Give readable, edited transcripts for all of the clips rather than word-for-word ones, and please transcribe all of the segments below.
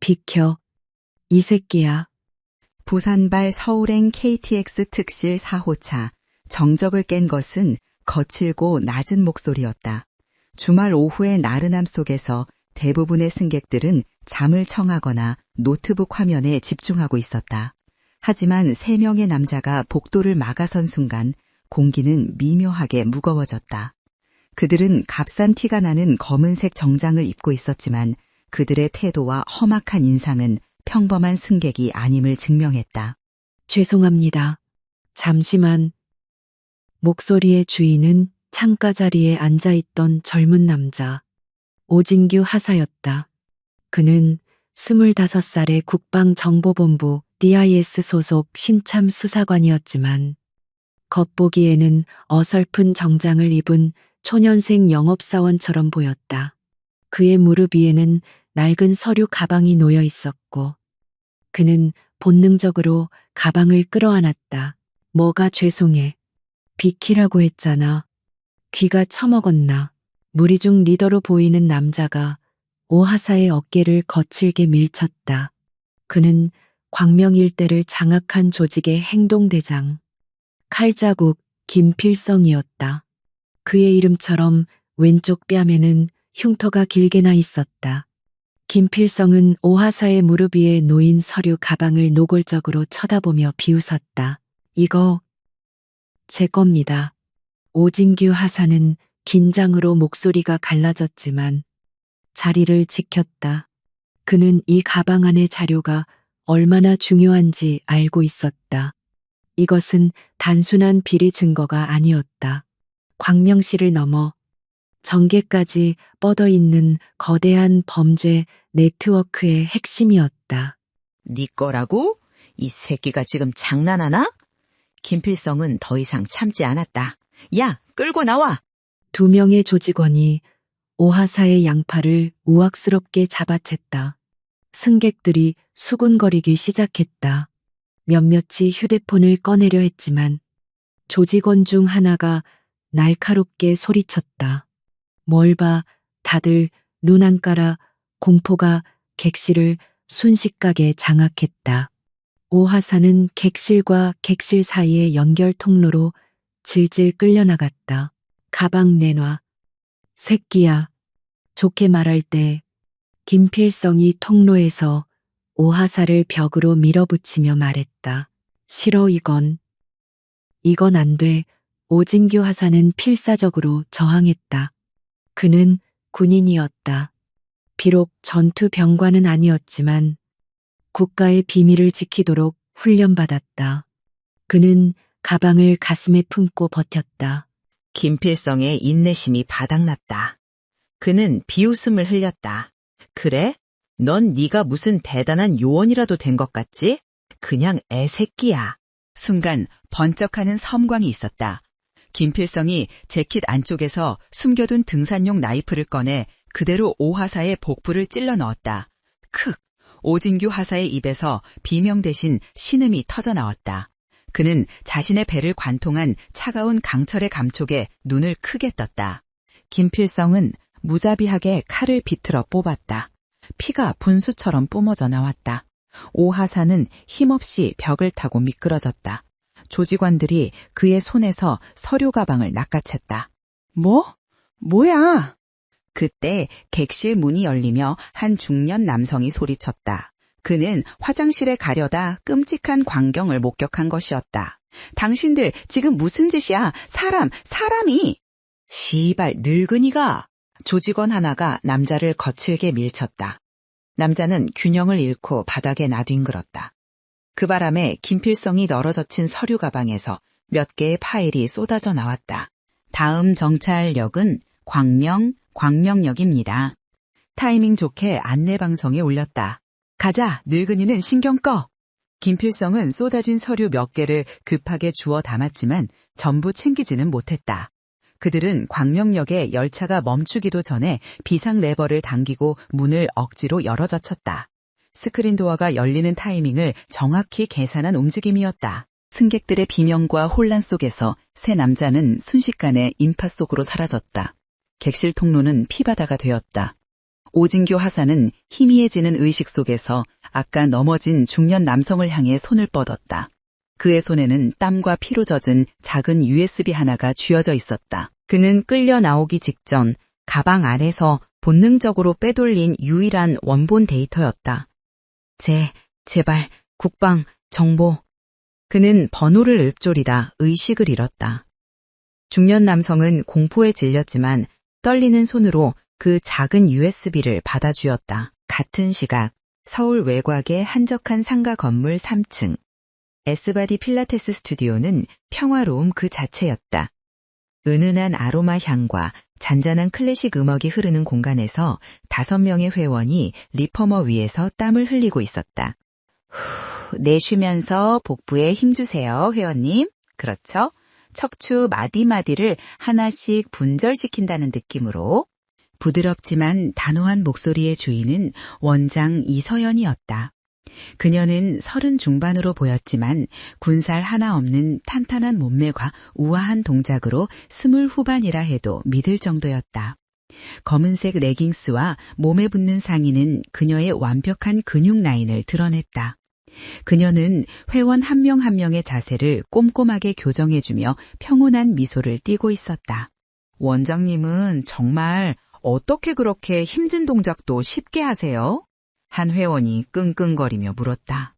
비켜. 이 새끼야. 부산발 서울행 KTX 특실 4호차. 정적을 깬 것은 거칠고 낮은 목소리였다. 주말 오후의 나른함 속에서 대부분의 승객들은 잠을 청하거나 노트북 화면에 집중하고 있었다. 하지만 3명의 남자가 복도를 막아선 순간 공기는 미묘하게 무거워졌다. 그들은 값싼 티가 나는 검은색 정장을 입고 있었지만 그들의 태도와 험악한 인상은 평범한 승객이 아님을 증명했다. 죄송합니다. 잠시만. 목소리의 주인은 창가 자리에 앉아있던 젊은 남자, 오진규 하사였다. 그는 25살의 국방정보본부 DIS 소속 신참 수사관이었지만 겉보기에는 어설픈 정장을 입은 초년생 영업사원처럼 보였다. 그의 무릎 위에는 낡은 서류 가방이 놓여 있었고 그는 본능적으로 가방을 끌어안았다. 뭐가 죄송해. 비키라고 했잖아. 귀가 처먹었나. 무리 중 리더로 보이는 남자가 오하사의 어깨를 거칠게 밀쳤다. 그는 광명 일대를 장악한 조직의 행동대장, 칼자국 김필성이었다. 그의 이름처럼 왼쪽 뺨에는 흉터가 길게 나 있었다. 김필성은 오하사의 무릎 위에 놓인 서류 가방을 노골적으로 쳐다보며 비웃었다. 이거 제 겁니다. 오진규 하사는 긴장으로 목소리가 갈라졌지만 자리를 지켰다. 그는 이 가방 안의 자료가 얼마나 중요한지 알고 있었다. 이것은 단순한 비리 증거가 아니었다. 광명시를 넘어 정계까지 뻗어 있는 거대한 범죄 네트워크의 핵심이었다. 네 거라고? 이 새끼가 지금 장난하나? 김필성은 더 이상 참지 않았다. 야, 끌고 나와! 2명의 조직원이 오하사의 양팔을 우악스럽게 잡아챘다. 승객들이 수군거리기 시작했다. 몇몇이 휴대폰을 꺼내려 했지만 조직원 중 하나가 날카롭게 소리쳤다. 뭘 봐, 다들 눈 안 깔아. 공포가 객실을 순식간에 장악했다. 오하사는 객실과 객실 사이의 연결 통로로 질질 끌려나갔다. 가방 내놔. 새끼야. 좋게 말할 때 김필성이 통로에서 오하사를 벽으로 밀어붙이며 말했다. 싫어 이건. 이건 안 돼. 오진규 하사는 필사적으로 저항했다. 그는 군인이었다. 비록 전투병관은 아니었지만 국가의 비밀을 지키도록 훈련받았다. 그는 가방을 가슴에 품고 버텼다. 김필성의 인내심이 바닥났다. 그는 비웃음을 흘렸다. 그래? 넌 네가 무슨 대단한 요원이라도 된 것 같지? 그냥 애새끼야. 순간 번쩍하는 섬광이 있었다. 김필성이 재킷 안쪽에서 숨겨둔 등산용 나이프를 꺼내 그대로 오하사의 복부를 찔러 넣었다. 크! 오진규 하사의 입에서 비명 대신 신음이 터져 나왔다. 그는 자신의 배를 관통한 차가운 강철의 감촉에 눈을 크게 떴다. 김필성은 무자비하게 칼을 비틀어 뽑았다. 피가 분수처럼 뿜어져 나왔다. 오하사는 힘없이 벽을 타고 미끄러졌다. 조직원들이 그의 손에서 서류 가방을 낚아챘다. 뭐야? 그때 객실 문이 열리며 한 중년 남성이 소리쳤다. 그는 화장실에 가려다 끔찍한 광경을 목격한 것이었다. 당신들 지금 무슨 짓이야? 사람이! 시발 늙은이가! 조직원 하나가 남자를 거칠게 밀쳤다. 남자는 균형을 잃고 바닥에 나뒹굴었다. 그 바람에 김필성이 널어젖힌 서류 가방에서 몇 개의 파일이 쏟아져 나왔다. 다음 정찰역은 광명역입니다. 타이밍 좋게 안내방송에 올렸다. 가자, 늙은이는 신경 꺼! 김필성은 쏟아진 서류 몇 개를 급하게 주워 담았지만 전부 챙기지는 못했다. 그들은 광명역에 열차가 멈추기도 전에 비상 레버를 당기고 문을 억지로 열어젖혔다. 스크린 도어가 열리는 타이밍을 정확히 계산한 움직임이었다. 승객들의 비명과 혼란 속에서 세 남자는 순식간에 인파 속으로 사라졌다. 객실 통로는 피바다가 되었다. 오진규 하사는 희미해지는 의식 속에서 아까 넘어진 중년 남성을 향해 손을 뻗었다. 그의 손에는 땀과 피로 젖은 작은 USB 하나가 쥐어져 있었다. 그는 끌려 나오기 직전 가방 안에서 본능적으로 빼돌린 유일한 원본 데이터였다. 제발, 국방, 정보. 그는 번호를 읊조리다 의식을 잃었다. 중년 남성은 공포에 질렸지만 떨리는 손으로 그 작은 USB를 받아쥐었다. 같은 시각 서울 외곽의 한적한 상가 건물 3층. 에스바디 필라테스 스튜디오는 평화로움 그 자체였다. 은은한 아로마 향과 잔잔한 클래식 음악이 흐르는 공간에서 5명의 회원이 리퍼머 위에서 땀을 흘리고 있었다. 내쉬면서 복부에 힘주세요, 회원님. 그렇죠? 척추 마디마디를 하나씩 분절시킨다는 느낌으로. 부드럽지만 단호한 목소리의 주인은 원장 이서연이었다. 그녀는 30 중반으로 보였지만 군살 하나 없는 탄탄한 몸매과 우아한 동작으로 20 후반이라 해도 믿을 정도였다. 검은색 레깅스와 몸에 붙는 상의는 그녀의 완벽한 근육 라인을 드러냈다. 그녀는 회원 한 명 한 명의 자세를 꼼꼼하게 교정해주며 평온한 미소를 띠고 있었다. 원장님은 정말 어떻게 그렇게 힘든 동작도 쉽게 하세요? 한 회원이 끙끙거리며 물었다.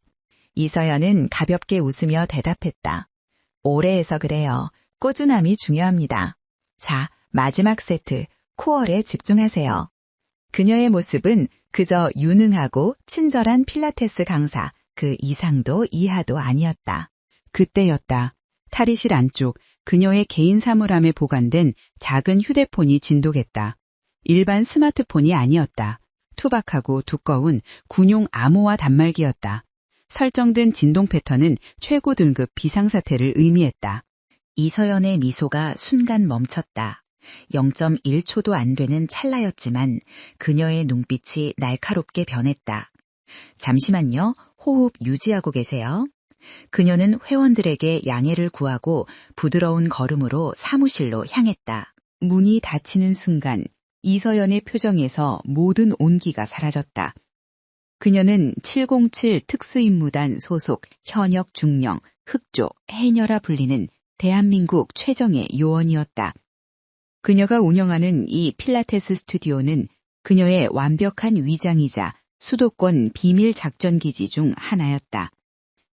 이서연은 가볍게 웃으며 대답했다. 오래 해서 그래요. 꾸준함이 중요합니다. 자, 마지막 세트, 코어에 집중하세요. 그녀의 모습은 그저 유능하고 친절한 필라테스 강사, 그 이상도 이하도 아니었다. 그때였다. 탈의실 안쪽 그녀의 개인 사물함에 보관된 작은 휴대폰이 진동했다. 일반 스마트폰이 아니었다. 투박하고 두꺼운 군용 암호화 단말기였다. 설정된 진동 패턴은 최고 등급 비상사태를 의미했다. 이서연의 미소가 순간 멈췄다. 0.1초도 안 되는 찰나였지만 그녀의 눈빛이 날카롭게 변했다. 잠시만요. 호흡 유지하고 계세요. 그녀는 회원들에게 양해를 구하고 부드러운 걸음으로 사무실로 향했다. 문이 닫히는 순간 이서연의 표정에서 모든 온기가 사라졌다. 그녀는 707 특수임무단 소속 현역 중령, 흑조, 해녀라 불리는 대한민국 최정예 요원이었다. 그녀가 운영하는 이 필라테스 스튜디오는 그녀의 완벽한 위장이자 수도권 비밀 작전 기지 중 하나였다.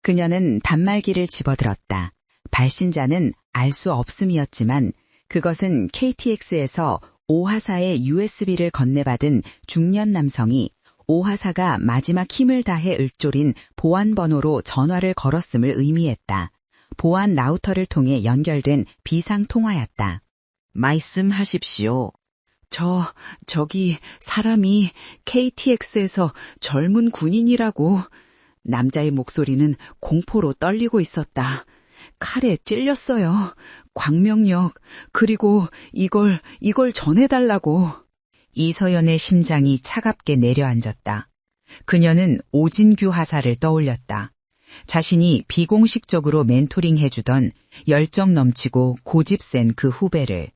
그녀는 단말기를 집어들었다. 발신자는 알 수 없음이었지만 그것은 KTX에서 오하사의 USB를 건네받은 중년 남성이 오하사가 마지막 힘을 다해 읊조린 보안 번호로 전화를 걸었음을 의미했다. 보안 라우터를 통해 연결된 비상 통화였다. 말씀하십시오. 저기 사람이 KTX에서 젊은 군인이라고. 남자의 목소리는 공포로 떨리고 있었다. 칼에 찔렸어요. 광명역. 그리고 이걸 전해달라고. 이서연의 심장이 차갑게 내려앉았다. 그녀는 오진규 하사를 떠올렸다. 자신이 비공식적으로 멘토링해주던 열정 넘치고 고집 센 그 후배를.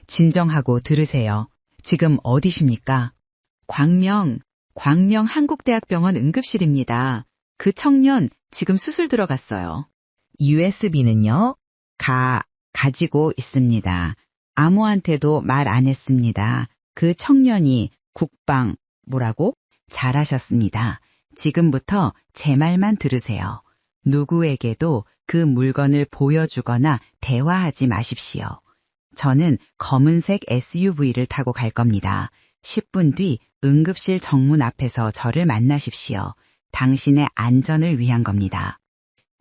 진정하고 들으세요. 지금 어디십니까? 광명 한국대학병원 응급실입니다. 그 청년 지금 수술 들어갔어요. USB는요? 가지고 있습니다. 아무한테도 말 안 했습니다. 그 청년이 국방, 뭐라고? 잘하셨습니다. 지금부터 제 말만 들으세요. 누구에게도 그 물건을 보여주거나 대화하지 마십시오. 저는 검은색 SUV를 타고 갈 겁니다. 10분 뒤 응급실 정문 앞에서 저를 만나십시오. 당신의 안전을 위한 겁니다.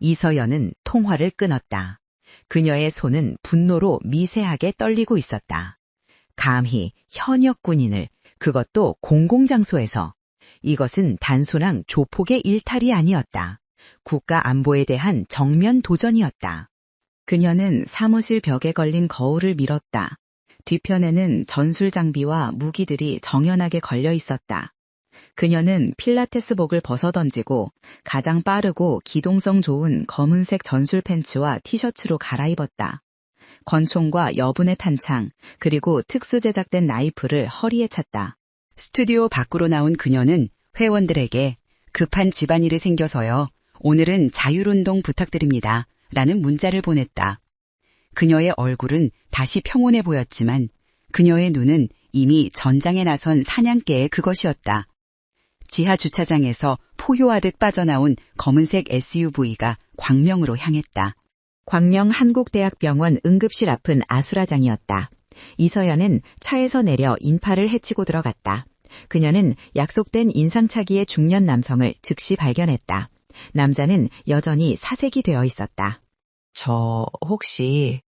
이서연은 통화를 끊었다. 그녀의 손은 분노로 미세하게 떨리고 있었다. 감히 현역 군인을, 그것도 공공장소에서. 이것은 단순한 조폭의 일탈이 아니었다. 국가 안보에 대한 정면 도전이었다. 그녀는 사무실 벽에 걸린 거울을 밀었다. 뒤편에는 전술 장비와 무기들이 정연하게 걸려 있었다. 그녀는 필라테스복을 벗어던지고 가장 빠르고 기동성 좋은 검은색 전술 팬츠와 티셔츠로 갈아입었다. 권총과 여분의 탄창, 그리고 특수 제작된 나이프를 허리에 찼다. 스튜디오 밖으로 나온 그녀는 회원들에게 급한 집안일이 생겨서요. 오늘은 자율운동 부탁드립니다. 라는 문자를 보냈다. 그녀의 얼굴은 다시 평온해 보였지만 그녀의 눈은 이미 전장에 나선 사냥개의 그것이었다. 지하 주차장에서 포효하듯 빠져나온 검은색 SUV가 광명으로 향했다. 광명 한국대학병원 응급실 앞은 아수라장이었다. 이서연은 차에서 내려 인파를 헤치고 들어갔다. 그녀는 약속된 인상착의의 중년 남성을 즉시 발견했다. 남자는 여전히 사색이 되어 있었다. 저 혹시...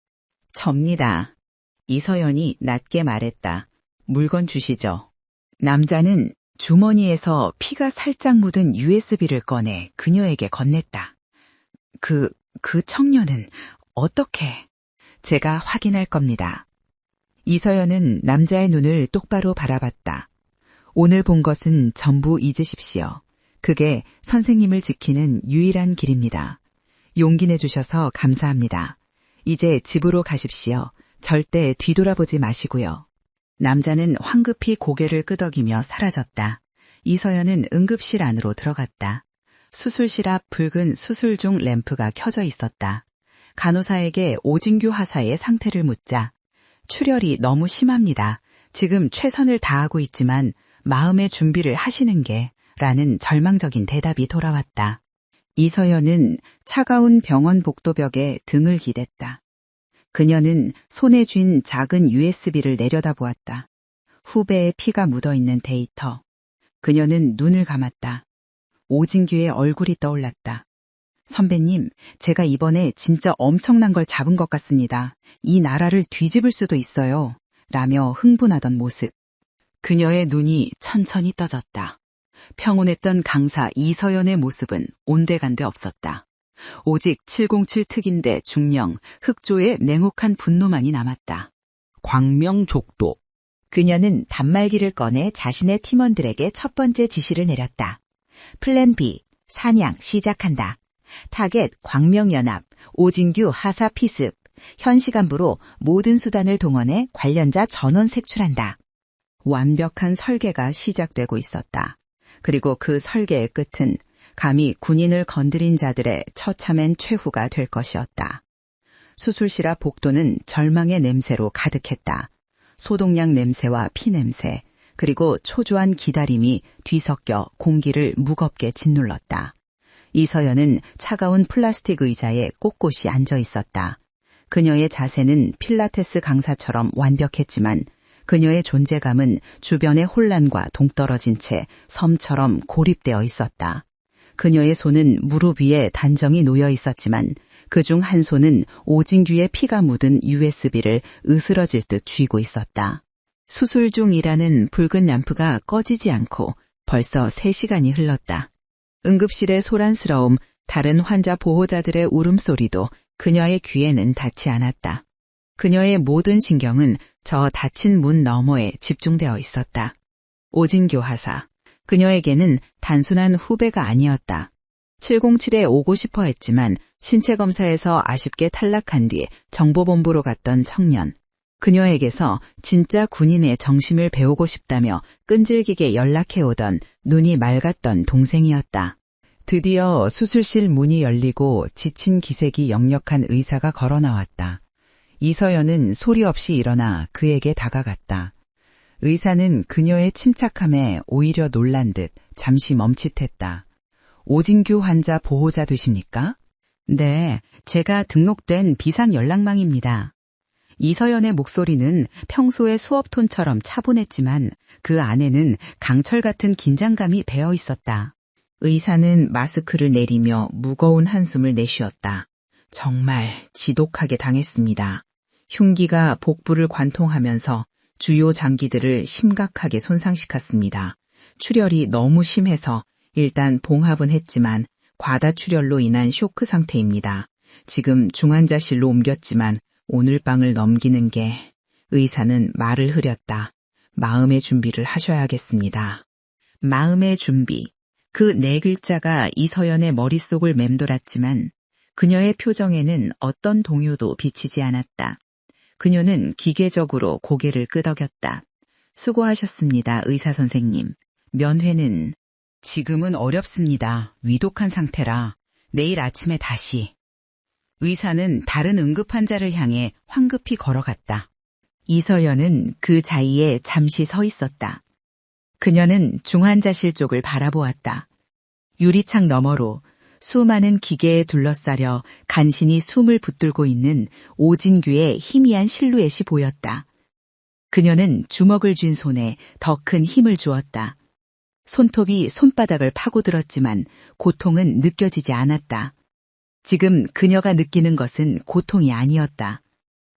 접니다. 이서연이 낮게 말했다. 물건 주시죠. 남자는 주머니에서 피가 살짝 묻은 USB를 꺼내 그녀에게 건넸다. 그 청년은 어떻게? 제가 확인할 겁니다. 이서연은 남자의 눈을 똑바로 바라봤다. 오늘 본 것은 전부 잊으십시오. 그게 선생님을 지키는 유일한 길입니다. 용기 내주셔서 감사합니다. 이제 집으로 가십시오. 절대 뒤돌아보지 마시고요. 남자는 황급히 고개를 끄덕이며 사라졌다. 이서연은 응급실 안으로 들어갔다. 수술실 앞 붉은 수술 중 램프가 켜져 있었다. 간호사에게 오진규 하사의 상태를 묻자 출혈이 너무 심합니다. 지금 최선을 다하고 있지만 마음의 준비를 하시는 게 라는 절망적인 대답이 돌아왔다. 이서연은 차가운 병원 복도벽에 등을 기댔다. 그녀는 손에 쥔 작은 USB를 내려다보았다. 후배의 피가 묻어있는 데이터. 그녀는 눈을 감았다. 오진규의 얼굴이 떠올랐다. 선배님, 제가 이번에 진짜 엄청난 걸 잡은 것 같습니다. 이 나라를 뒤집을 수도 있어요. 라며 흥분하던 모습. 그녀의 눈이 천천히 떠졌다. 평온했던 강사 이서연의 모습은 온데간데 없었다. 오직 707 특임대 중령 흑조의 냉혹한 분노만이 남았다. 광명족도. 그녀는 단말기를 꺼내 자신의 팀원들에게 첫 번째 지시를 내렸다. 플랜 B, 사냥 시작한다. 타겟 광명연합, 오진규 하사 피습. 현 시간부로 모든 수단을 동원해 관련자 전원 색출한다. 완벽한 설계가 시작되고 있었다. 그리고 그 설계의 끝은 감히 군인을 건드린 자들의 처참한 최후가 될 것이었다. 수술실 앞 복도는 절망의 냄새로 가득했다. 소독약 냄새와 피 냄새, 그리고 초조한 기다림이 뒤섞여 공기를 무겁게 짓눌렀다. 이서연은 차가운 플라스틱 의자에 꼿꼿이 앉아 있었다. 그녀의 자세는 필라테스 강사처럼 완벽했지만 그녀의 존재감은 주변의 혼란과 동떨어진 채 섬처럼 고립되어 있었다. 그녀의 손은 무릎 위에 단정히 놓여 있었지만 그중 한 손은 오진규의 피가 묻은 USB를 으스러질 듯 쥐고 있었다. 수술 중이라는 붉은 램프가 꺼지지 않고 벌써 3시간이 흘렀다. 응급실의 소란스러움, 다른 환자 보호자들의 울음소리도 그녀의 귀에는 닿지 않았다. 그녀의 모든 신경은 저 닫힌 문 너머에 집중되어 있었다. 오진규 하사. 그녀에게는 단순한 후배가 아니었다. 707에 오고 싶어 했지만 신체 검사에서 아쉽게 탈락한 뒤 정보본부로 갔던 청년. 그녀에게서 진짜 군인의 정심을 배우고 싶다며 끈질기게 연락해오던 눈이 맑았던 동생이었다. 드디어 수술실 문이 열리고 지친 기색이 역력한 의사가 걸어 나왔다. 이서연은 소리 없이 일어나 그에게 다가갔다. 의사는 그녀의 침착함에 오히려 놀란 듯 잠시 멈칫했다. 오진규 환자 보호자 되십니까? 네, 제가 등록된 비상연락망입니다. 이서연의 목소리는 평소의 수업톤처럼 차분했지만 그 안에는 강철 같은 긴장감이 배어 있었다. 의사는 마스크를 내리며 무거운 한숨을 내쉬었다. 정말 지독하게 당했습니다. 흉기가 복부를 관통하면서 주요 장기들을 심각하게 손상시켰습니다. 출혈이 너무 심해서 일단 봉합은 했지만 과다출혈로 인한 쇼크 상태입니다. 지금 중환자실로 옮겼지만 오늘 밤을 넘기는 게... 의사는 말을 흐렸다. 마음의 준비를 하셔야겠습니다. 마음의 준비. 그 4글자가 이서연의 머릿속을 맴돌았지만 그녀의 표정에는 어떤 동요도 비치지 않았다. 그녀는 기계적으로 고개를 끄덕였다. 수고하셨습니다, 의사 선생님. 면회는 지금은 어렵습니다. 위독한 상태라 내일 아침에 다시. 의사는 다른 응급 환자를 향해 황급히 걸어갔다. 이서연은 그 자리에 잠시 서 있었다. 그녀는 중환자실 쪽을 바라보았다. 유리창 너머로 수많은 기계에 둘러싸려 간신히 숨을 붙들고 있는 오진규의 희미한 실루엣이 보였다. 그녀는 주먹을 쥔 손에 더 큰 힘을 주었다. 손톱이 손바닥을 파고들었지만 고통은 느껴지지 않았다. 지금 그녀가 느끼는 것은 고통이 아니었다.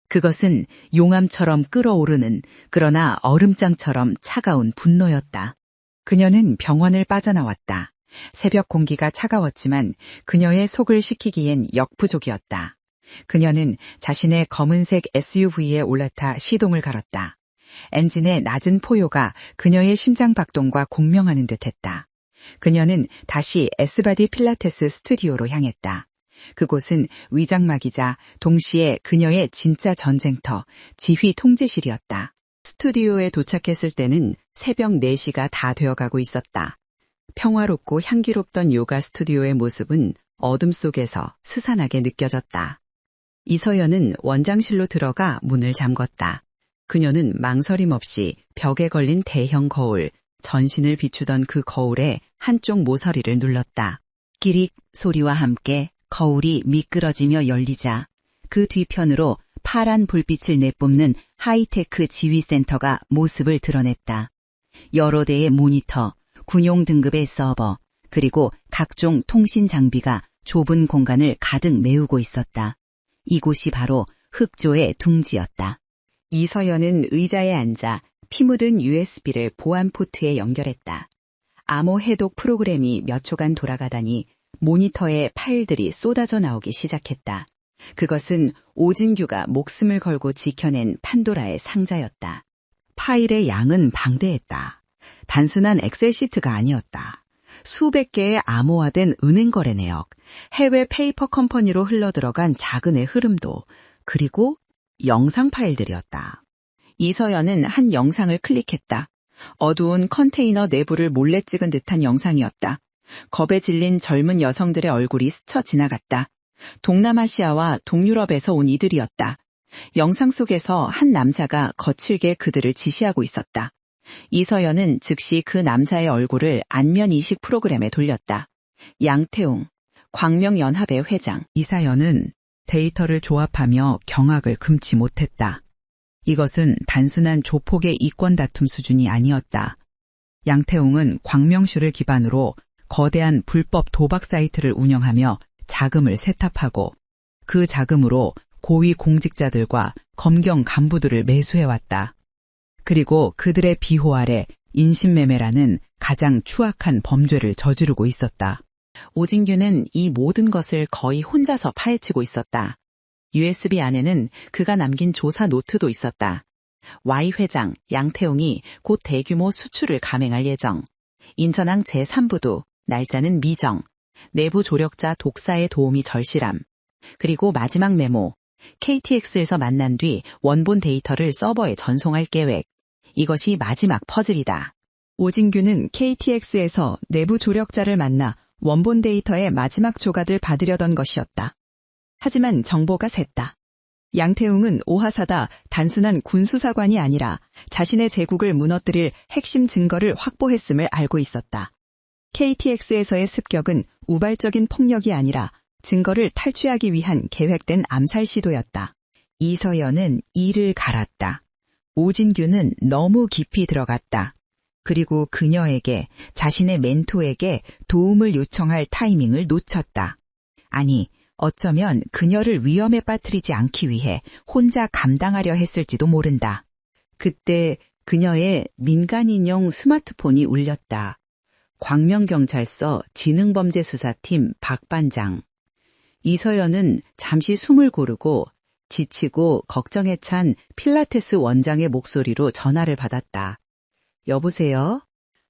그것은 용암처럼 끓어오르는 그러나 얼음장처럼 차가운 분노였다. 그녀는 병원을 빠져나왔다. 새벽 공기가 차가웠지만 그녀의 속을 식히기엔 역부족이었다. 그녀는 자신의 검은색 SUV에 올라타 시동을 걸었다. 엔진의 낮은 포효가 그녀의 심장 박동과 공명하는 듯했다. 그녀는 다시 S바디 필라테스 스튜디오로 향했다. 그곳은 위장막이자 동시에 그녀의 진짜 전쟁터, 지휘 통제실이었다. 스튜디오에 도착했을 때는 새벽 4시가 다 되어가고 있었다. 평화롭고 향기롭던 요가 스튜디오의 모습은 어둠 속에서 스산하게 느껴졌다. 이서연은 원장실로 들어가 문을 잠궜다. 그녀는 망설임 없이 벽에 걸린 대형 거울, 전신을 비추던 그 거울에 한쪽 모서리를 눌렀다. 끼릭 소리와 함께 거울이 미끄러지며 열리자 그 뒤편으로 파란 불빛을 내뿜는 하이테크 지휘센터가 모습을 드러냈다. 여러 대의 모니터, 군용 등급의 서버, 그리고 각종 통신 장비가 좁은 공간을 가득 메우고 있었다. 이곳이 바로 흑조의 둥지였다. 이서연은 의자에 앉아 피 묻은 USB를 보안 포트에 연결했다. 암호 해독 프로그램이 몇 초간 돌아가다니 모니터에 파일들이 쏟아져 나오기 시작했다. 그것은 오진규가 목숨을 걸고 지켜낸 판도라의 상자였다. 파일의 양은 방대했다. 단순한 엑셀 시트가 아니었다. 수백 개의 암호화된 은행 거래 내역, 해외 페이퍼 컴퍼니로 흘러들어간 자금의 흐름도, 그리고 영상 파일들이었다. 이서연은 한 영상을 클릭했다. 어두운 컨테이너 내부를 몰래 찍은 듯한 영상이었다. 겁에 질린 젊은 여성들의 얼굴이 스쳐 지나갔다. 동남아시아와 동유럽에서 온 이들이었다. 영상 속에서 한 남자가 거칠게 그들을 지시하고 있었다. 이서연은 즉시 그 남자의 얼굴을 안면 이식 프로그램에 돌렸다. 양태웅, 광명연합의 회장. 이서연은 데이터를 조합하며 경악을 금치 못했다. 이것은 단순한 조폭의 이권 다툼 수준이 아니었다. 양태웅은 광명시를 기반으로 거대한 불법 도박 사이트를 운영하며 자금을 세탁하고 그 자금으로 고위 공직자들과 검경 간부들을 매수해왔다. 그리고 그들의 비호 아래 인신매매라는 가장 추악한 범죄를 저지르고 있었다. 오진규는 이 모든 것을 거의 혼자서 파헤치고 있었다. USB 안에는 그가 남긴 조사 노트도 있었다. Y 회장 양태웅이 곧 대규모 수출을 감행할 예정. 인천항 제3부도 날짜는 미정. 내부 조력자 독사의 도움이 절실함. 그리고 마지막 메모. KTX에서 만난 뒤 원본 데이터를 서버에 전송할 계획. 이것이 마지막 퍼즐이다. 오진규는 KTX에서 내부 조력자를 만나 원본 데이터의 마지막 조각을 받으려던 것이었다. 하지만 정보가 샜다. 양태웅은 오하사다 단순한 군수사관이 아니라 자신의 제국을 무너뜨릴 핵심 증거를 확보했음을 알고 있었다. KTX에서의 습격은 우발적인 폭력이 아니라 증거를 탈취하기 위한 계획된 암살 시도였다. 이서연은 이를 갈았다. 오진규는 너무 깊이 들어갔다. 그리고 그녀에게, 자신의 멘토에게 도움을 요청할 타이밍을 놓쳤다. 아니, 어쩌면 그녀를 위험에 빠뜨리지 않기 위해 혼자 감당하려 했을지도 모른다. 그때 그녀의 민간인용 스마트폰이 울렸다. 광명경찰서 지능범죄수사팀 박반장. 이서연은 잠시 숨을 고르고 지치고 걱정에 찬 필라테스 원장의 목소리로 전화를 받았다. 여보세요?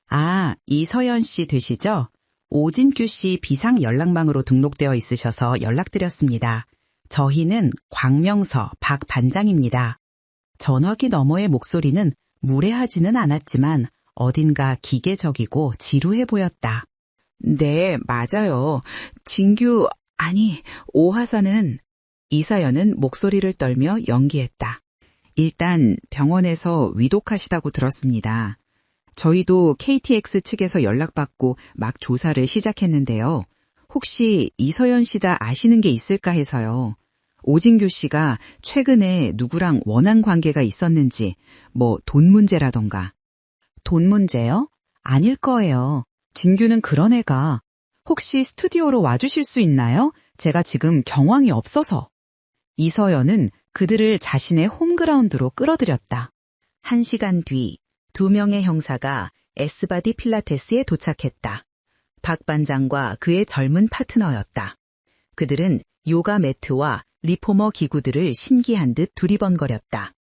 아, 이서연 씨 되시죠? 오진규 씨 비상 연락망으로 등록되어 있으셔서 연락드렸습니다. 저희는 광명서 박 반장입니다. 전화기 너머의 목소리는 무례하지는 않았지만 어딘가 기계적이고 지루해 보였다. 네, 맞아요. 진규, 아니, 오하사는... 이서연은 목소리를 떨며 연기했다. 일단 병원에서 위독하시다고 들었습니다. 저희도 KTX 측에서 연락받고 막 조사를 시작했는데요. 혹시 이서연 씨가 아시는 게 있을까 해서요. 오진규 씨가 최근에 누구랑 원한 관계가 있었는지, 뭐 돈 문제라던가. 돈 문제요? 아닐 거예요. 진규는 그런 애가. 혹시 스튜디오로 와주실 수 있나요? 제가 지금 경황이 없어서. 이서연은 그들을 자신의 홈그라운드로 끌어들였다. 1시간 뒤 2명의 형사가 에스바디 필라테스에 도착했다. 박 반장과 그의 젊은 파트너였다. 그들은 요가 매트와 리포머 기구들을 신기한 듯 두리번거렸다.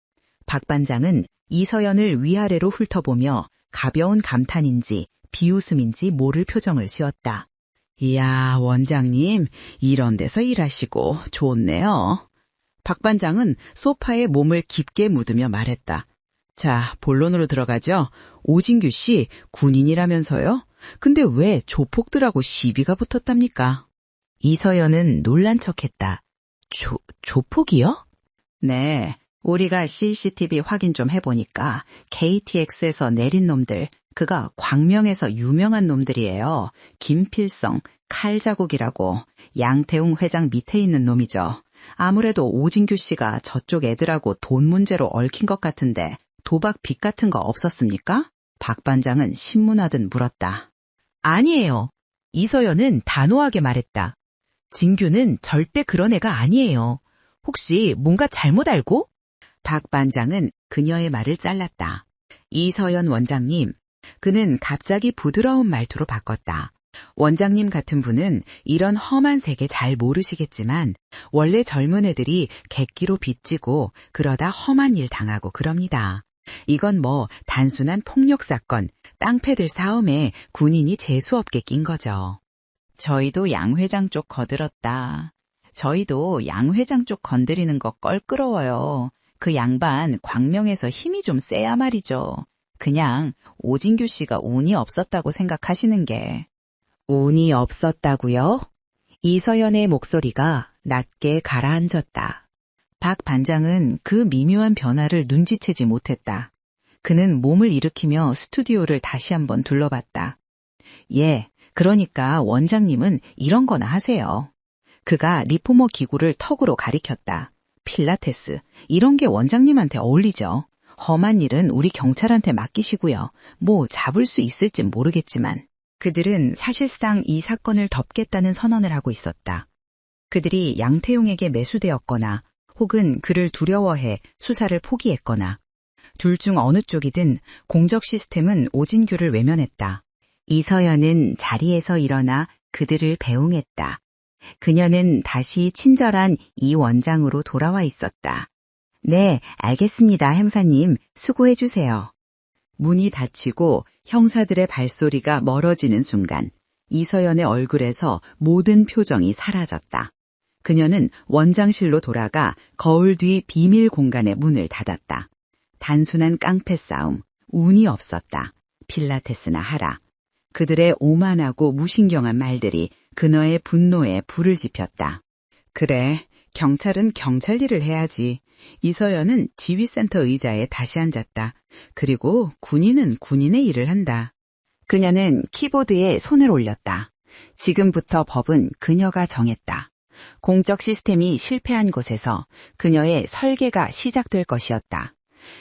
박 반장은 이서연을 위아래로 훑어보며 가벼운 감탄인지 비웃음인지 모를 표정을 지었다. 이야, 원장님, 이런 데서 일하시고 좋네요. 박 반장은 소파에 몸을 깊게 묻으며 말했다. 자, 본론으로 들어가죠. 오진규 씨 군인이라면서요? 근데 왜 조폭들하고 시비가 붙었답니까? 이서연은 놀란 척했다. 조폭이요? 네, 우리가 CCTV 확인 좀 해보니까 KTX에서 내린 놈들, 그가 광명에서 유명한 놈들이에요. 김필성, 칼자국이라고 양태웅 회장 밑에 있는 놈이죠. 아무래도 오진규 씨가 저쪽 애들하고 돈 문제로 얽힌 것 같은데 도박 빚 같은 거 없었습니까? 박 반장은 신문하듯 물었다. 아니에요. 이서연은 단호하게 말했다. 진규는 절대 그런 애가 아니에요. 혹시 뭔가 잘못 알고? 박 반장은 그녀의 말을 잘랐다. 이서연 원장님, 그는 갑자기 부드러운 말투로 바꿨다. 원장님 같은 분은 이런 험한 세계 잘 모르시겠지만 원래 젊은 애들이 객기로 빚지고 그러다 험한 일 당하고 그럽니다. 이건 뭐 단순한 폭력 사건, 땅패들 싸움에 군인이 재수없게 낀 거죠. 저희도 양 회장 쪽 거들었다. 저희도 양 회장 쪽 건드리는 거 껄끄러워요. 그 양반 광명에서 힘이 좀 세야 말이죠. 그냥 오진규 씨가 운이 없었다고 생각하시는 게. 운이 없었다고요? 이서연의 목소리가 낮게 가라앉았다. 박 반장은 그 미묘한 변화를 눈치채지 못했다. 그는 몸을 일으키며 스튜디오를 다시 한번 둘러봤다. 예, 그러니까 원장님은 이런 거나 하세요. 그가 리포머 기구를 턱으로 가리켰다. 필라테스, 이런 게 원장님한테 어울리죠. 험한 일은 우리 경찰한테 맡기시고요. 뭐 잡을 수 있을진 모르겠지만. 그들은 사실상 이 사건을 덮겠다는 선언을 하고 있었다. 그들이 양태용에게 매수되었거나 혹은 그를 두려워해 수사를 포기했거나 둘 중 어느 쪽이든 공적 시스템은 오진규를 외면했다. 이서연은 자리에서 일어나 그들을 배웅했다. 그녀는 다시 친절한 이 원장으로 돌아와 있었다. 네, 알겠습니다, 형사님. 수고해 주세요. 문이 닫히고 형사들의 발소리가 멀어지는 순간 이서연의 얼굴에서 모든 표정이 사라졌다. 그녀는 원장실로 돌아가 거울 뒤 비밀 공간의 문을 닫았다. 단순한 깡패 싸움, 운이 없었다. 필라테스나 하라. 그들의 오만하고 무신경한 말들이 그녀의 분노에 불을 지폈다. 그래, 경찰은 경찰 일을 해야지. 이서연은 지휘센터 의자에 다시 앉았다. 그리고 군인은 군인의 일을 한다. 그녀는 키보드에 손을 올렸다. 지금부터 법은 그녀가 정했다. 공적 시스템이 실패한 곳에서 그녀의 설계가 시작될 것이었다.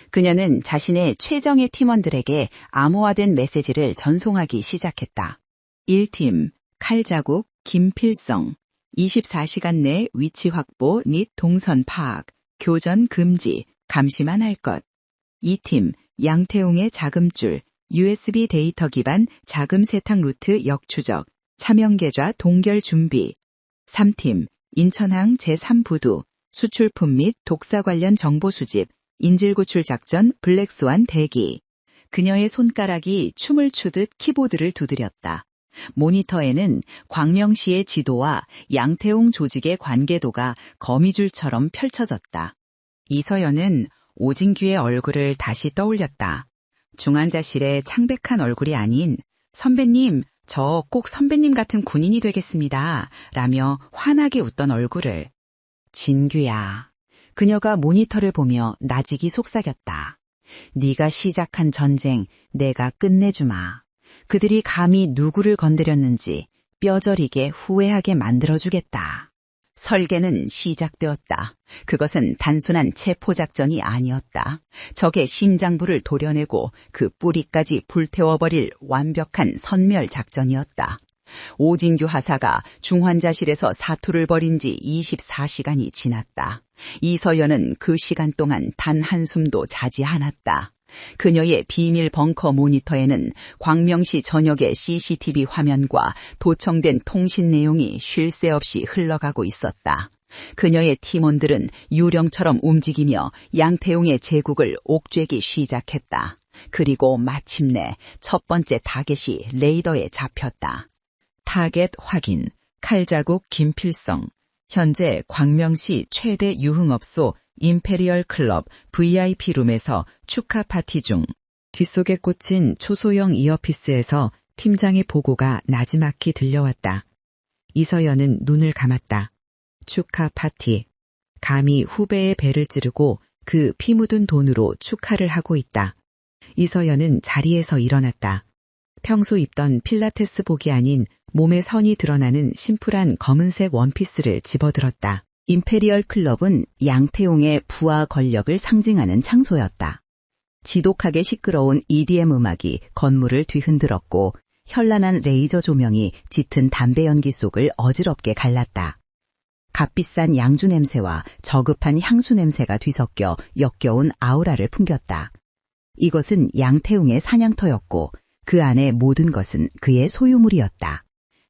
그녀는 자신의 최정예 팀원들에게 암호화된 메시지를 전송하기 시작했다. 1팀, 칼자국, 김필성, 24시간 내 위치 확보 및 동선 파악, 교전 금지, 감시만 할 것. 2팀, 양태웅의 자금줄, USB 데이터 기반 자금 세탁 루트 역추적, 차명계좌 동결 준비. 3팀, 인천항 제3부두, 수출품 및 독사 관련 정보 수집, 인질구출 작전 블랙스완 대기. 그녀의 손가락이 춤을 추듯 키보드를 두드렸다. 모니터에는 광명시의 지도와 양태웅 조직의 관계도가 거미줄처럼 펼쳐졌다. 이서연은 오진규의 얼굴을 다시 떠올렸다. 중환자실의 창백한 얼굴이 아닌 선배님, 저 꼭 선배님 같은 군인이 되겠습니다. 라며 환하게 웃던 얼굴을. 진규야. 그녀가 모니터를 보며 나직이 속삭였다. 네가 시작한 전쟁 내가 끝내주마. 그들이 감히 누구를 건드렸는지 뼈저리게 후회하게 만들어주겠다. 설계는 시작되었다. 그것은 단순한 체포작전이 아니었다. 적의 심장부를 도려내고 그 뿌리까지 불태워버릴 완벽한 선멸작전이었다. 오진규 하사가 중환자실에서 사투를 벌인 지 24시간이 지났다. 이서연은 그 시간 동안 단 한숨도 자지 않았다. 그녀의 비밀 벙커 모니터에는 광명시 전역의 CCTV 화면과 도청된 통신 내용이 쉴 새 없이 흘러가고 있었다. 그녀의 팀원들은 유령처럼 움직이며 양태용의 제국을 옥죄기 시작했다. 그리고 마침내 첫 번째 타겟이 레이더에 잡혔다. 타겟 확인, 칼자국 김필성. 현재 광명시 최대 유흥업소 임페리얼 클럽 VIP 룸에서 축하 파티 중. 뒷속에 꽂힌 초소형 이어피스에서 팀장의 보고가 나지막히 들려왔다. 이서연은 눈을 감았다. 축하 파티. 감히 후배의 배를 찌르고 그 피 묻은 돈으로 축하를 하고 있다. 이서연은 자리에서 일어났다. 평소 입던 필라테스복이 아닌 몸에 선이 드러나는 심플한 검은색 원피스를 집어들었다. 임페리얼 클럽은 양태용의 부와 권력을 상징하는 장소였다. 지독하게 시끄러운 EDM 음악이 건물을 뒤흔들었고 현란한 레이저 조명이 짙은 담배 연기 속을 어지럽게 갈랐다. 값비싼 양주 냄새와 저급한 향수 냄새가 뒤섞여 역겨운 아우라를 풍겼다. 이것은 양태웅의 사냥터였고 그 안의 모든 것은 그의 소유물이었다.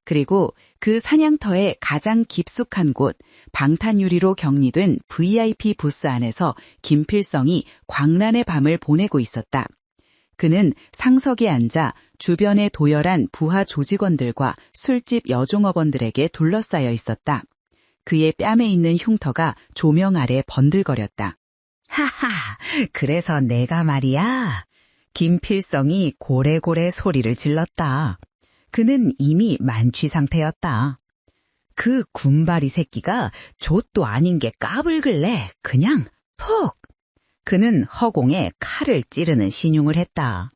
그리고 그 사냥터의 가장 깊숙한 곳, 방탄유리로 격리된 VIP 부스 안에서 김필성이 광란의 밤을 보내고 있었다. 그는 상석에 앉아 주변에 도열한 부하 조직원들과 술집 여종업원들에게 둘러싸여 있었다. 그의 뺨에 있는 흉터가 조명 아래 번들거렸다. 하하, 그래서 내가 말이야. 김필성이 고래고래 소리를 질렀다. 그는 이미 만취 상태였다. 그 군바리 새끼가 좆도 아닌 게 까불길래 그냥 푹. 그는 허공에 칼을 찌르는 신용을 했다.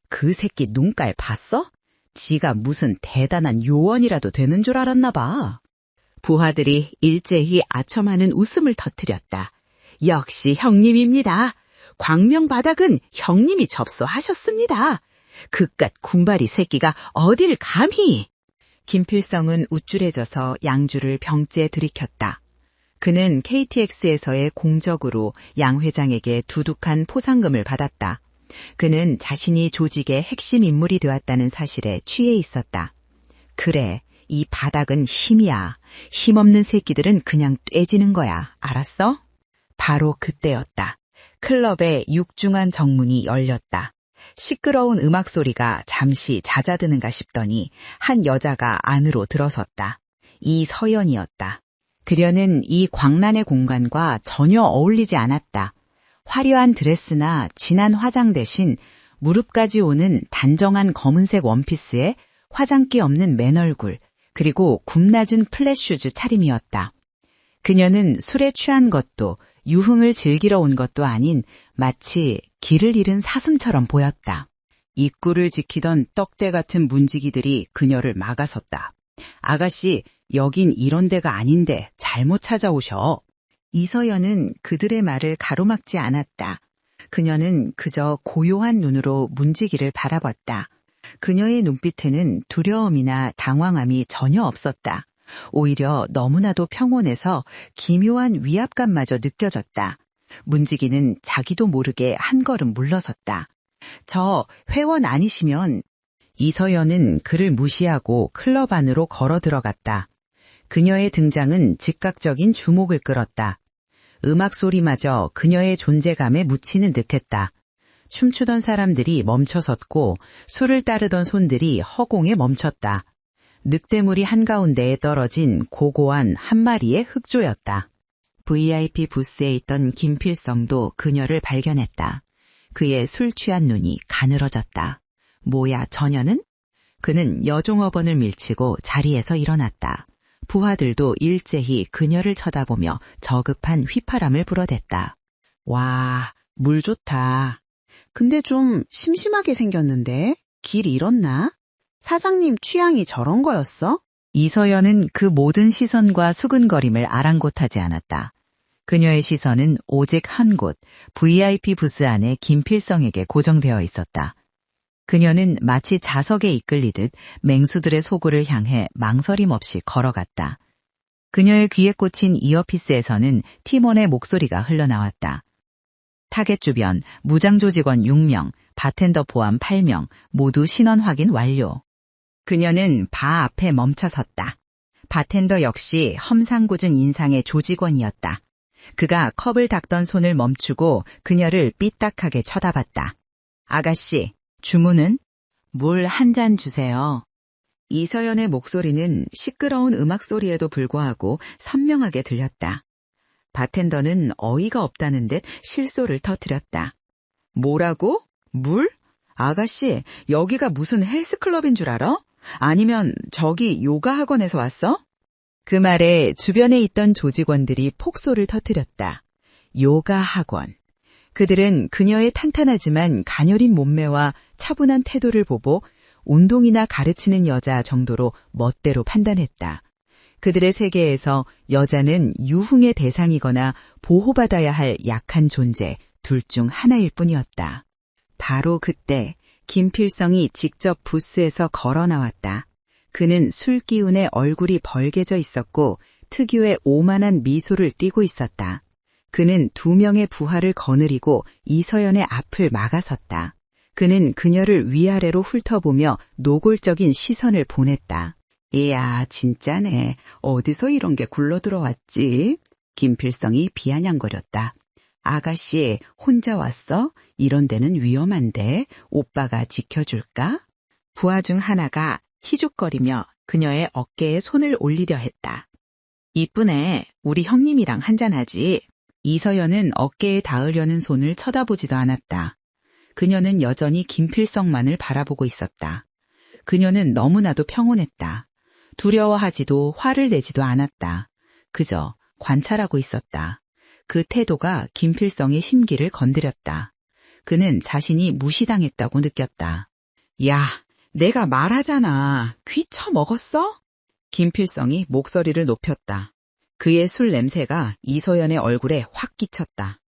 그 새끼 눈깔 봤어? 지가 무슨 대단한 요원이라도 되는 줄 알았나 봐. 부하들이 일제히 아첨하는 웃음을 터뜨렸다. 역시 형님입니다. 광명바닥은 형님이 접수하셨습니다. 그깟 군바리 새끼가 어딜 감히. 김필성은 우쭐해져서 양주를 병째에 들이켰다. 그는 KTX에서의 공적으로 양 회장에게 두둑한 포상금을 받았다. 그는 자신이 조직의 핵심 인물이 되었다는 사실에 취해 있었다. 그래, 이 바닥은 힘이야. 힘없는 새끼들은 그냥 떼지는 거야. 알았어? 바로 그때였다. 클럽의 육중한 정문이 열렸다. 시끄러운 음악 소리가 잠시 잦아드는가 싶더니 한 여자가 안으로 들어섰다. 이서연이었다. 그녀는 이 광란의 공간과 전혀 어울리지 않았다. 화려한 드레스나 진한 화장 대신 무릎까지 오는 단정한 검은색 원피스에 화장기 없는 맨얼굴, 그리고 굽낮은 플랫슈즈 차림이었다. 그녀는 술에 취한 것도 유흥을 즐기러 온 것도 아닌 마치 길을 잃은 사슴처럼 보였다. 입구를 지키던 떡대 같은 문지기들이 그녀를 막아섰다. 아가씨, 여긴 이런 데가 아닌데 잘못 찾아오셔. 이서연은 그들의 말을 가로막지 않았다. 그녀는 그저 고요한 눈으로 문지기를 바라봤다. 그녀의 눈빛에는 두려움이나 당황함이 전혀 없었다. 오히려 너무나도 평온해서 기묘한 위압감마저 느껴졌다. 문지기는 자기도 모르게 한 걸음 물러섰다. 저 회원 아니시면. 이서연은 그를 무시하고 클럽 안으로 걸어 들어갔다. 그녀의 등장은 즉각적인 주목을 끌었다. 음악 소리마저 그녀의 존재감에 묻히는 듯했다. 춤추던 사람들이 멈춰섰고 술을 따르던 손들이 허공에 멈췄다. 늑대물이 한가운데에 떨어진 고고한 한 마리의 흑조였다. VIP 부스에 있던 김필성도 그녀를 발견했다. 그의 술 취한 눈이 가늘어졌다. 뭐야, 저녀는? 그는 여종업원을 밀치고 자리에서 일어났다. 부하들도 일제히 그녀를 쳐다보며 저급한 휘파람을 불어댔다. 와, 물 좋다. 근데 좀 심심하게 생겼는데? 길 잃었나? 사장님 취향이 저런 거였어? 이서연은 그 모든 시선과 수근거림을 아랑곳하지 않았다. 그녀의 시선은 오직 한 곳, VIP 부스 안에 김필성에게 고정되어 있었다. 그녀는 마치 자석에 이끌리듯 맹수들의 소굴을 향해 망설임 없이 걸어갔다. 그녀의 귀에 꽂힌 이어피스에서는 팀원의 목소리가 흘러나왔다. 타겟 주변 무장조 직원 6명, 바텐더 포함 8명, 모두 신원 확인 완료. 그녀는 바 앞에 멈춰 섰다. 바텐더 역시 험상궂은 인상의 조직원이었다. 그가 컵을 닦던 손을 멈추고 그녀를 삐딱하게 쳐다봤다. 아가씨, 주문은? 물 한 잔 주세요. 이서연의 목소리는 시끄러운 음악 소리에도 불구하고 선명하게 들렸다. 바텐더는 어이가 없다는 듯 실소를 터뜨렸다. 뭐라고? 물? 아가씨, 여기가 무슨 헬스클럽인 줄 알아? 아니면 저기 요가 학원에서 왔어? 그 말에 주변에 있던 조직원들이 폭소를 터뜨렸다. 요가 학원. 그들은 그녀의 탄탄하지만 가녀린 몸매와 차분한 태도를 보고 운동이나 가르치는 여자 정도로 멋대로 판단했다. 그들의 세계에서 여자는 유흥의 대상이거나 보호받아야 할 약한 존재, 둘 중 하나일 뿐이었다. 바로 그때 김필성이 직접 부스에서 걸어 나왔다. 그는 술 기운에 얼굴이 벌개져 있었고 특유의 오만한 미소를 띠고 있었다. 그는 2명의 부하를 거느리고 이서연의 앞을 막아섰다. 그는 그녀를 위아래로 훑어보며 노골적인 시선을 보냈다. 이야, 진짜네. 어디서 이런 게 굴러들어왔지? 김필성이 비아냥거렸다. 아가씨, 혼자 왔어? 이런 데는 위험한데 오빠가 지켜줄까? 부하 중 하나가 희죽거리며 그녀의 어깨에 손을 올리려 했다. 이쁘네. 우리 형님이랑 한잔하지. 이서연은 어깨에 닿으려는 손을 쳐다보지도 않았다. 그녀는 여전히 김필성만을 바라보고 있었다. 그녀는 너무나도 평온했다. 두려워하지도 화를 내지도 않았다. 그저 관찰하고 있었다. 그 태도가 김필성의 심기를 건드렸다. 그는 자신이 무시당했다고 느꼈다. 야, 내가 말하잖아. 귀 처먹었어? 김필성이 목소리를 높였다. 그의 술 냄새가 이서연의 얼굴에 확 끼쳤다.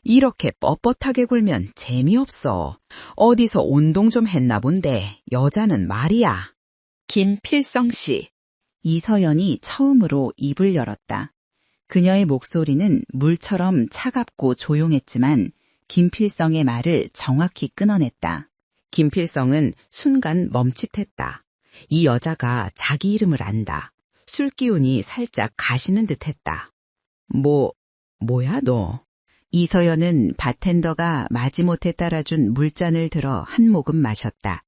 이렇게 뻣뻣하게 굴면 재미없어. 어디서 운동 좀 했나 본데 여자는 말이야. 김필성 씨. 이서연이 처음으로 입을 열었다. 그녀의 목소리는 물처럼 차갑고 조용했지만 김필성의 말을 정확히 끊어냈다. 김필성은 순간 멈칫했다. 이 여자가 자기 이름을 안다. 술기운이 살짝 가시는 듯했다. 뭐야 너? 이서연은 바텐더가 마지못해 따라준 물잔을 들어 한 모금 마셨다.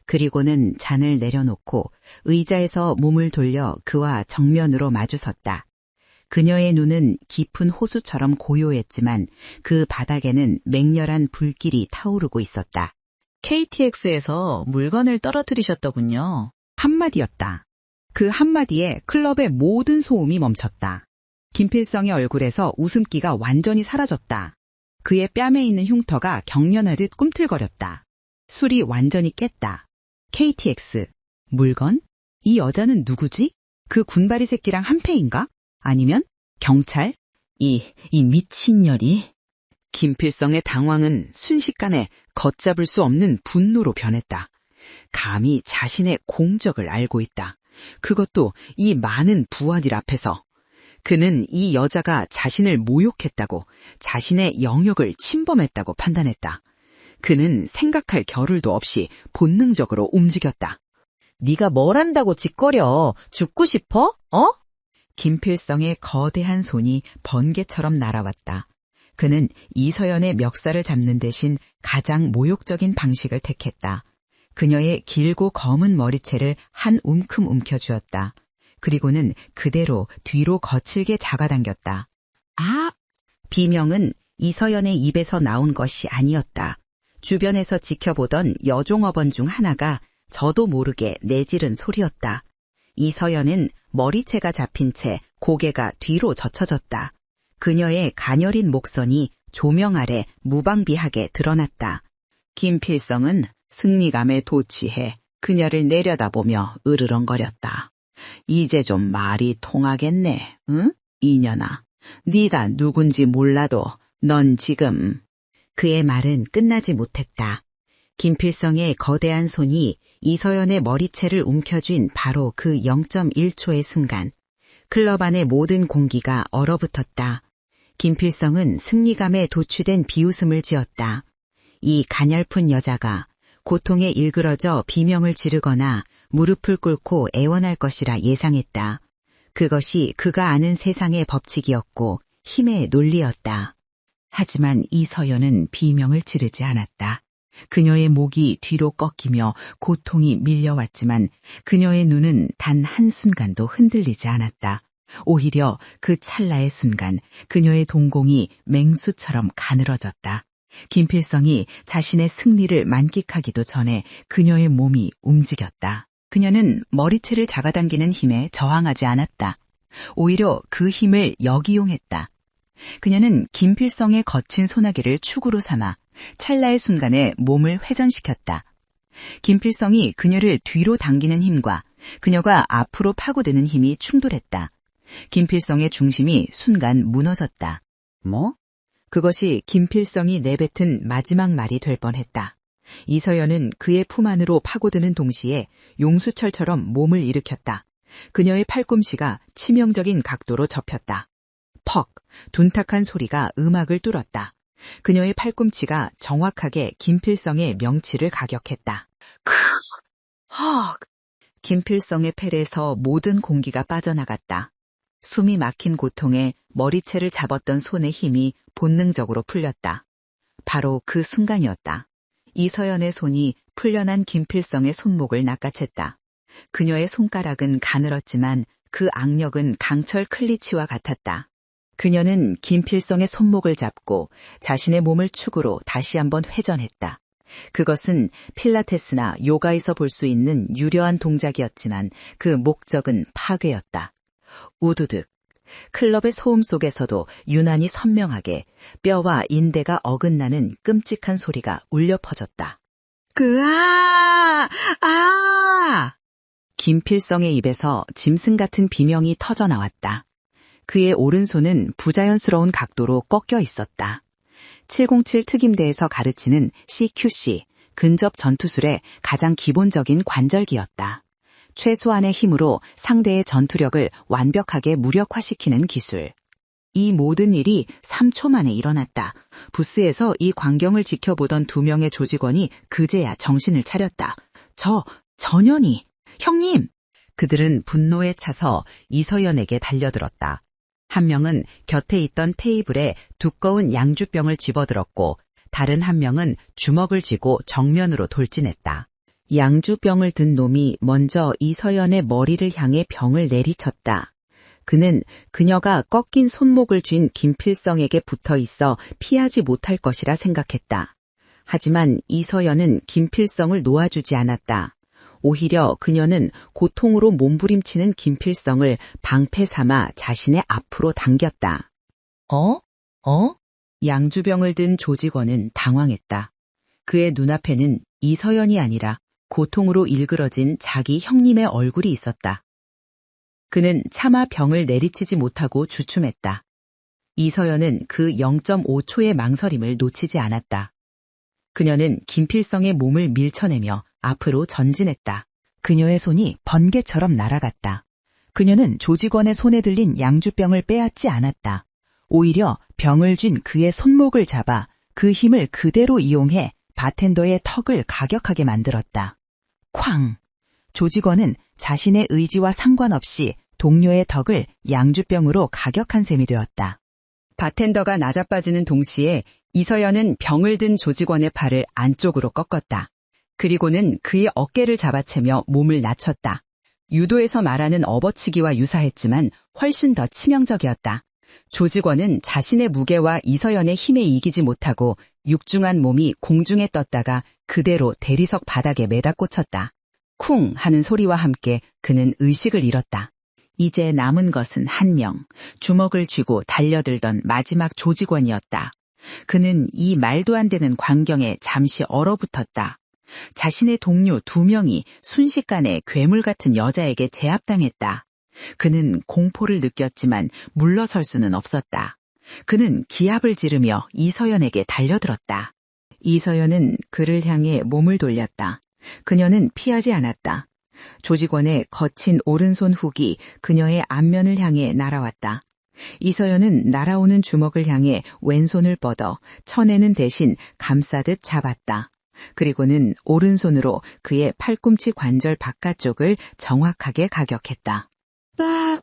그리고는 잔을 내려놓고 의자에서 몸을 돌려 그와 정면으로 마주섰다. 그녀의 눈은 깊은 호수처럼 고요했지만 그 바닥에는 맹렬한 불길이 타오르고 있었다. KTX에서 물건을 떨어뜨리셨더군요. 한마디였다. 그 한마디에 클럽의 모든 소음이 멈췄다. 김필성의 얼굴에서 웃음기가 완전히 사라졌다. 그의 뺨에 있는 흉터가 경련하듯 꿈틀거렸다. 술이 완전히 깼다. KTX, 물건? 이 여자는 누구지? 그 군바리 새끼랑 한패인가? 아니면 경찰? 이 미친년이? 김필성의 당황은 순식간에 걷잡을 수 없는 분노로 변했다. 감히 자신의 공적을 알고 있다. 그것도 이 많은 부하들 앞에서. 그는 이 여자가 자신을 모욕했다고, 자신의 영역을 침범했다고 판단했다. 그는 생각할 겨를도 없이 본능적으로 움직였다. 네가 뭘 한다고 짓거려? 죽고 싶어? 김필성의 거대한 손이 번개처럼 날아왔다. 그는 이서연의 멱살을 잡는 대신 가장 모욕적인 방식을 택했다. 그녀의 길고 검은 머리채를 한 움큼 움켜쥐었다. 그리고는 그대로 뒤로 거칠게 잡아당겼다. 아! 비명은 이서연의 입에서 나온 것이 아니었다. 주변에서 지켜보던 여종업원 중 하나가 저도 모르게 내지른 소리였다. 이서연은 머리채가 잡힌 채 고개가 뒤로 젖혀졌다. 그녀의 가녀린 목선이 조명 아래 무방비하게 드러났다. 김필성은 승리감에 도취해 그녀를 내려다보며 으르렁거렸다. 이제 좀 말이 통하겠네, 응? 이년아. 네가 누군지 몰라도 넌 지금... 그의 말은 끝나지 못했다. 김필성의 거대한 손이 이서연의 머리채를 움켜쥔 바로 그 0.1초의 순간 클럽 안의 모든 공기가 얼어붙었다. 김필성은 승리감에 도취된 비웃음을 지었다. 이 가냘픈 여자가 고통에 일그러져 비명을 지르거나 무릎을 꿇고 애원할 것이라 예상했다. 그것이 그가 아는 세상의 법칙이었고 힘의 논리였다. 하지만 이서연은 비명을 지르지 않았다. 그녀의 목이 뒤로 꺾이며 고통이 밀려왔지만 그녀의 눈은 단 한순간도 흔들리지 않았다. 오히려 그 찰나의 순간 그녀의 동공이 맹수처럼 가늘어졌다. 김필성이 자신의 승리를 만끽하기도 전에 그녀의 몸이 움직였다. 그녀는 머리채를 잡아당기는 힘에 저항하지 않았다. 오히려 그 힘을 역이용했다. 그녀는 김필성의 거친 소나기를 축으로 삼아 찰나의 순간에 몸을 회전시켰다. 김필성이 그녀를 뒤로 당기는 힘과 그녀가 앞으로 파고드는 힘이 충돌했다. 김필성의 중심이 순간 무너졌다. 뭐? 그것이 김필성이 내뱉은 마지막 말이 될 뻔했다. 이서연은 그의 품 안으로 파고드는 동시에 용수철처럼 몸을 일으켰다. 그녀의 팔꿈치가 치명적인 각도로 접혔다. 퍽! 둔탁한 소리가 음악을 뚫었다. 그녀의 팔꿈치가 정확하게 김필성의 명치를 가격했다. 크! 헉! 김필성의 폐에서 모든 공기가 빠져나갔다. 숨이 막힌 고통에 머리채를 잡았던 손의 힘이 본능적으로 풀렸다. 바로 그 순간이었다. 이서연의 손이 풀려난 김필성의 손목을 낚아챘다. 그녀의 손가락은 가늘었지만 그 악력은 강철 클리치와 같았다. 그녀는 김필성의 손목을 잡고 자신의 몸을 축으로 다시 한번 회전했다. 그것은 필라테스나 요가에서 볼 수 있는 유려한 동작이었지만 그 목적은 파괴였다. 우두득. 클럽의 소음 속에서도 유난히 선명하게 뼈와 인대가 어긋나는 끔찍한 소리가 울려 퍼졌다. 아! 김필성의 입에서 짐승 같은 비명이 터져 나왔다. 그의 오른손은 부자연스러운 각도로 꺾여 있었다. 707 특임대에서 가르치는 CQC, 근접 전투술의 가장 기본적인 관절기였다. 최소한의 힘으로 상대의 전투력을 완벽하게 무력화시키는 기술. 이 모든 일이 3초 만에 일어났다. 부스에서 이 광경을 지켜보던 2명의 조직원이 그제야 정신을 차렸다. 전현이! 형님! 그들은 분노에 차서 이서연에게 달려들었다. 한 명은 곁에 있던 테이블에 두꺼운 양주병을 집어들었고 다른 한 명은 주먹을 쥐고 정면으로 돌진했다. 양주병을 든 놈이 먼저 이서연의 머리를 향해 병을 내리쳤다. 그는 그녀가 꺾인 손목을 쥔 김필성에게 붙어 있어 피하지 못할 것이라 생각했다. 하지만 이서연은 김필성을 놓아주지 않았다. 오히려 그녀는 고통으로 몸부림치는 김필성을 방패 삼아 자신의 앞으로 당겼다. 양주병을 든 조직원은 당황했다. 그의 눈앞에는 이서연이 아니라 고통으로 일그러진 자기 형님의 얼굴이 있었다. 그는 차마 병을 내리치지 못하고 주춤했다. 이서연은 그 0.5초의 망설임을 놓치지 않았다. 그녀는 김필성의 몸을 밀쳐내며 앞으로 전진했다. 그녀의 손이 번개처럼 날아갔다. 그녀는 조직원의 손에 들린 양주병을 빼앗지 않았다. 오히려 병을 쥔 그의 손목을 잡아 그 힘을 그대로 이용해 바텐더의 턱을 가격하게 만들었다. 쾅! 조직원은 자신의 의지와 상관없이 동료의 턱을 양주병으로 가격한 셈이 되었다. 바텐더가 낮아빠지는 동시에 이서연은 병을 든 조직원의 팔을 안쪽으로 꺾었다. 그리고는 그의 어깨를 잡아채며 몸을 낮췄다. 유도에서 말하는 업어치기와 유사했지만 훨씬 더 치명적이었다. 조직원은 자신의 무게와 이서연의 힘에 이기지 못하고 육중한 몸이 공중에 떴다가 그대로 대리석 바닥에 매다 꽂혔다. 쿵 하는 소리와 함께 그는 의식을 잃었다. 이제 남은 것은 한 명, 주먹을 쥐고 달려들던 마지막 조직원이었다. 그는 이 말도 안 되는 광경에 잠시 얼어붙었다. 자신의 동료 2명이 순식간에 괴물 같은 여자에게 제압당했다. 그는 공포를 느꼈지만 물러설 수는 없었다. 그는 기합을 지르며 이서연에게 달려들었다. 이서연은 그를 향해 몸을 돌렸다. 그녀는 피하지 않았다. 조직원의 거친 오른손 훅이 그녀의 앞면을 향해 날아왔다. 이서연은 날아오는 주먹을 향해 왼손을 뻗어 쳐내는 대신 감싸듯 잡았다. 그리고는 오른손으로 그의 팔꿈치 관절 바깥쪽을 정확하게 가격했다. 딱!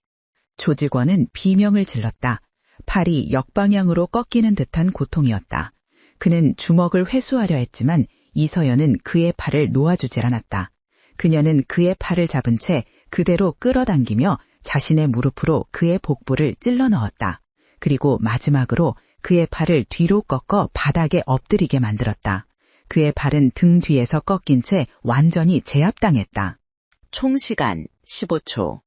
조직원은 비명을 질렀다. 팔이 역방향으로 꺾이는 듯한 고통이었다. 그는 주먹을 회수하려 했지만 이서연은 그의 팔을 놓아주질 않았다. 그녀는 그의 팔을 잡은 채 그대로 끌어당기며 자신의 무릎으로 그의 복부를 찔러 넣었다. 그리고 마지막으로 그의 팔을 뒤로 꺾어 바닥에 엎드리게 만들었다. 그의 팔은 등 뒤에서 꺾인 채 완전히 제압당했다. 총 시간 15초.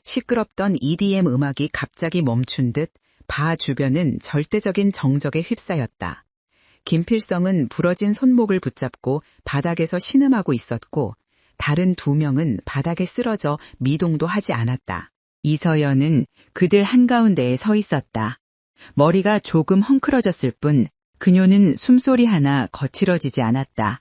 시끄럽던 EDM 음악이 갑자기 멈춘 듯 바 주변은 절대적인 정적에 휩싸였다. 김필성은 부러진 손목을 붙잡고 바닥에서 신음하고 있었고 다른 2명은 바닥에 쓰러져 미동도 하지 않았다. 이서연은 그들 한가운데에 서 있었다. 머리가 조금 헝클어졌을 뿐 그녀는 숨소리 하나 거칠어지지 않았다.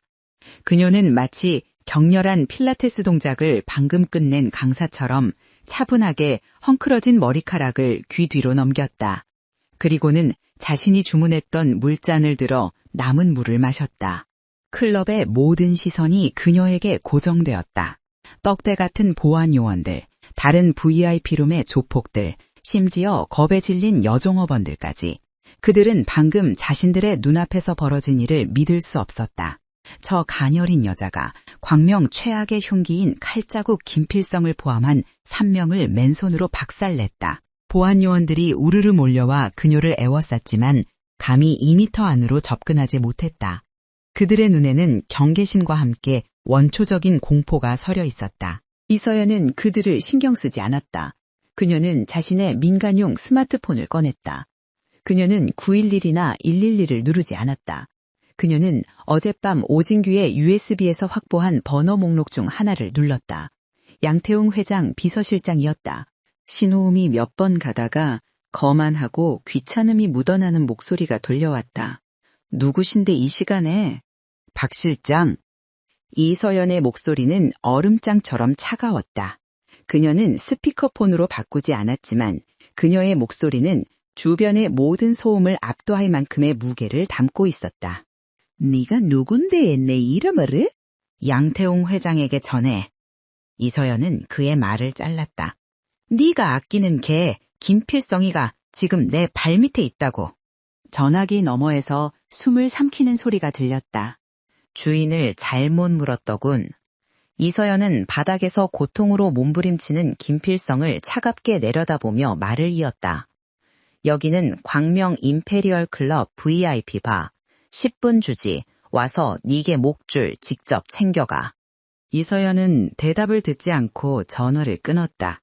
그녀는 마치 격렬한 필라테스 동작을 방금 끝낸 강사처럼 차분하게 헝클어진 머리카락을 귀 뒤로 넘겼다. 그리고는 자신이 주문했던 물잔을 들어 남은 물을 마셨다. 클럽의 모든 시선이 그녀에게 고정되었다. 떡대 같은 보안 요원들, 다른 VIP룸의 조폭들, 심지어 겁에 질린 여종업원들까지. 그들은 방금 자신들의 눈앞에서 벌어진 일을 믿을 수 없었다. 저 가녀린 여자가 광명 최악의 흉기인 칼자국 김필성을 포함한 3명을 맨손으로 박살냈다. 보안 요원들이 우르르 몰려와 그녀를 애워쌌지만 감히 2미터 안으로 접근하지 못했다. 그들의 눈에는 경계심과 함께 원초적인 공포가 서려 있었다. 이서연은 그들을 신경 쓰지 않았다. 그녀는 자신의 민간용 스마트폰을 꺼냈다. 그녀는 911이나 112를 누르지 않았다. 그녀는 어젯밤 오진규의 USB에서 확보한 번호 목록 중 하나를 눌렀다. 양태웅 회장 비서실장이었다. 신호음이 몇 번 가다가 거만하고 귀찮음이 묻어나는 목소리가 들려왔다. 누구신데 이 시간에? 박 실장. 이서연의 목소리는 얼음장처럼 차가웠다. 그녀는 스피커폰으로 바꾸지 않았지만 그녀의 목소리는 주변의 모든 소음을 압도할 만큼의 무게를 담고 있었다. 네가 누군데 내 이름을? 양태웅 회장에게 전해. 이서연은 그의 말을 잘랐다. 네가 아끼는 개 김필성이가 지금 내 발밑에 있다고. 전화기 너머에서 숨을 삼키는 소리가 들렸다. 주인을 잘못 물었더군. 이서연은 바닥에서 고통으로 몸부림치는 김필성을 차갑게 내려다보며 말을 이었다. 여기는 광명 임페리얼 클럽 VIP 바. 10분 주지. 와서 니게 목줄 직접 챙겨가. 이서연은 대답을 듣지 않고 전화를 끊었다.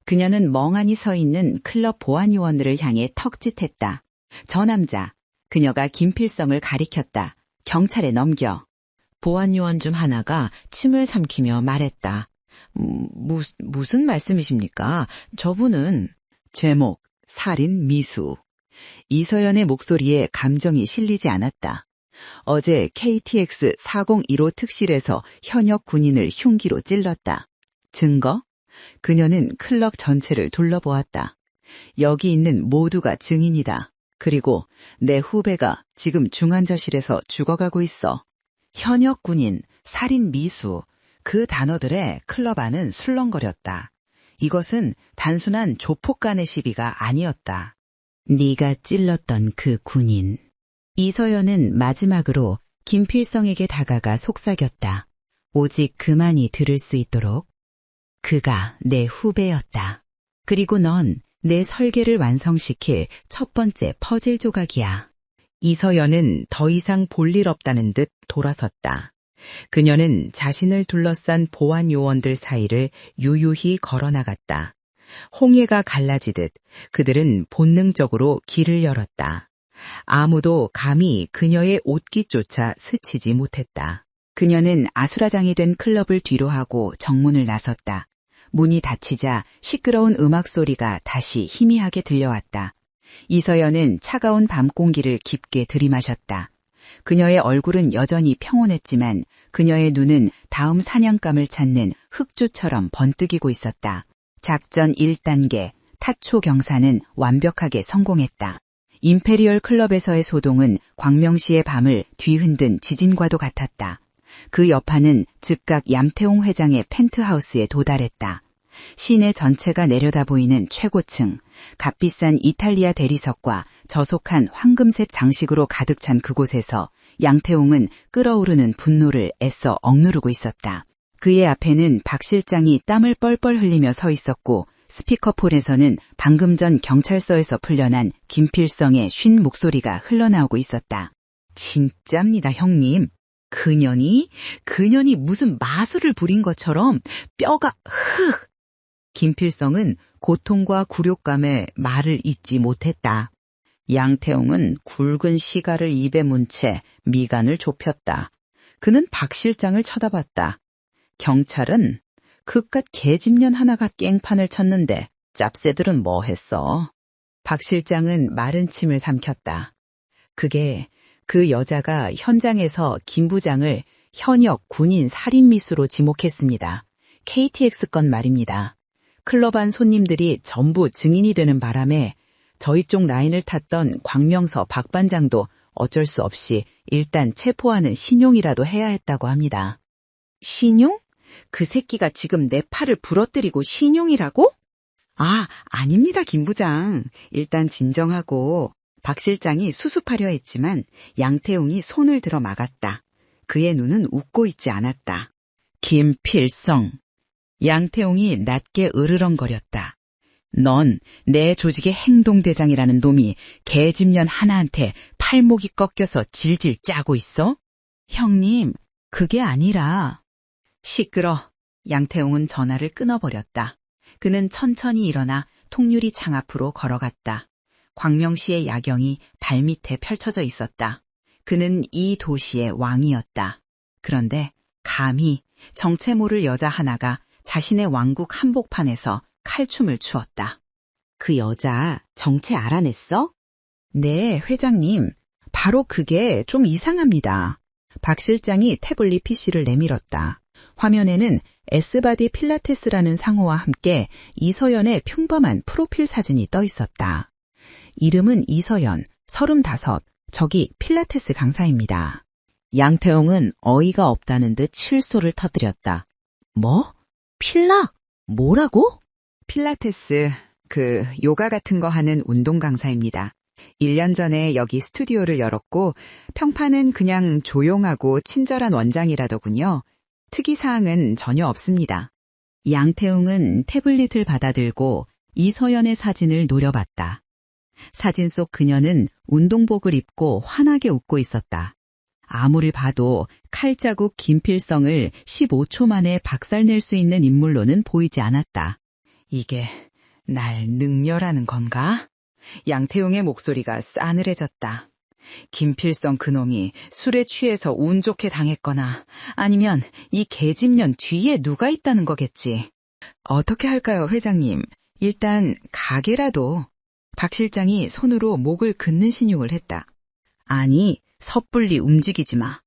그녀는 멍하니 서 있는 클럽 보안 요원들을 향해 턱짓했다. 저 남자. 그녀가 김필성을 가리켰다. 경찰에 넘겨. 보안 요원 중 하나가 침을 삼키며 말했다. 무슨 말씀이십니까? 저분은 제목 살인 미수. 이서연의 목소리에 감정이 실리지 않았다. 어제 KTX 4015 특실에서 현역 군인을 흉기로 찔렀다. 증거? 그녀는 클럽 전체를 둘러보았다. 여기 있는 모두가 증인이다. 그리고 내 후배가 지금 중환자실에서 죽어가고 있어. 현역 군인, 살인 미수, 그 단어들에 클럽 안은 술렁거렸다. 이것은 단순한 조폭 간의 시비가 아니었다. 네가 찔렀던 그 군인. 이서연은 마지막으로 김필성에게 다가가 속삭였다. 오직 그만이 들을 수 있도록. 그가 내 후배였다. 그리고 넌 내 설계를 완성시킬 첫 번째 퍼즐 조각이야. 이서연은 더 이상 볼 일 없다는 듯 돌아섰다. 그녀는 자신을 둘러싼 보안 요원들 사이를 유유히 걸어나갔다. 홍해가 갈라지듯 그들은 본능적으로 길을 열었다. 아무도 감히 그녀의 옷깃조차 스치지 못했다. 그녀는 아수라장이 된 클럽을 뒤로하고 정문을 나섰다. 문이 닫히자 시끄러운 음악 소리가 다시 희미하게 들려왔다. 이서연은 차가운 밤 공기를 깊게 들이마셨다. 그녀의 얼굴은 여전히 평온했지만 그녀의 눈은 다음 사냥감을 찾는 흑조처럼 번뜩이고 있었다. 작전 1단계, 타초 경사는 완벽하게 성공했다. 임페리얼 클럽에서의 소동은 광명시의 밤을 뒤흔든 지진과도 같았다. 그 여파는 즉각 얌태홍 회장의 펜트하우스에 도달했다. 시내 전체가 내려다 보이는 최고층, 값비싼 이탈리아 대리석과 저속한 황금색 장식으로 가득 찬 그곳에서 양태홍은 끓어오르는 분노를 애써 억누르고 있었다. 그의 앞에는 박 실장이 땀을 뻘뻘 흘리며 서 있었고 스피커폰에서는 방금 전 경찰서에서 풀려난 김필성의 쉰 목소리가 흘러나오고 있었다. 진짜입니다, 형님. 그년이 무슨 마술을 부린 것처럼 뼈가 흑! 김필성은 고통과 굴욕감에 말을 잇지 못했다. 양태홍은 굵은 시가를 입에 문 채 미간을 좁혔다. 그는 박 실장을 쳐다봤다. 경찰은 그깟 개집년 하나가 깽판을 쳤는데 짭새들은 뭐 했어? 박 실장은 마른 침을 삼켰다. 그게 그 여자가 현장에서 김 부장을 현역 군인 살인미수로 지목했습니다. KTX 건 말입니다. 클럽 안 손님들이 전부 증인이 되는 바람에 저희 쪽 라인을 탔던 광명서 박 반장도 어쩔 수 없이 일단 체포하는 신용이라도 해야 했다고 합니다. 신용? 그 새끼가 지금 내 팔을 부러뜨리고 신용이라고? 아닙니다, 김 부장. 일단 진정하고. 박 실장이 수습하려 했지만 양태웅이 손을 들어 막았다. 그의 눈은 웃고 있지 않았다. 김필성. 양태웅이 낮게 으르렁거렸다. 넌 내 조직의 행동대장이라는 놈이 개집년 하나한테 팔목이 꺾여서 질질 짜고 있어? 형님, 그게 아니라. 시끄러. 양태웅은 전화를 끊어버렸다. 그는 천천히 일어나 통유리 창 앞으로 걸어갔다. 광명시의 야경이 발밑에 펼쳐져 있었다. 그는 이 도시의 왕이었다. 그런데 감히 정체 모를 여자 하나가 자신의 왕국 한복판에서 칼춤을 추었다. 그 여자 정체 알아냈어? 네, 회장님. 바로 그게 좀 이상합니다. 박 실장이 태블릿 PC를 내밀었다. 화면에는 S바디 필라테스라는 상호와 함께 이서연의 평범한 프로필 사진이 떠 있었다. 이름은 이서연, 35, 저기 필라테스 강사입니다. 양태홍은 어이가 없다는 듯 실소를 터뜨렸다. 뭐? 뭐라고? 필라테스, 요가 같은 거 하는 운동 강사입니다. 1년 전에 여기 스튜디오를 열었고 평판은 그냥 조용하고 친절한 원장이라더군요. 특이사항은 전혀 없습니다. 양태웅은 태블릿을 받아들고 이서연의 사진을 노려봤다. 사진 속 그녀는 운동복을 입고 환하게 웃고 있었다. 아무리 봐도 칼자국 김필성을 15초 만에 박살낼 수 있는 인물로는 보이지 않았다. 이게 날 능멸하는 건가? 양태웅의 목소리가 싸늘해졌다. 김필성 그놈이 술에 취해서 운 좋게 당했거나 아니면 이 개집년 뒤에 누가 있다는 거겠지. 어떻게 할까요, 회장님? 일단 가게라도. 박 실장이 손으로 목을 긋는 신용을 했다. 아니, 섣불리 움직이지 마.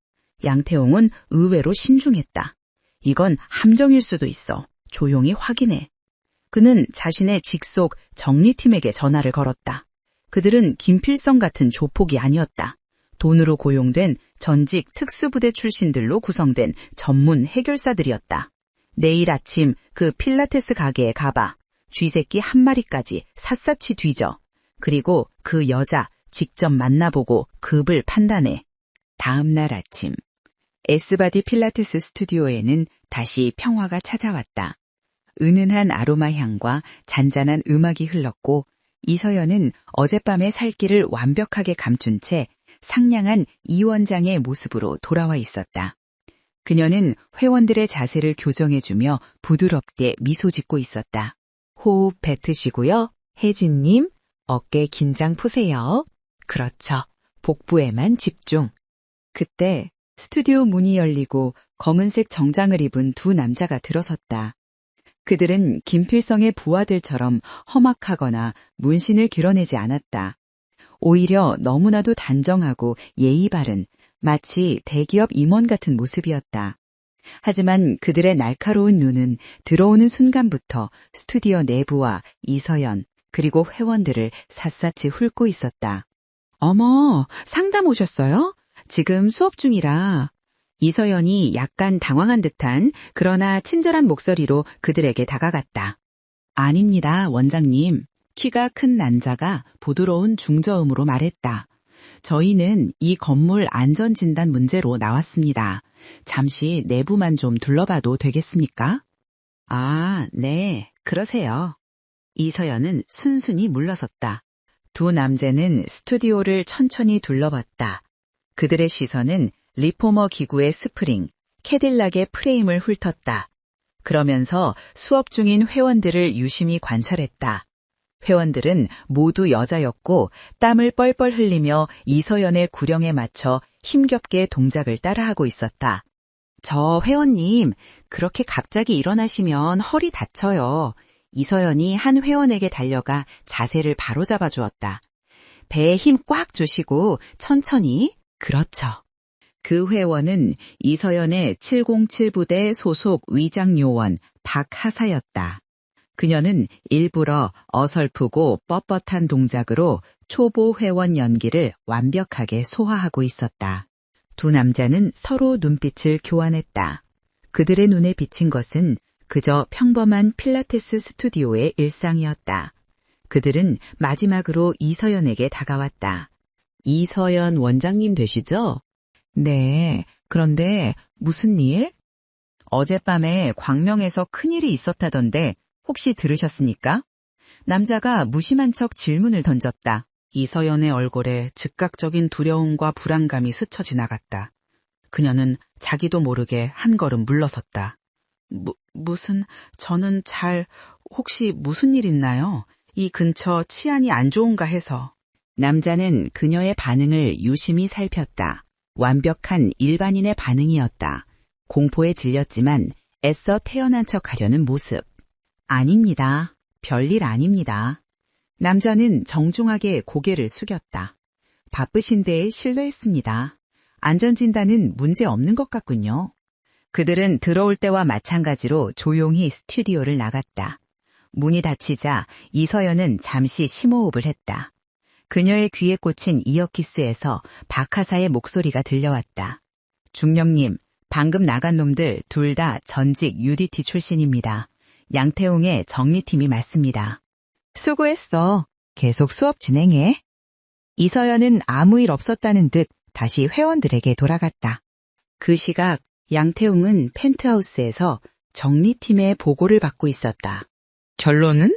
양태홍은 의외로 신중했다. 이건 함정일 수도 있어. 조용히 확인해. 그는 자신의 직속 정리팀에게 전화를 걸었다. 그들은 김필성 같은 조폭이 아니었다. 돈으로 고용된 전직 특수부대 출신들로 구성된 전문 해결사들이었다. 내일 아침 그 필라테스 가게에 가봐. 쥐새끼 한 마리까지 샅샅이 뒤져. 그리고 그 여자 직접 만나보고 급을 판단해. 다음 날 아침 S바디 필라테스 스튜디오에는 다시 평화가 찾아왔다. 은은한 아로마 향과 잔잔한 음악이 흘렀고 이서연은 어젯밤의 살길을 완벽하게 감춘 채 상냥한 이 원장의 모습으로 돌아와 있었다. 그녀는 회원들의 자세를 교정해주며 부드럽게 미소 짓고 있었다. 호흡 뱉으시고요. 혜진님, 어깨 긴장 푸세요. 그렇죠. 복부에만 집중. 그때 스튜디오 문이 열리고 검은색 정장을 입은 두 남자가 들어섰다. 그들은 김필성의 부하들처럼 험악하거나 문신을 길어내지 않았다. 오히려 너무나도 단정하고 예의 바른 마치 대기업 임원 같은 모습이었다. 하지만 그들의 날카로운 눈은 들어오는 순간부터 스튜디오 내부와 이서연 그리고 회원들을 샅샅이 훑고 있었다. 어머, 상담 오셨어요? 지금 수업 중이라. 이서연이 약간 당황한 듯한 그러나 친절한 목소리로 그들에게 다가갔다. 아닙니다, 원장님. 키가 큰 남자가 부드러운 중저음으로 말했다. 저희는 이 건물 안전진단 문제로 나왔습니다. 잠시 내부만 좀 둘러봐도 되겠습니까? 아, 네, 그러세요. 이서연은 순순히 물러섰다. 두 남자는 스튜디오를 천천히 둘러봤다. 그들의 시선은 리포머 기구의 스프링, 캐딜락의 프레임을 훑었다. 그러면서 수업 중인 회원들을 유심히 관찰했다. 회원들은 모두 여자였고 땀을 뻘뻘 흘리며 이서연의 구령에 맞춰 힘겹게 동작을 따라하고 있었다. 저 회원님, 그렇게 갑자기 일어나시면 허리 다쳐요. 이서연이 한 회원에게 달려가 자세를 바로잡아 주었다. 배에 힘 꽉 주시고 천천히. 그렇죠. 그 회원은 이서연의 707부대 소속 위장요원 박하사였다. 그녀는 일부러 어설프고 뻣뻣한 동작으로 초보 회원 연기를 완벽하게 소화하고 있었다. 두 남자는 서로 눈빛을 교환했다. 그들의 눈에 비친 것은 그저 평범한 필라테스 스튜디오의 일상이었다. 그들은 마지막으로 이서연에게 다가왔다. 이서연 원장님 되시죠? 네, 그런데 무슨 일? 어젯밤에 광명에서 큰일이 있었다던데 혹시 들으셨습니까? 남자가 무심한 척 질문을 던졌다. 이서연의 얼굴에 즉각적인 두려움과 불안감이 스쳐 지나갔다. 그녀는 자기도 모르게 한 걸음 물러섰다. 저는 혹시 무슨 일 있나요? 이 근처 치안이 안 좋은가 해서. 남자는 그녀의 반응을 유심히 살폈다. 완벽한 일반인의 반응이었다. 공포에 질렸지만 애써 태어난 척하려는 모습. 아닙니다. 별일 아닙니다. 남자는 정중하게 고개를 숙였다. 바쁘신데 실례했습니다. 안전진단은 문제 없는 것 같군요. 그들은 들어올 때와 마찬가지로 조용히 스튜디오를 나갔다. 문이 닫히자 이서연은 잠시 심호흡을 했다. 그녀의 귀에 꽂힌 이어키스에서 박하사의 목소리가 들려왔다. 중령님, 방금 나간 놈들 둘 다 전직 UDT 출신입니다. 양태웅의 정리팀이 맞습니다. 수고했어. 계속 수업 진행해. 이서연은 아무 일 없었다는 듯 다시 회원들에게 돌아갔다. 그 시각 양태웅은 펜트하우스에서 정리팀의 보고를 받고 있었다. 결론은?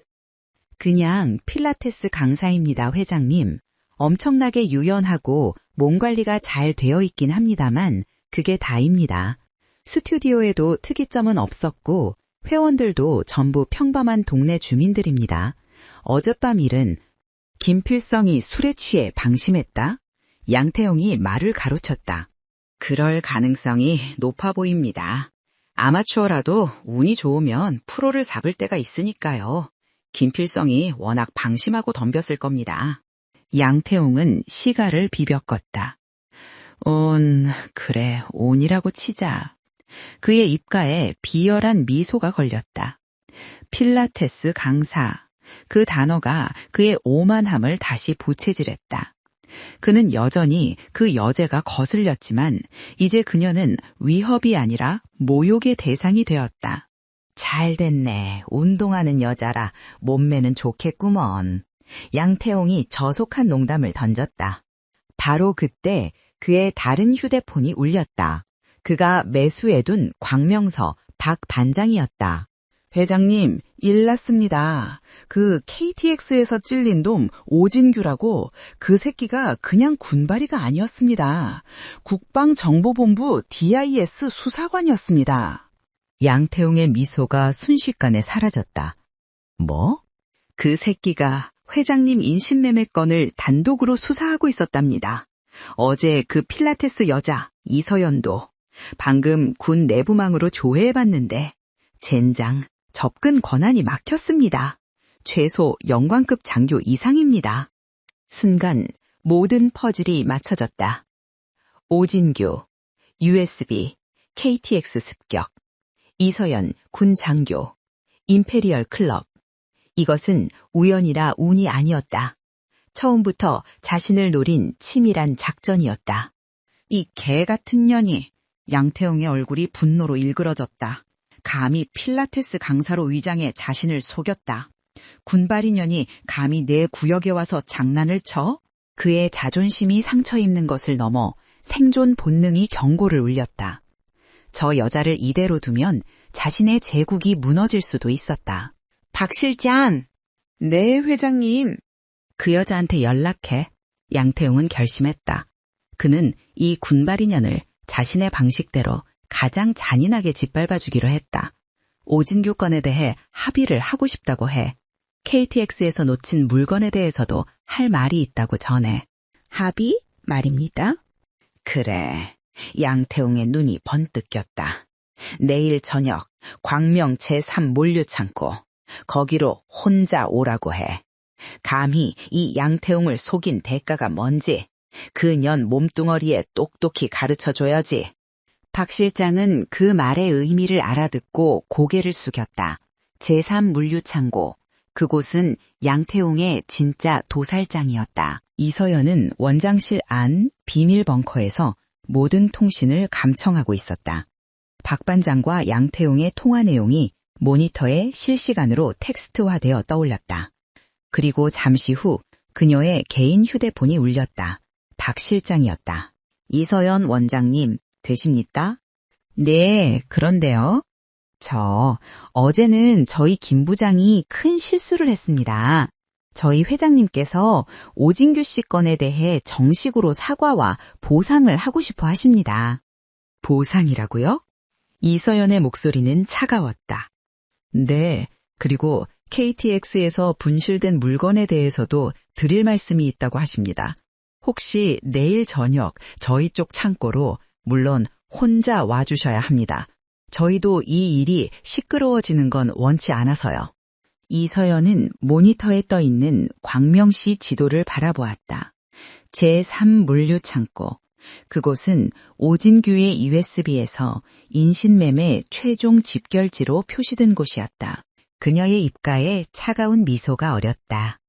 그냥 필라테스 강사입니다, 회장님. 엄청나게 유연하고 몸 관리가 잘 되어 있긴 합니다만 그게 다입니다. 스튜디오에도 특이점은 없었고 회원들도 전부 평범한 동네 주민들입니다. 어젯밤 일은 김필성이 술에 취해 방심했다? 양태용이 말을 가로쳤다. 그럴 가능성이 높아 보입니다. 아마추어라도 운이 좋으면 프로를 잡을 때가 있으니까요. 김필성이 워낙 방심하고 덤볐을 겁니다. 양태용은 시가를 비벼껐다. 그래, 온이라고 치자. 그의 입가에 비열한 미소가 걸렸다. 필라테스 강사. 그 단어가 그의 오만함을 다시 부채질했다. 그는 여전히 그 여제가 거슬렸지만 이제 그녀는 위협이 아니라 모욕의 대상이 되었다. 잘 됐네. 운동하는 여자라 몸매는 좋겠구먼. 양태용이 저속한 농담을 던졌다. 바로 그때 그의 다른 휴대폰이 울렸다. 그가 매수해둔 광명서 박 반장이었다. 회장님, 일 났습니다. 그 KTX에서 찔린 놈 오진규라고 그 새끼가 그냥 군바리가 아니었습니다. 국방정보본부 DIS 수사관이었습니다. 양태웅의 미소가 순식간에 사라졌다. 뭐? 그 새끼가 회장님 인신매매 건을 단독으로 수사하고 있었답니다. 어제 그 필라테스 여자 이서연도 방금 군 내부망으로 조회해봤는데 젠장 접근 권한이 막혔습니다. 최소 영관급 장교 이상입니다. 순간 모든 퍼즐이 맞춰졌다. 오진규, USB, KTX 습격, 이서연 군 장교, 임페리얼 클럽. 이것은 우연이라 운이 아니었다. 처음부터 자신을 노린 치밀한 작전이었다. 이 개 같은 년이. 양태웅의 얼굴이 분노로 일그러졌다. 감히 필라테스 강사로 위장해 자신을 속였다. 군발이년이 감히 내 구역에 와서 장난을 쳐? 그의 자존심이 상처 입는 것을 넘어 생존 본능이 경고를 울렸다. 저 여자를 이대로 두면 자신의 제국이 무너질 수도 있었다. 박 실장! 네, 회장님. 그 여자한테 연락해. 양태웅은 결심했다. 그는 이 군발이년을 자신의 방식대로 가장 잔인하게 짓밟아주기로 했다. 오진규 건에 대해 합의를 하고 싶다고 해. KTX에서 놓친 물건에 대해서도 할 말이 있다고 전해. 합의? 말입니다. 그래. 양태웅의 눈이 번뜩 꼈다. 내일 저녁 광명 제3 몰류창고. 거기로 혼자 오라고 해. 감히 이 양태웅을 속인 대가가 뭔지 그 년 몸뚱어리에 똑똑히 가르쳐줘야지. 박 실장은 그 말의 의미를 알아듣고 고개를 숙였다. 제3 물류창고. 그곳은 양태웅의 진짜 도살장이었다. 이서연은 원장실 안 비밀 벙커에서 모든 통신을 감청하고 있었다. 박 반장과 양태웅의 통화 내용이 모니터에 실시간으로 텍스트화되어 떠올랐다. 그리고 잠시 후 그녀의 개인 휴대폰이 울렸다. 박 실장이었다. 이서연 원장님, 되십니까? 네, 그런데요. 어제는 저희 김 부장이 큰 실수를 했습니다. 저희 회장님께서 오진규 씨 건에 대해 정식으로 사과와 보상을 하고 싶어 하십니다. 보상이라고요? 이서연의 목소리는 차가웠다. 네, 그리고 KTX에서 분실된 물건에 대해서도 드릴 말씀이 있다고 하십니다. 혹시 내일 저녁 저희 쪽 창고로 물론 혼자 와주셔야 합니다. 저희도 이 일이 시끄러워지는 건 원치 않아서요. 이서연은 모니터에 떠있는 광명시 지도를 바라보았다. 제3 물류창고. 그곳은 오진규의 USB에서 인신매매 최종 집결지로 표시된 곳이었다. 그녀의 입가에 차가운 미소가 어렸다.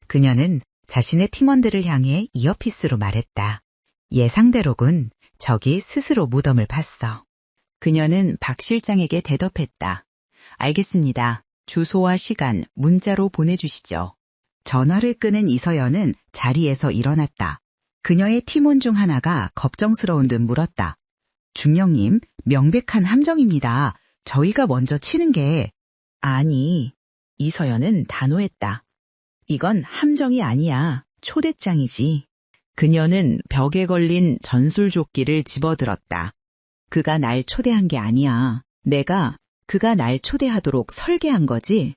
그녀는 자신의 팀원들을 향해 이어피스로 말했다. 예상대로군. 저기 스스로 무덤을 봤어. 그녀는 박 실장에게 대답했다. 알겠습니다. 주소와 시간 문자로 보내주시죠. 전화를 끄는 이서연은 자리에서 일어났다. 그녀의 팀원 중 하나가 걱정스러운 듯 물었다. 중령님, 명백한 함정입니다. 저희가 먼저 치는 게... 아니, 이서연은 단호했다. 이건 함정이 아니야. 초대장이지. 그녀는 벽에 걸린 전술조끼를 집어들었다. 그가 날 초대한 게 아니야. 그가 날 초대하도록 설계한 거지.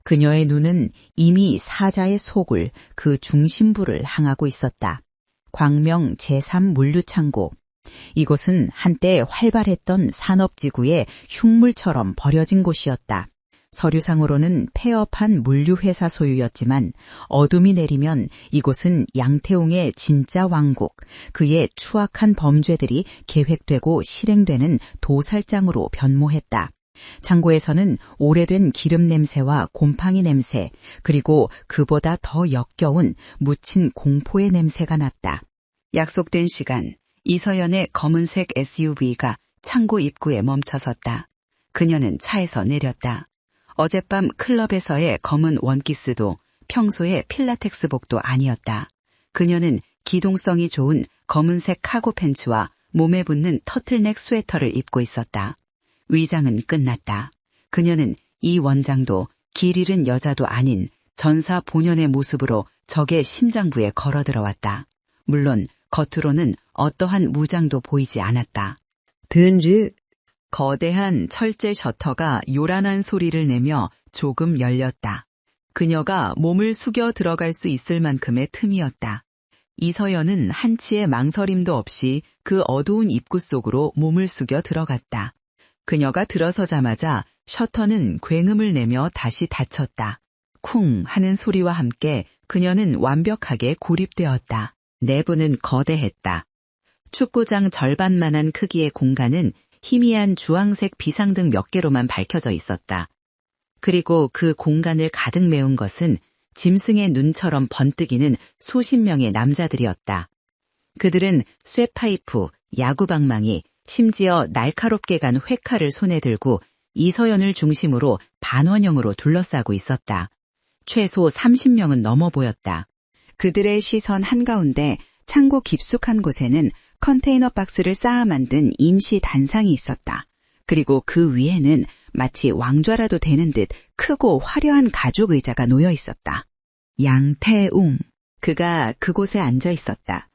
그녀의 눈은 이미 사자의 속을 그 중심부를 향하고 있었다. 광명 제3 물류창고. 이곳은 한때 활발했던 산업지구의 흉물처럼 버려진 곳이었다. 서류상으로는 폐업한 물류회사 소유였지만 어둠이 내리면 이곳은 양태웅의 진짜 왕국, 그의 추악한 범죄들이 계획되고 실행되는 도살장으로 변모했다. 창고에서는 오래된 기름 냄새와 곰팡이 냄새, 그리고 그보다 더 역겨운 묻힌 공포의 냄새가 났다. 약속된 시간, 이서연의 검은색 SUV가 창고 입구에 멈춰섰다. 그녀는 차에서 내렸다. 어젯밤 클럽에서의 검은 원키스도 평소의 필라테스복도 아니었다. 그녀는 기동성이 좋은 검은색 카고 팬츠와 몸에 붙는 터틀넥 스웨터를 입고 있었다. 위장은 끝났다. 그녀는 이 원장도 길 잃은 여자도 아닌 전사 본연의 모습으로 적의 심장부에 걸어 들어왔다. 물론 겉으로는 어떠한 무장도 보이지 않았다. 든르. 거대한 철제 셔터가 요란한 소리를 내며 조금 열렸다. 그녀가 몸을 숙여 들어갈 수 있을 만큼의 틈이었다. 이서연은 한치의 망설임도 없이 그 어두운 입구 속으로 몸을 숙여 들어갔다. 그녀가 들어서자마자 셔터는 굉음을 내며 다시 닫혔다. 쿵 하는 소리와 함께 그녀는 완벽하게 고립되었다. 내부는 거대했다. 축구장 절반만한 크기의 공간은 희미한 주황색 비상등 몇 개로만 밝혀져 있었다. 그리고 그 공간을 가득 메운 것은 짐승의 눈처럼 번뜩이는 수십 명의 남자들이었다. 그들은 쇠파이프, 야구방망이, 심지어 날카롭게 간 회칼을 손에 들고 이서연을 중심으로 반원형으로 둘러싸고 있었다. 최소 30명은 넘어 보였다. 그들의 시선 한가운데 창고 깊숙한 곳에는 컨테이너 박스를 쌓아 만든 임시 단상이 있었다. 그리고 그 위에는 마치 왕좌라도 되는 듯 크고 화려한 가죽 의자가 놓여 있었다. 양태웅. 그가 그곳에 앉아 있었다.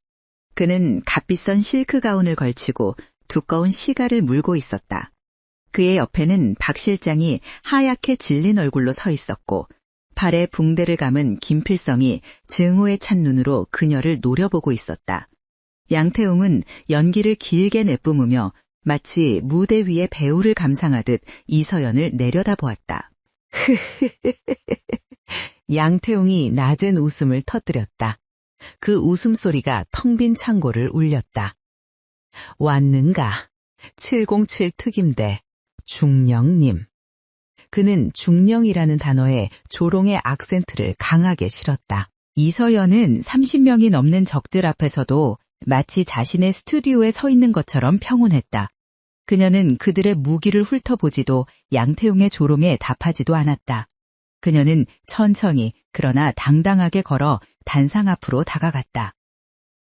그는 값비싼 실크 가운을 걸치고 두꺼운 시가를 물고 있었다. 그의 옆에는 박 실장이 하얗게 질린 얼굴로 서 있었고 발에 붕대를 감은 김필성이 증오에 찬 눈으로 그녀를 노려보고 있었다. 양태웅은 연기를 길게 내뿜으며 마치 무대 위의 배우를 감상하듯 이서연을 내려다보았다. 양태웅이 낮은 웃음을 터뜨렸다. 그 웃음소리가 텅 빈 창고를 울렸다. 왔는가? 707 특임대 중령님. 그는 중령이라는 단어에 조롱의 악센트를 강하게 실었다. 이서연은 30명이 넘는 적들 앞에서도 마치 자신의 스튜디오에 서 있는 것처럼 평온했다. 그녀는 그들의 무기를 훑어보지도 양태웅의 조롱에 답하지도 않았다. 그녀는 천천히 그러나 당당하게 걸어 단상 앞으로 다가갔다.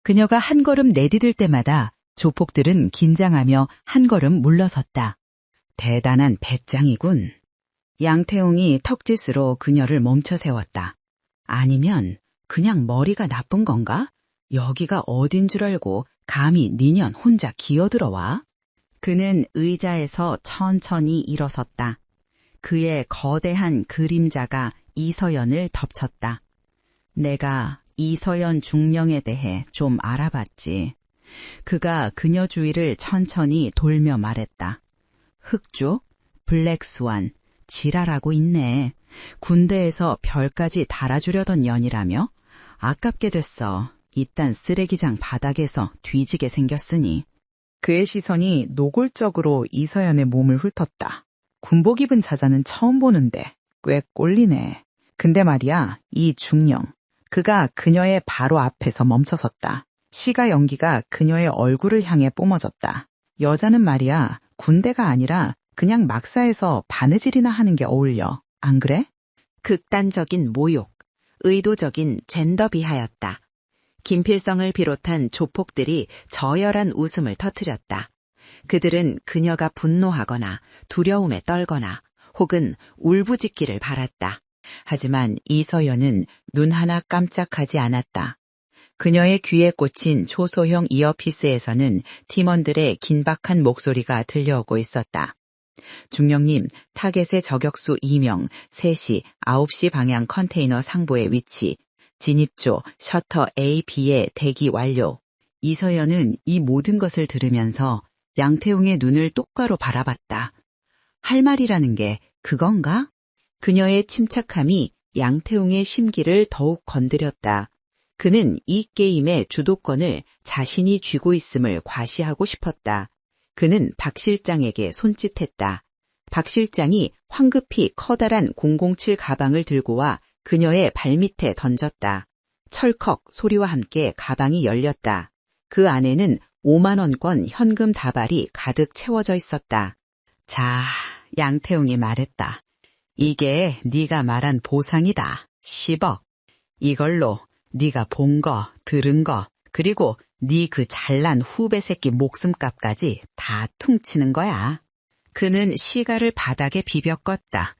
그녀가 한 걸음 내디딜 때마다 조폭들은 긴장하며 한 걸음 물러섰다. 대단한 배짱이군. 양태웅이 턱짓으로 그녀를 멈춰 세웠다. 아니면 그냥 머리가 나쁜 건가? 여기가 어딘 줄 알고 감히 니년 혼자 기어들어와? 그는 의자에서 천천히 일어섰다. 그의 거대한 그림자가 이서연을 덮쳤다. 내가 이서연 중령에 대해 좀 알아봤지. 그가 그녀 주위를 천천히 돌며 말했다. 흑조, 블랙스완, 지랄하고 있네. 군대에서 별까지 달아주려던 년이라며? 아깝게 됐어. 이딴 쓰레기장 바닥에서 뒤지게 생겼으니. 그의 시선이 노골적으로 이서연의 몸을 훑었다. 군복 입은 자자는 처음 보는데 꽤 꼴리네. 근데 말이야, 이 중령. 그가 그녀의 바로 앞에서 멈춰섰다. 시가 연기가 그녀의 얼굴을 향해 뿜어졌다. 여자는 말이야, 군대가 아니라 그냥 막사에서 바느질이나 하는 게 어울려. 안 그래? 극단적인 모욕, 의도적인 젠더 비하였다. 김필성을 비롯한 조폭들이 저열한 웃음을 터뜨렸다. 그들은 그녀가 분노하거나 두려움에 떨거나 혹은 울부짖기를 바랐다. 하지만 이서연은 눈 하나 깜짝하지 않았다. 그녀의 귀에 꽂힌 초소형 이어피스에서는 팀원들의 긴박한 목소리가 들려오고 있었다. 중령님, 타겟의 저격수 2명, 3시, 9시 방향 컨테이너 상부의 위치, 진입조, 셔터 A, B에 대기 완료. 이서연은 이 모든 것을 들으면서 양태웅의 눈을 똑바로 바라봤다. 할 말이라는 게 그건가? 그녀의 침착함이 양태웅의 심기를 더욱 건드렸다. 그는 이 게임의 주도권을 자신이 쥐고 있음을 과시하고 싶었다. 그는 박 실장에게 손짓했다. 박 실장이 황급히 커다란 007 가방을 들고 와 그녀의 발밑에 던졌다. 철컥 소리와 함께 가방이 열렸다. 그 안에는 5만 원권 현금 다발이 가득 채워져 있었다. 자, 양태웅이 말했다. 이게 네가 말한 보상이다. 10억. 이걸로 네가 본 거, 들은 거, 그리고 네 그 잘난 후배 새끼 목숨값까지 다 퉁치는 거야. 그는 시가를 바닥에 비벼 껐다.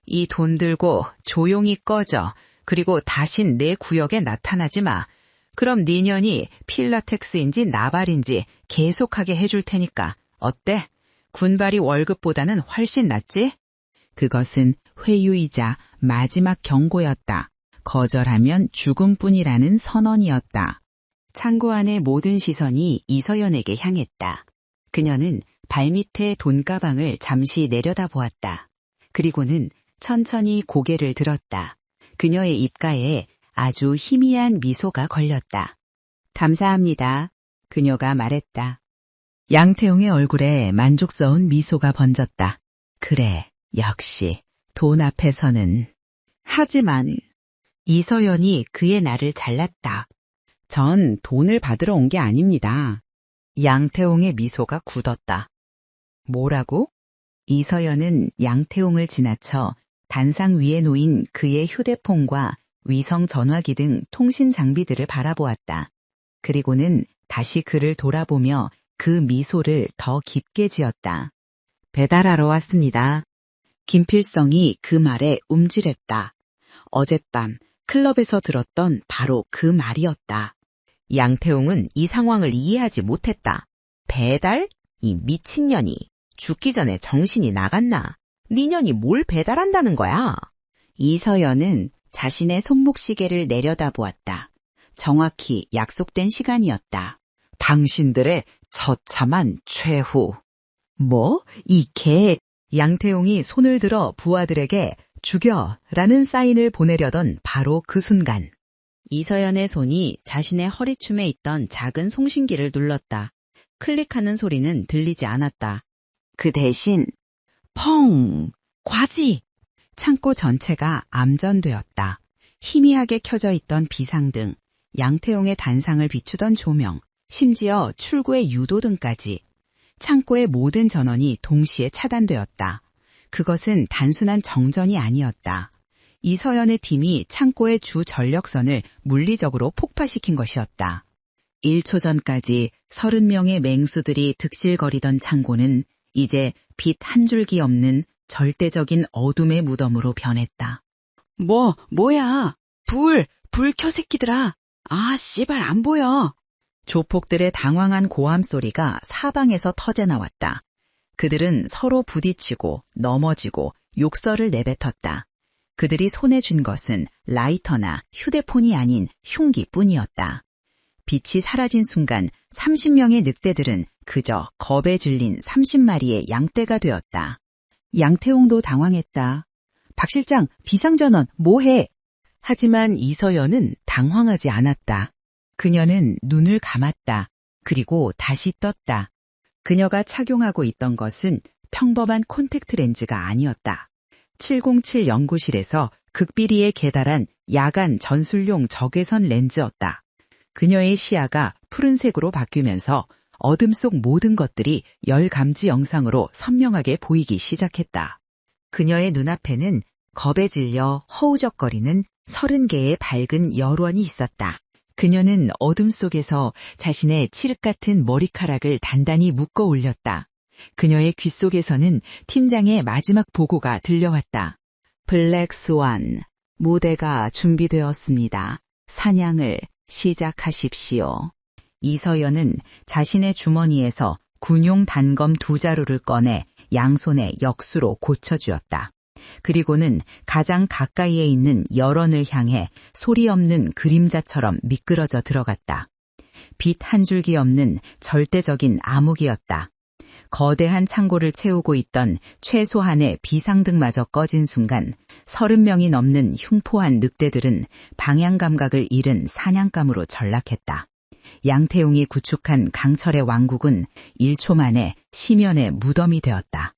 이 돈 들고 조용히 꺼져. 그리고 다신 내 구역에 나타나지 마. 그럼 네 년이 필라텍스인지 나발인지 계속하게 해줄 테니까. 어때? 군발이 월급보다는 훨씬 낫지? 그것은 회유이자 마지막 경고였다. 거절하면 죽음뿐이라는 선언이었다. 창고 안의 모든 시선이 이서연에게 향했다. 그녀는 발밑에 돈가방을 잠시 내려다보았다. 그리고는 천천히 고개를 들었다. 그녀의 입가에 아주 희미한 미소가 걸렸다. 감사합니다. 그녀가 말했다. 양태웅의 얼굴에 만족스러운 미소가 번졌다. 그래, 역시 돈 앞에서는. 하지만 이서연이 그의 날을 잘랐다. 전 돈을 받으러 온 게 아닙니다. 양태웅의 미소가 굳었다. 뭐라고? 이서연은 양태웅을 지나쳐 단상 위에 놓인 그의 휴대폰과 위성 전화기 등 통신 장비들을 바라보았다. 그리고는 다시 그를 돌아보며 그 미소를 더 깊게 지었다. 배달하러 왔습니다. 김필성이 그 말에 움찔했다. 어젯밤 클럽에서 들었던 바로 그 말이었다. 양태웅은 이 상황을 이해하지 못했다. 배달? 이 미친년이. 죽기 전에 정신이 나갔나? 니년이 뭘 배달한다는 거야? 이서연은 자신의 손목시계를 내려다보았다. 정확히 약속된 시간이었다. 당신들의 처참한 최후. 뭐? 이 개. 양태웅이 손을 들어 부하들에게 죽여라는 사인을 보내려던 바로 그 순간. 이서연의 손이 자신의 허리춤에 있던 작은 송신기를 눌렀다. 클릭하는 소리는 들리지 않았다. 그 대신 펑! 과지! 창고 전체가 암전되었다. 희미하게 켜져 있던 비상등, 양태용의 단상을 비추던 조명, 심지어 출구의 유도등까지. 창고의 모든 전원이 동시에 차단되었다. 그것은 단순한 정전이 아니었다. 이서연의 팀이 창고의 주 전력선을 물리적으로 폭파시킨 것이었다. 1초 전까지 30명의 맹수들이 득실거리던 창고는 이제 빛 한 줄기 없는 절대적인 어둠의 무덤으로 변했다. 뭐야? 불 켜 새끼들아. 아, 씨발 안 보여. 조폭들의 당황한 고함 소리가 사방에서 터져 나왔다. 그들은 서로 부딪히고 넘어지고 욕설을 내뱉었다. 그들이 손에 쥔 것은 라이터나 휴대폰이 아닌 흉기뿐이었다. 빛이 사라진 순간 30명의 늑대들은 그저 겁에 질린 30마리의 양떼가 되었다. 양태홍도 당황했다. 박 실장, 비상전원 뭐해? 하지만 이서연은 당황하지 않았다. 그녀는 눈을 감았다. 그리고 다시 떴다. 그녀가 착용하고 있던 것은 평범한 콘택트 렌즈가 아니었다. 707 연구실에서 극비리에 개달한 야간 전술용 적외선 렌즈였다. 그녀의 시야가 푸른색으로 바뀌면서 어둠 속 모든 것들이 열감지 영상으로 선명하게 보이기 시작했다. 그녀의 눈앞에는 겁에 질려 허우적거리는 30개의 밝은 열원이 있었다. 그녀는 어둠 속에서 자신의 칠흑 같은 머리카락을 단단히 묶어 올렸다. 그녀의 귓속에서는 팀장의 마지막 보고가 들려왔다. 블랙 스완, 무대가 준비되었습니다. 사냥을 시작하십시오. 이서연은 자신의 주머니에서 군용 단검 2자루를 꺼내 양손에 역수로 고쳐주었다. 그리고는 가장 가까이에 있는 열원을 향해 소리 없는 그림자처럼 미끄러져 들어갔다. 빛 한 줄기 없는 절대적인 암흑이었다. 거대한 창고를 채우고 있던 최소한의 비상등마저 꺼진 순간 30명이 넘는 흉포한 늑대들은 방향 감각을 잃은 사냥감으로 전락했다. 양태용이 구축한 강철의 왕국은 1초 만에 심연의 무덤이 되었다.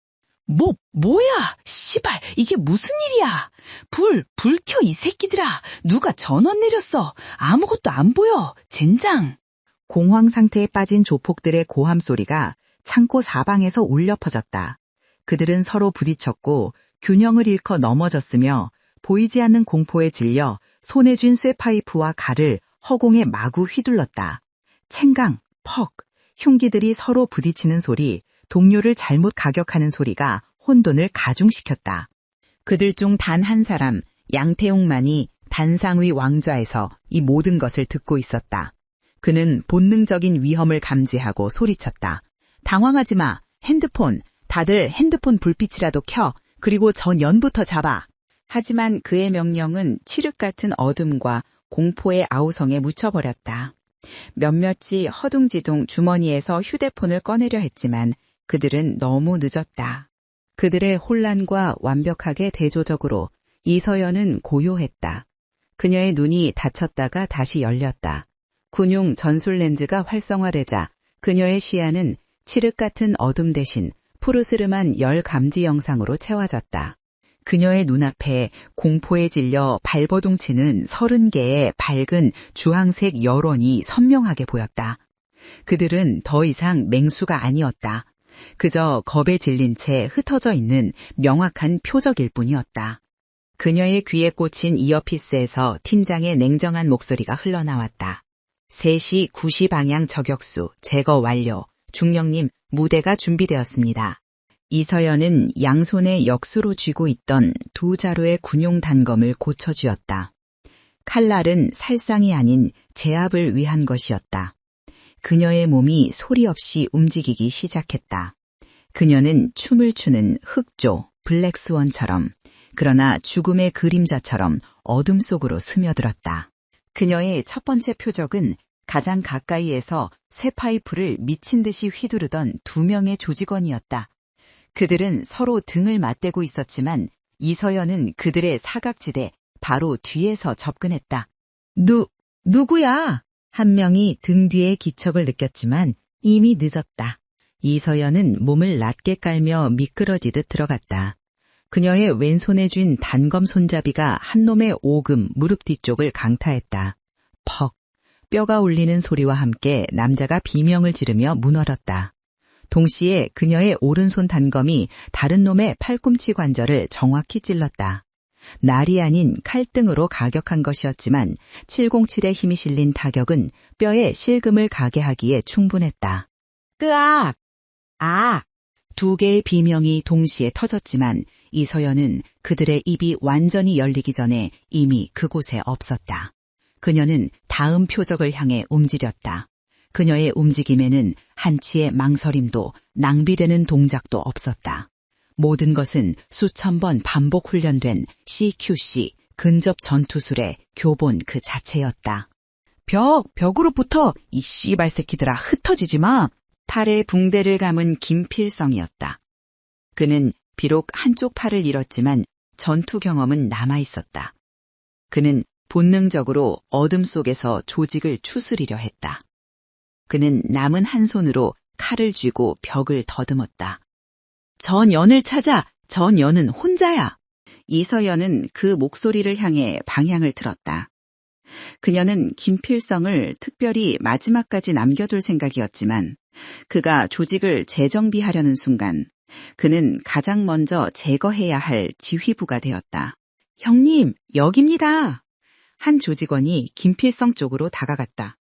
뭐야? 씨발, 이게 무슨 일이야? 불 켜, 이 새끼들아. 누가 전원 내렸어. 아무것도 안 보여. 젠장. 공황 상태에 빠진 조폭들의 고함 소리가 창고 사방에서 울려 퍼졌다. 그들은 서로 부딪혔고 균형을 잃고 넘어졌으며 보이지 않는 공포에 질려 손에 쥔 쇠파이프와 칼을 허공에 마구 휘둘렀다. 챙강, 퍽, 흉기들이 서로 부딪히는 소리, 동료를 잘못 가격하는 소리가 혼돈을 가중시켰다. 그들 중 단 한 사람, 양태웅만이 단상위 왕좌에서 이 모든 것을 듣고 있었다. 그는 본능적인 위험을 감지하고 소리쳤다. 당황하지 마. 핸드폰. 다들 핸드폰 불빛이라도 켜. 그리고 전연부터 잡아. 하지만 그의 명령은 칠흑 같은 어둠과 공포의 아우성에 묻혀버렸다. 몇몇이 허둥지둥 주머니에서 휴대폰을 꺼내려 했지만 그들은 너무 늦었다. 그들의 혼란과 완벽하게 대조적으로 이서연은 고요했다. 그녀의 눈이 닫혔다가 다시 열렸다. 군용 전술 렌즈가 활성화되자 그녀의 시야는 칠흑 같은 어둠 대신 푸르스름한 열 감지 영상으로 채워졌다. 그녀의 눈앞에 공포에 질려 발버둥치는 30개의 밝은 주황색 열원이 선명하게 보였다. 그들은 더 이상 맹수가 아니었다. 그저 겁에 질린 채 흩어져 있는 명확한 표적일 뿐이었다. 그녀의 귀에 꽂힌 이어피스에서 팀장의 냉정한 목소리가 흘러나왔다. 3시 9시 방향 저격수 제거 완료. 중령님, 무대가 준비되었습니다. 이서연은 양손에 역수로 쥐고 있던 2자루의 군용 단검을 고쳐쥐었다. 칼날은 살상이 아닌 제압을 위한 것이었다. 그녀의 몸이 소리 없이 움직이기 시작했다. 그녀는 춤을 추는 흑조, 블랙스원처럼, 그러나 죽음의 그림자처럼 어둠 속으로 스며들었다. 그녀의 첫 번째 표적은 가장 가까이에서 쇠파이프를 미친 듯이 휘두르던 2명의 조직원이었다. 그들은 서로 등을 맞대고 있었지만 이서연은 그들의 사각지대 바로 뒤에서 접근했다. 누구야? 한 명이 등 뒤에 기척을 느꼈지만 이미 늦었다. 이서연은 몸을 낮게 깔며 미끄러지듯 들어갔다. 그녀의 왼손에 쥔 단검 손잡이가 한 놈의 오금 무릎 뒤쪽을 강타했다. 퍽! 뼈가 울리는 소리와 함께 남자가 비명을 지르며 무너졌다. 동시에 그녀의 오른손 단검이 다른 놈의 팔꿈치 관절을 정확히 찔렀다. 날이 아닌 칼등으로 가격한 것이었지만 707의 힘이 실린 타격은 뼈에 실금을 가게 하기에 충분했다. 끄악! 아! 2개의 비명이 동시에 터졌지만 이서연은 그들의 입이 완전히 열리기 전에 이미 그곳에 없었다. 그녀는 다음 표적을 향해 움직였다. 그녀의 움직임에는 한치의 망설임도 낭비되는 동작도 없었다. 모든 것은 수천 번 반복 훈련된 CQC 근접 전투술의 교본 그 자체였다. 벽으로 붙어! 이 씨발 새끼들아, 흩어지지 마! 팔에 붕대를 감은 김필성이었다. 그는 비록 한쪽 팔을 잃었지만 전투 경험은 남아있었다. 그는 본능적으로 어둠 속에서 조직을 추스리려 했다. 그는 남은 한 손으로 칼을 쥐고 벽을 더듬었다. 전연을 찾아! 전연은 혼자야! 이서연은 그 목소리를 향해 방향을 틀었다. 그녀는 김필성을 특별히 마지막까지 남겨둘 생각이었지만 그가 조직을 재정비하려는 순간 그는 가장 먼저 제거해야 할 지휘부가 되었다. 형님, 여깁니다. 한 조직원이 김필성 쪽으로 다가갔다.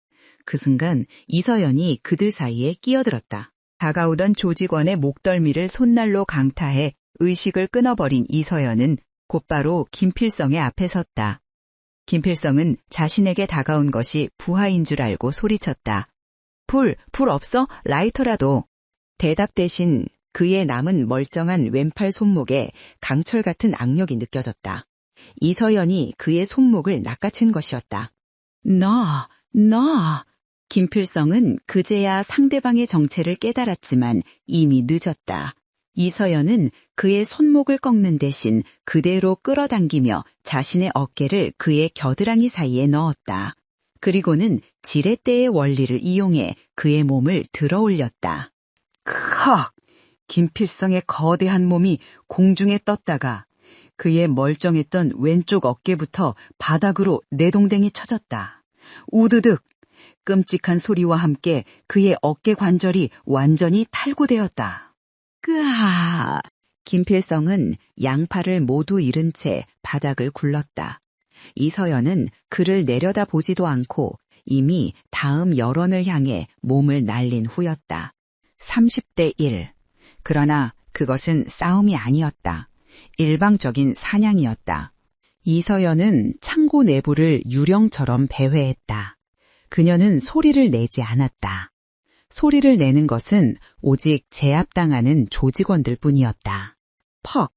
그 순간 이서연이 그들 사이에 끼어들었다. 다가오던 조직원의 목덜미를 손날로 강타해 의식을 끊어버린 이서연은 곧바로 김필성의 앞에 섰다. 김필성은 자신에게 다가온 것이 부하인 줄 알고 소리쳤다. 불 없어? 라이터라도. 대답 대신 그의 남은 멀쩡한 왼팔 손목에 강철 같은 악력이 느껴졌다. 이서연이 그의 손목을 낚아챈 것이었다. 너. 김필성은 그제야 상대방의 정체를 깨달았지만 이미 늦었다. 이서연은 그의 손목을 꺾는 대신 그대로 끌어당기며 자신의 어깨를 그의 겨드랑이 사이에 넣었다. 그리고는 지렛대의 원리를 이용해 그의 몸을 들어 올렸다. 크헉! 김필성의 거대한 몸이 공중에 떴다가 그의 멀쩡했던 왼쪽 어깨부터 바닥으로 내동댕이 쳐졌다. 우드득! 끔찍한 소리와 함께 그의 어깨 관절이 완전히 탈구되었다. 끄아! 김필성은 양팔을 모두 잃은 채 바닥을 굴렀다. 이서연은 그를 내려다보지도 않고 이미 다음 열원을 향해 몸을 날린 후였다. 30대 1. 그러나 그것은 싸움이 아니었다. 일방적인 사냥이었다. 이서연은 창고 내부를 유령처럼 배회했다. 그녀는 소리를 내지 않았다. 소리를 내는 것은 오직 제압당하는 조직원들 뿐이었다. 퍽!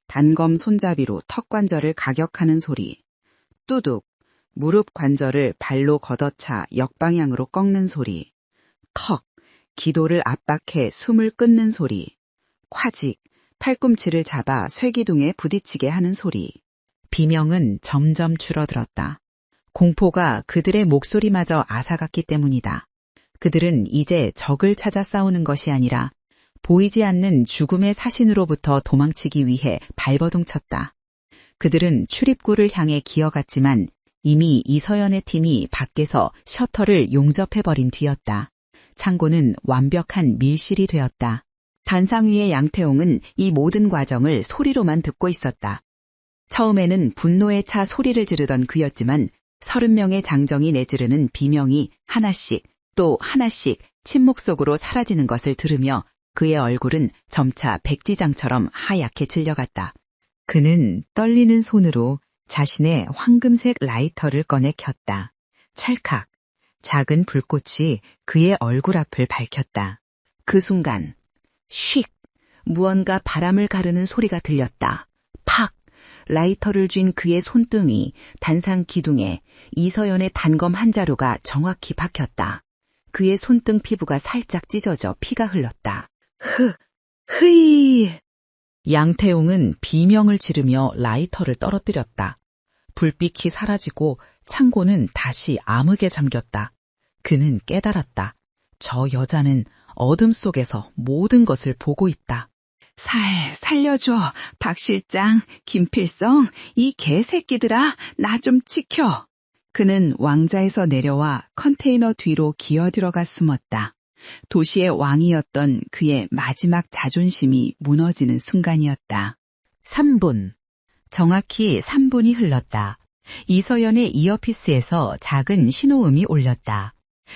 단검 손잡이로 턱 관절을 가격하는 소리. 뚜둑! 무릎 관절을 발로 걷어차 역방향으로 꺾는 소리. 턱! 기도를 압박해 숨을 끊는 소리. 콰직! 팔꿈치를 잡아 쇠기둥에 부딪히게 하는 소리. 비명은 점점 줄어들었다. 공포가 그들의 목소리마저 앗아갔기 때문이다. 그들은 이제 적을 찾아 싸우는 것이 아니라 보이지 않는 죽음의 사신으로부터 도망치기 위해 발버둥 쳤다. 그들은 출입구를 향해 기어갔지만 이미 이서연의 팀이 밖에서 셔터를 용접해버린 뒤였다. 창고는 완벽한 밀실이 되었다. 단상 위의 양태홍은 이 모든 과정을 소리로만 듣고 있었다. 처음에는 분노에 차 소리를 지르던 그였지만 30명의 장정이 내지르는 비명이 하나씩 또 하나씩 침묵 속으로 사라지는 것을 들으며 그의 얼굴은 점차 백지장처럼 하얗게 질려갔다. 그는 떨리는 손으로 자신의 황금색 라이터를 꺼내 켰다. 찰칵! 작은 불꽃이 그의 얼굴 앞을 밝혔다. 그 순간 쉭! 무언가 바람을 가르는 소리가 들렸다. 팍! 라이터를 쥔 그의 손등이 단상 기둥에 이서연의 단검 한 자루가 정확히 박혔다. 그의 손등 피부가 살짝 찢어져 피가 흘렀다. 흐이! 양태웅은 비명을 지르며 라이터를 떨어뜨렸다. 불빛이 사라지고 창고는 다시 암흑에 잠겼다. 그는 깨달았다. 저 여자는 어둠 속에서 모든 것을 보고 있다. 살려줘. 박 실장, 김필성, 이 개새끼들아, 나 좀 지켜. 그는 왕자에서 내려와 컨테이너 뒤로 기어들어가 숨었다. 도시의 왕이었던 그의 마지막 자존심이 무너지는 순간이었다. 3분. 정확히 3분이 흘렀다. 이서연의 이어피스에서 작은 신호음이 울렸다.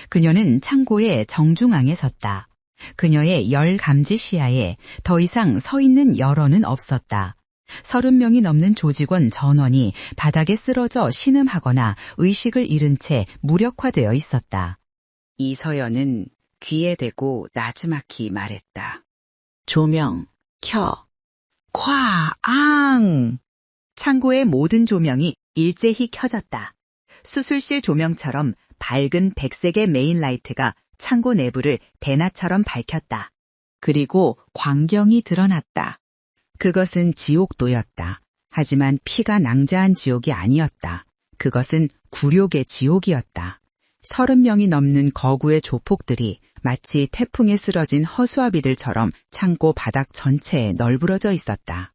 그녀는 창고의 정중앙에 섰다. 그녀의 열 감지 시야에 더 이상 서 있는 여론은 없었다. 30명이 넘는 조직원 전원이 바닥에 쓰러져 신음하거나 의식을 잃은 채 무력화되어 있었다. 이서연은 귀에 대고 나지막히 말했다. 조명, 켜. 쾅! 창고의 모든 조명이 일제히 켜졌다. 수술실 조명처럼 밝은 백색의 메인 라이트가 창고 내부를 대낮처럼 밝혔다. 그리고 광경이 드러났다. 그것은 지옥도였다. 하지만 피가 낭자한 지옥이 아니었다. 그것은 굴욕의 지옥이었다. 30명이 넘는 거구의 조폭들이 마치 태풍에 쓰러진 허수아비들처럼 창고 바닥 전체에 널브러져 있었다.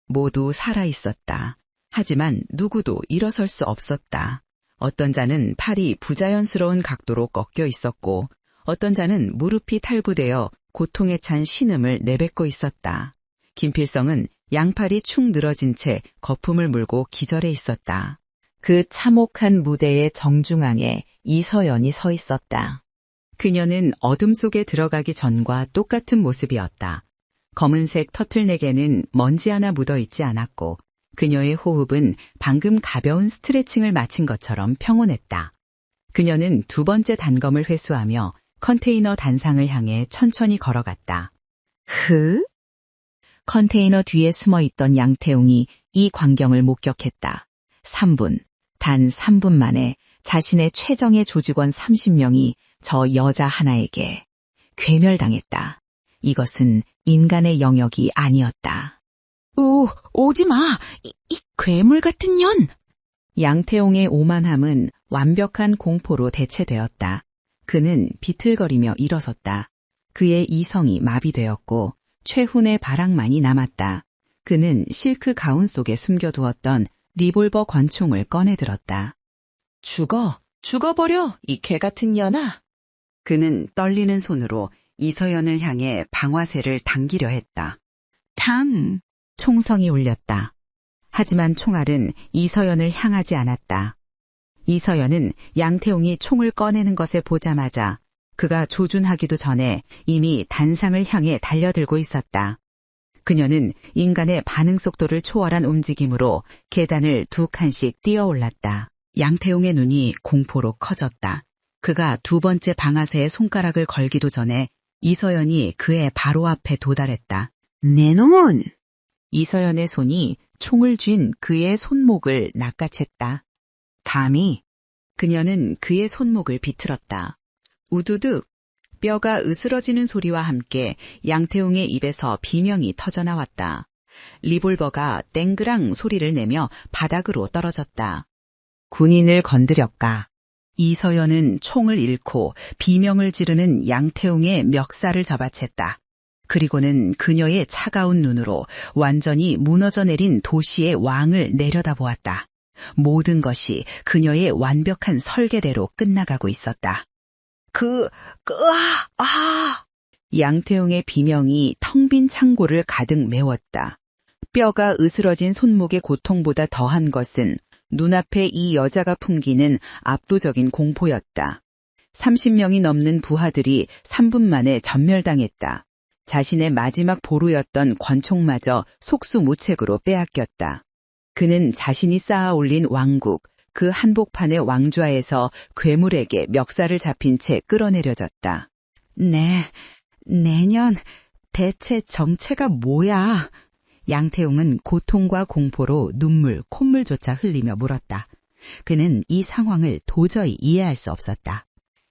모두 살아있었다. 하지만 누구도 일어설 수 없었다. 어떤 자는 팔이 부자연스러운 각도로 꺾여 있었고 어떤 자는 무릎이 탈구되어 고통에 찬 신음을 내뱉고 있었다. 김필성은 양팔이 축 늘어진 채 거품을 물고 기절해 있었다. 그 참혹한 무대의 정중앙에 이서연이 서 있었다. 그녀는 어둠 속에 들어가기 전과 똑같은 모습이었다. 검은색 터틀넥에는 먼지 하나 묻어있지 않았고 그녀의 호흡은 방금 가벼운 스트레칭을 마친 것처럼 평온했다. 그녀는 두 번째 단검을 회수하며 컨테이너 단상을 향해 천천히 걸어갔다. 컨테이너 뒤에 숨어있던 양태웅이 이 광경을 목격했다. 3분, 단 3분 만에 자신의 최정예 조직원 30명이 저 여자 하나에게 괴멸당했다. 이것은 인간의 영역이 아니었다. 오지 마! 이 괴물 같은 년! 양태웅의 오만함은 완벽한 공포로 대체되었다. 그는 비틀거리며 일어섰다. 그의 이성이 마비되었고 최훈의 바락만이 남았다. 그는 실크 가운 속에 숨겨두었던 리볼버 권총을 꺼내들었다. 죽어버려, 이 개 같은 년아! 그는 떨리는 손으로 이서연을 향해 방화쇠를 당기려 했다. 탕! 총성이 울렸다. 하지만 총알은 이서연을 향하지 않았다. 이서연은 양태웅이 총을 꺼내는 것을 보자마자 그가 조준하기도 전에 이미 단상을 향해 달려들고 있었다. 그녀는 인간의 반응 속도를 초월한 움직임으로 계단을 2칸씩 뛰어올랐다. 양태용의 눈이 공포로 커졌다. 그가 2번째 방아쇠에 손가락을 걸기도 전에 이서연이 그의 바로 앞에 도달했다. 내 놈은! 이서연의 손이 총을 쥔 그의 손목을 낚아챘다. 감히! 그녀는 그의 손목을 비틀었다. 우두둑! 뼈가 으스러지는 소리와 함께 양태용의 입에서 비명이 터져나왔다. 리볼버가 땡그랑 소리를 내며 바닥으로 떨어졌다. 군인을 건드렸까. 이서연은 총을 잃고 비명을 지르는 양태용의 멱살을 잡아챘다. 그리고는 그녀의 차가운 눈으로 완전히 무너져 내린 도시의 왕을 내려다보았다. 모든 것이 그녀의 완벽한 설계대로 끝나가고 있었다. 양태용의 비명이 텅 빈 창고를 가득 메웠다. 뼈가 으스러진 손목의 고통보다 더한 것은 눈앞에 이 여자가 풍기는 압도적인 공포였다. 30명이 넘는 부하들이 3분 만에 전멸당했다. 자신의 마지막 보루였던 권총마저 속수무책으로 빼앗겼다. 그는 자신이 쌓아 올린 왕국, 그 한복판의 왕좌에서 괴물에게 멱살을 잡힌 채 끌어내려졌다. 내년 대체 정체가 뭐야? 양태용은 고통과 공포로 눈물, 콧물조차 흘리며 물었다. 그는 이 상황을 도저히 이해할 수 없었다.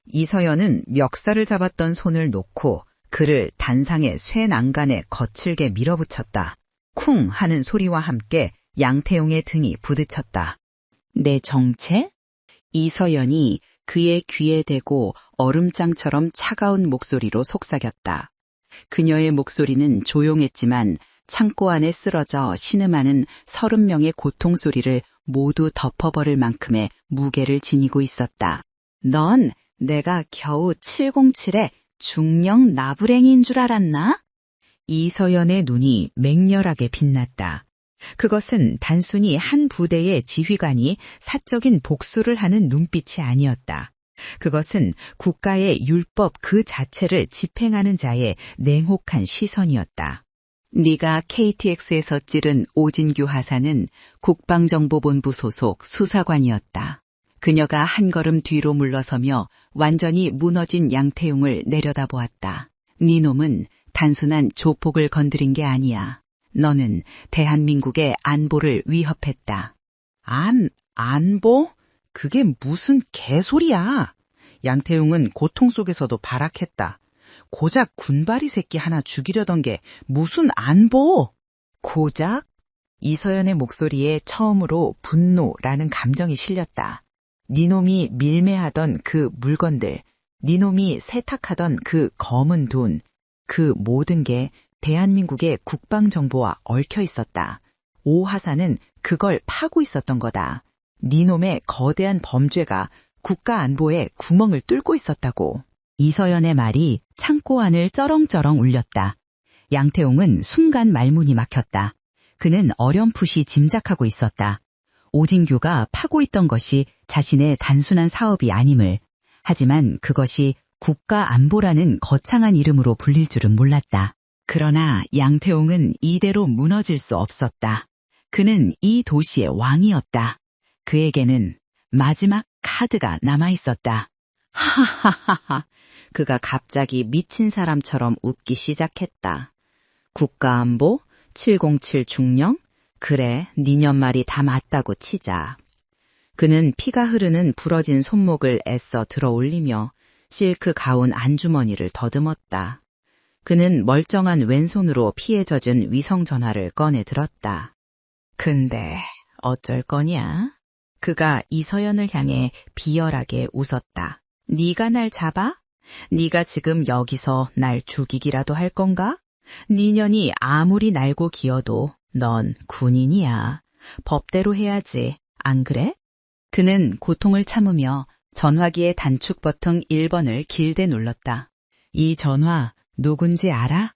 이서연은 멱살을 잡았던 손을 놓고 그를 단상의 쇠 난간에 거칠게 밀어붙였다. 쿵 하는 소리와 함께 양태용의 등이 부딪혔다. 내 정체? 이서연이 그의 귀에 대고 얼음장처럼 차가운 목소리로 속삭였다. 그녀의 목소리는 조용했지만 창고 안에 쓰러져 신음하는 30명의 고통소리를 모두 덮어버릴 만큼의 무게를 지니고 있었다. 넌 내가 겨우 707의 중령 나부랭이인 줄 알았나? 이서연의 눈이 맹렬하게 빛났다. 그것은 단순히 한 부대의 지휘관이 사적인 복수를 하는 눈빛이 아니었다. 그것은 국가의 율법 그 자체를 집행하는 자의 냉혹한 시선이었다. 네가 KTX에서 찌른 오진규 하사는 국방정보본부 소속 수사관이었다. 그녀가 한 걸음 뒤로 물러서며 완전히 무너진 양태용을 내려다보았다. 네 놈은 단순한 조폭을 건드린 게 아니야. 너는 대한민국의 안보를 위협했다. 안보? 그게 무슨 개소리야. 양태용은 고통 속에서도 발악했다. 고작 군바리 새끼 하나 죽이려던 게 무슨 안보? 고작? 이서연의 목소리에 처음으로 분노라는 감정이 실렸다. 니놈이 밀매하던 그 물건들, 니놈이 세탁하던 그 검은 돈, 그 모든 게 대한민국의 국방정보와 얽혀 있었다. 오 하사는 그걸 파고 있었던 거다. 니놈의 거대한 범죄가 국가 안보에 구멍을 뚫고 있었다고. 이서연의 말이 창고 안을 쩌렁쩌렁 울렸다. 양태용은 순간 말문이 막혔다. 그는 어렴풋이 짐작하고 있었다. 오진규가 파고 있던 것이 자신의 단순한 사업이 아님을. 하지만 그것이 국가 안보라는 거창한 이름으로 불릴 줄은 몰랐다. 그러나 양태용은 이대로 무너질 수 없었다. 그는 이 도시의 왕이었다. 그에게는 마지막 카드가 남아있었다. 하하하하. 그가 갑자기 미친 사람처럼 웃기 시작했다. 국가안보? 707 중령? 그래, 니년 말이 다 맞다고 치자. 그는 피가 흐르는 부러진 손목을 애써 들어 올리며 실크 가운 안주머니를 더듬었다. 그는 멀쩡한 왼손으로 피에 젖은 위성전화를 꺼내 들었다. 근데 어쩔 거냐? 그가 이서연을 향해 비열하게 웃었다. 네가 날 잡아? 네가 지금 여기서 날 죽이기라도 할 건가? 니년이 아무리 날고 기어도 넌 군인이야. 법대로 해야지. 안 그래? 그는 고통을 참으며 전화기의 단축 버튼 1번을 길게 눌렀다. 이 전화 누군지 알아?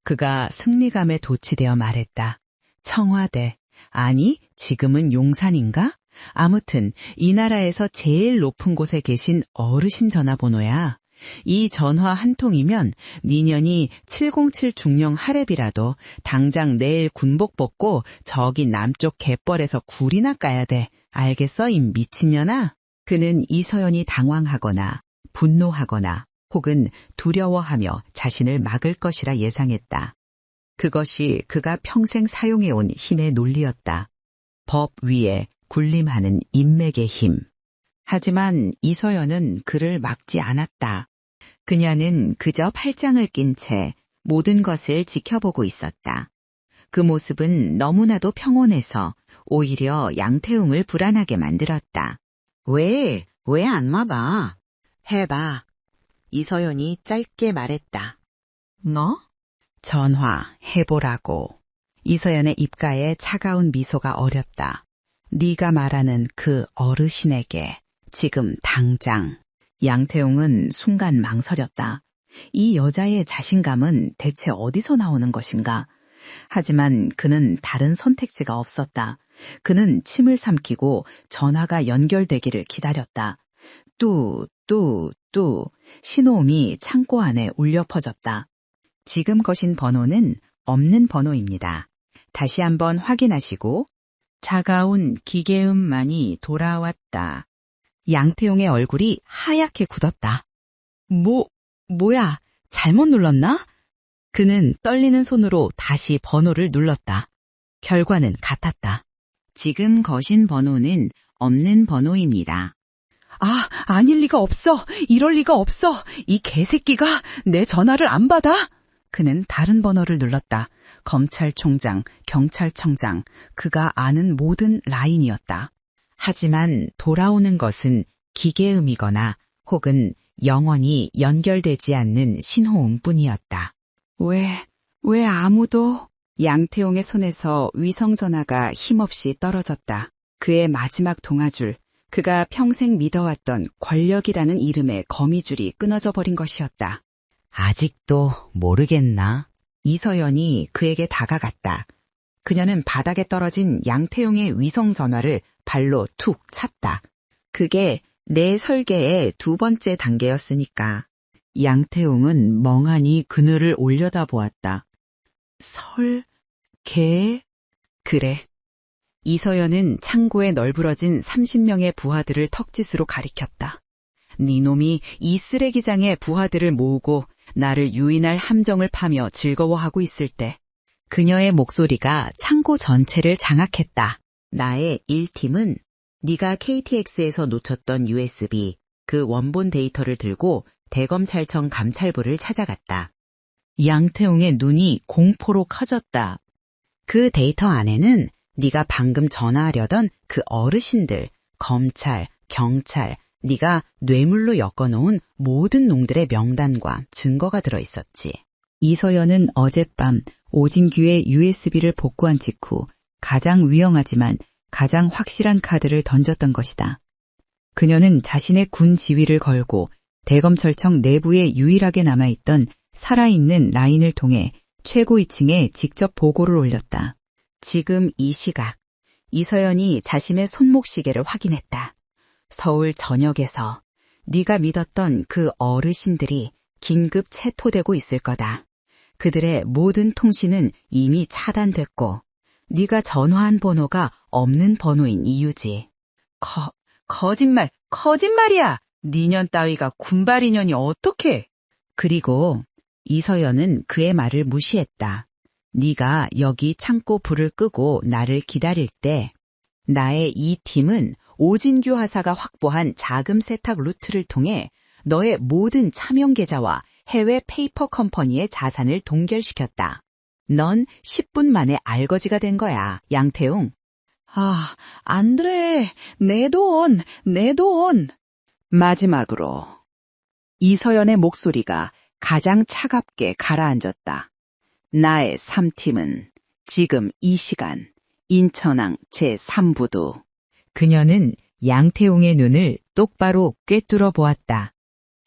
그가 승리감에 도취되어 말했다. 청와대. 아니, 지금은 용산인가? 아무튼 이 나라에서 제일 높은 곳에 계신 어르신 전화번호야. 이 전화 한 통이면 니년이 707 중령 하랩이라도 당장 내일 군복 벗고 저기 남쪽 갯벌에서 굴이나 까야 돼. 알겠어, 이 미친년아? 그는 이서연이 당황하거나 분노하거나 혹은 두려워하며 자신을 막을 것이라 예상했다. 그것이 그가 평생 사용해온 힘의 논리였다. 법 위에 군림하는 인맥의 힘. 하지만 이서연은 그를 막지 않았다. 그녀는 그저 팔짱을 낀 채 모든 것을 지켜보고 있었다. 그 모습은 너무나도 평온해서 오히려 양태웅을 불안하게 만들었다. 왜 안 와봐? 해봐. 이서연이 짧게 말했다. 너? 전화해보라고. 이서연의 입가에 차가운 미소가 어렸다. 네가 말하는 그 어르신에게 지금 당장. 양태웅은 순간 망설였다. 이 여자의 자신감은 대체 어디서 나오는 것인가? 하지만 그는 다른 선택지가 없었다. 그는 침을 삼키고 전화가 연결되기를 기다렸다. 뚜 신호음이 창고 안에 울려 퍼졌다. 지금 거신 번호는 없는 번호입니다. 다시 한번 확인하시고 차가운 기계음만이 돌아왔다. 양태용의 얼굴이 하얗게 굳었다. 뭐야, 잘못 눌렀나? 그는 떨리는 손으로 다시 번호를 눌렀다. 결과는 같았다. 지금 거신 번호는 없는 번호입니다. 아닐 리가 없어. 이럴 리가 없어. 이 개새끼가 내 전화를 안 받아? 그는 다른 번호를 눌렀다. 검찰총장, 경찰청장, 그가 아는 모든 라인이었다. 하지만 돌아오는 것은 기계음이거나 혹은 영원히 연결되지 않는 신호음뿐이었다. 왜 아무도? 양태용의 손에서 위성전화가 힘없이 떨어졌다. 그의 마지막 동아줄, 그가 평생 믿어왔던 권력이라는 이름의 거미줄이 끊어져 버린 것이었다. 아직도 모르겠나? 이서연이 그에게 다가갔다. 그녀는 바닥에 떨어진 양태용의 위성전화를 발로 툭 찼다. 그게 내 설계의 두 번째 단계였으니까. 양태용은 멍하니 그늘을 올려다보았다. 설계? 그래. 이서연은 창고에 널브러진 30명의 부하들을 턱짓으로 가리켰다. 네 놈이 이 쓰레기장에 부하들을 모으고 나를 유인할 함정을 파며 즐거워하고 있을 때 그녀의 목소리가 창고 전체를 장악했다. 나의 1팀은 네가 KTX에서 놓쳤던 USB, 그 원본 데이터를 들고 대검찰청 감찰부를 찾아갔다. 양태웅의 눈이 공포로 커졌다. 그 데이터 안에는 네가 방금 전화하려던 그 어르신들, 검찰, 경찰, 네가 뇌물로 엮어놓은 모든 놈들의 명단과 증거가 들어있었지. 이서연은 어젯밤 오진규의 USB를 복구한 직후 가장 유용하지만 가장 확실한 카드를 던졌던 것이다. 그녀는 자신의 군 지위를 걸고 대검찰청 내부에 유일하게 남아있던 살아있는 라인을 통해 최고 2층에 직접 보고를 올렸다. 지금 이 시각, 이서연이 자신의 손목시계를 확인했다. 서울 전역에서 네가 믿었던 그 어르신들이 긴급 체포되고 있을 거다. 그들의 모든 통신은 이미 차단됐고 네가 전화한 번호가 없는 번호인 이유지. 거짓말이야. 니년 따위가 군발 인연이 어떻게? 그리고 이서연은 그의 말을 무시했다. 네가 여기 창고 불을 끄고 나를 기다릴 때 나의 이 팀은 오진규 하사가 확보한 자금 세탁 루트를 통해 너의 모든 차명 계좌와 해외 페이퍼 컴퍼니의 자산을 동결시켰다. 넌 10분 만에 알거지가 된 거야, 양태웅. 안드레, 내 돈. 마지막으로 이서연의 목소리가 가장 차갑게 가라앉았다. 나의 3팀은 지금 이 시간 인천항 제3부도. 그녀는 양태웅의 눈을 똑바로 꿰뚫어 보았다.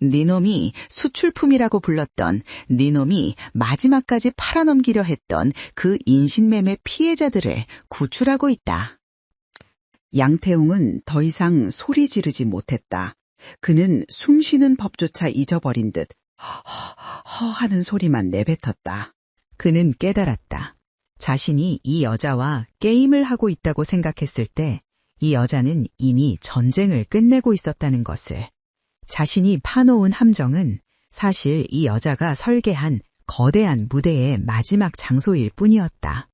네놈이 수출품이라고 불렀던, 네놈이 마지막까지 팔아넘기려 했던 그 인신매매 피해자들을 구출하고 있다. 양태웅은 더 이상 소리 지르지 못했다. 그는 숨쉬는 법조차 잊어버린 듯 하는 소리만 내뱉었다. 그는 깨달았다. 자신이 이 여자와 게임을 하고 있다고 생각했을 때 이 여자는 이미 전쟁을 끝내고 있었다는 것을. 자신이 파놓은 함정은 사실 이 여자가 설계한 거대한 무대의 마지막 장소일 뿐이었다.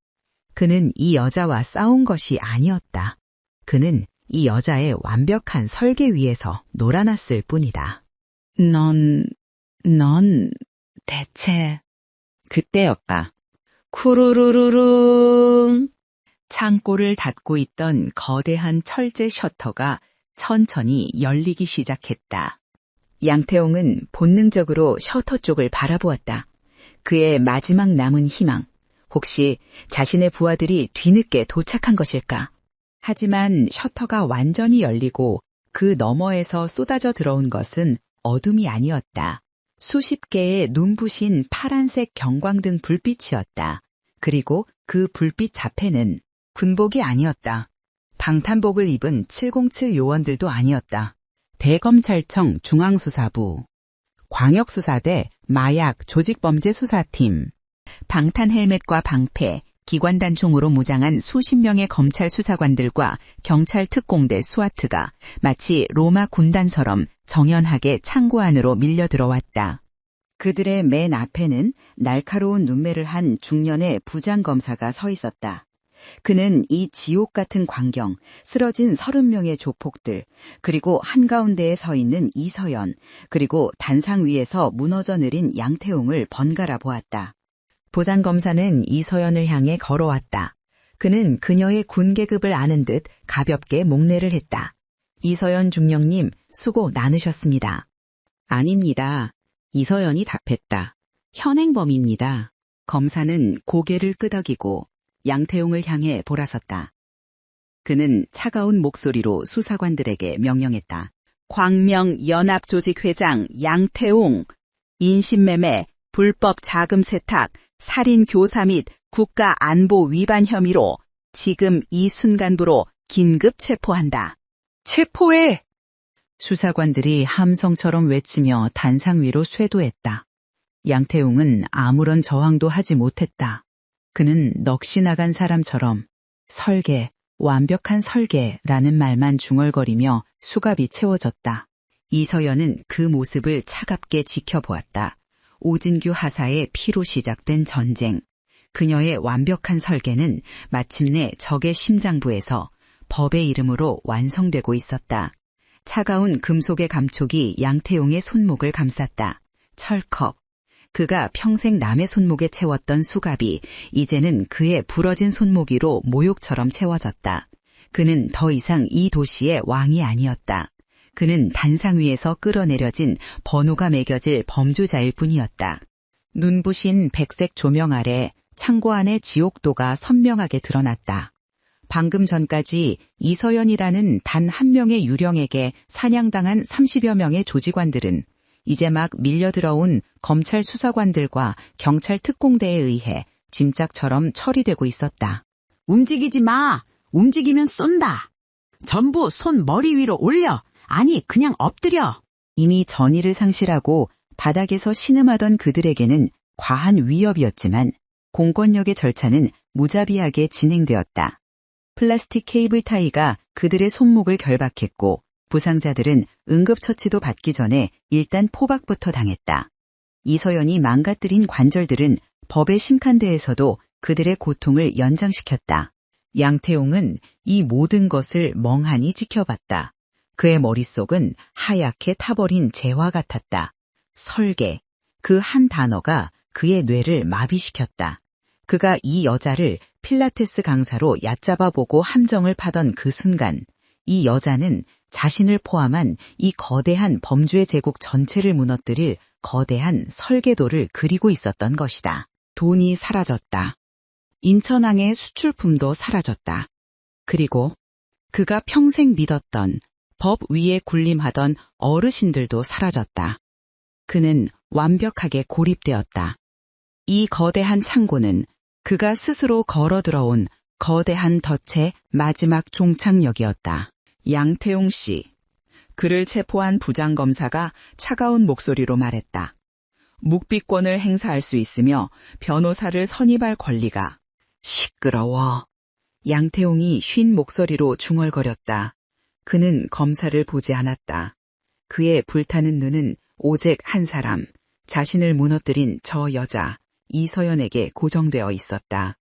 그는 이 여자와 싸운 것이 아니었다. 그는 이 여자의 완벽한 설계 위에서 놀아났을 뿐이다. 넌 대체... 그때였다. 쿠루루루룽. 창고를 닫고 있던 거대한 철제 셔터가 천천히 열리기 시작했다. 양태홍은 본능적으로 셔터 쪽을 바라보았다. 그의 마지막 남은 희망, 혹시 자신의 부하들이 뒤늦게 도착한 것일까? 하지만 셔터가 완전히 열리고 그 너머에서 쏟아져 들어온 것은 어둠이 아니었다. 수십 개의 눈부신 파란색 경광등 불빛이었다. 그리고 그 불빛 자패는 군복이 아니었다. 방탄복을 입은 707 요원들도 아니었다. 대검찰청 중앙수사부, 광역수사대 마약 조직범죄수사팀, 방탄 헬멧과 방패, 기관단총으로 무장한 수십 명의 검찰 수사관들과 경찰 특공대 스와트가 마치 로마 군단처럼 정연하게 창고 안으로 밀려 들어왔다. 그들의 맨 앞에는 날카로운 눈매를 한 중년의 부장검사가 서 있었다. 그는 이 지옥 같은 광경, 쓰러진 30명의 조폭들, 그리고 한가운데에 서 있는 이서연, 그리고 단상 위에서 무너져 내린 양태홍을 번갈아 보았다. 부장검사는 이서연을 향해 걸어왔다. 그는 그녀의 군계급을 아는 듯 가볍게 목례를 했다. 이서연 중령님, 수고 많으셨습니다. 아닙니다. 이서연이 답했다. 현행범입니다. 검사는 고개를 끄덕이고 양태홍을 향해 돌아섰다. 그는 차가운 목소리로 수사관들에게 명령했다. 광명연합조직회장 양태홍, 인신매매, 불법 자금 세탁, 살인 교사 및 국가안보 위반 혐의로 지금 이 순간부로 긴급 체포한다. 체포해! 수사관들이 함성처럼 외치며 단상 위로 쇄도했다. 양태웅은 아무런 저항도 하지 못했다. 그는 넋이 나간 사람처럼 설계, 완벽한 설계라는 말만 중얼거리며 수갑이 채워졌다. 이서연은 그 모습을 차갑게 지켜보았다. 오진규 하사의 피로 시작된 전쟁. 그녀의 완벽한 설계는 마침내 적의 심장부에서 법의 이름으로 완성되고 있었다. 차가운 금속의 감촉이 양태용의 손목을 감쌌다. 철컥. 그가 평생 남의 손목에 채웠던 수갑이 이제는 그의 부러진 손목 위로 모욕처럼 채워졌다. 그는 더 이상 이 도시의 왕이 아니었다. 그는 단상 위에서 끌어내려진 번호가 매겨질 범주자일 뿐이었다. 눈부신 백색 조명 아래 창고 안의 지옥도가 선명하게 드러났다. 방금 전까지 이서연이라는 단 한 명의 유령에게 사냥당한 30여 명의 조직관들은 이제 막 밀려들어온 검찰 수사관들과 경찰 특공대에 의해 짐짝처럼 처리되고 있었다. 움직이지 마! 움직이면 쏜다! 전부 손 머리 위로 올려! 아니, 그냥 엎드려! 이미 전의를 상실하고 바닥에서 신음하던 그들에게는 과한 위협이었지만 공권력의 절차는 무자비하게 진행되었다. 플라스틱 케이블 타이가 그들의 손목을 결박했고 부상자들은 응급처치도 받기 전에 일단 포박부터 당했다. 이서연이 망가뜨린 관절들은 법의 심칸대에서도 그들의 고통을 연장시켰다. 양태용은 이 모든 것을 멍하니 지켜봤다. 그의 머릿속은 하얗게 타버린 재화 같았다. 설계, 그 한 단어가 그의 뇌를 마비시켰다. 그가 이 여자를 필라테스 강사로 얕잡아보고 함정을 파던 그 순간 이 여자는 자신을 포함한 이 거대한 범죄 제국 전체를 무너뜨릴 거대한 설계도를 그리고 있었던 것이다. 돈이 사라졌다. 인천항의 수출품도 사라졌다. 그리고 그가 평생 믿었던 법 위에 군림하던 어르신들도 사라졌다. 그는 완벽하게 고립되었다. 이 거대한 창고는 그가 스스로 걸어 들어온 거대한 덫의 마지막 종착역이었다. 양태용 씨, 그를 체포한 부장검사가 차가운 목소리로 말했다. 묵비권을 행사할 수 있으며 변호사를 선임할 권리가. 시끄러워. 양태웅이 쉰 목소리로 중얼거렸다. 그는 검사를 보지 않았다. 그의 불타는 눈은 오직 한 사람, 자신을 무너뜨린 저 여자 이서연에게 고정되어 있었다.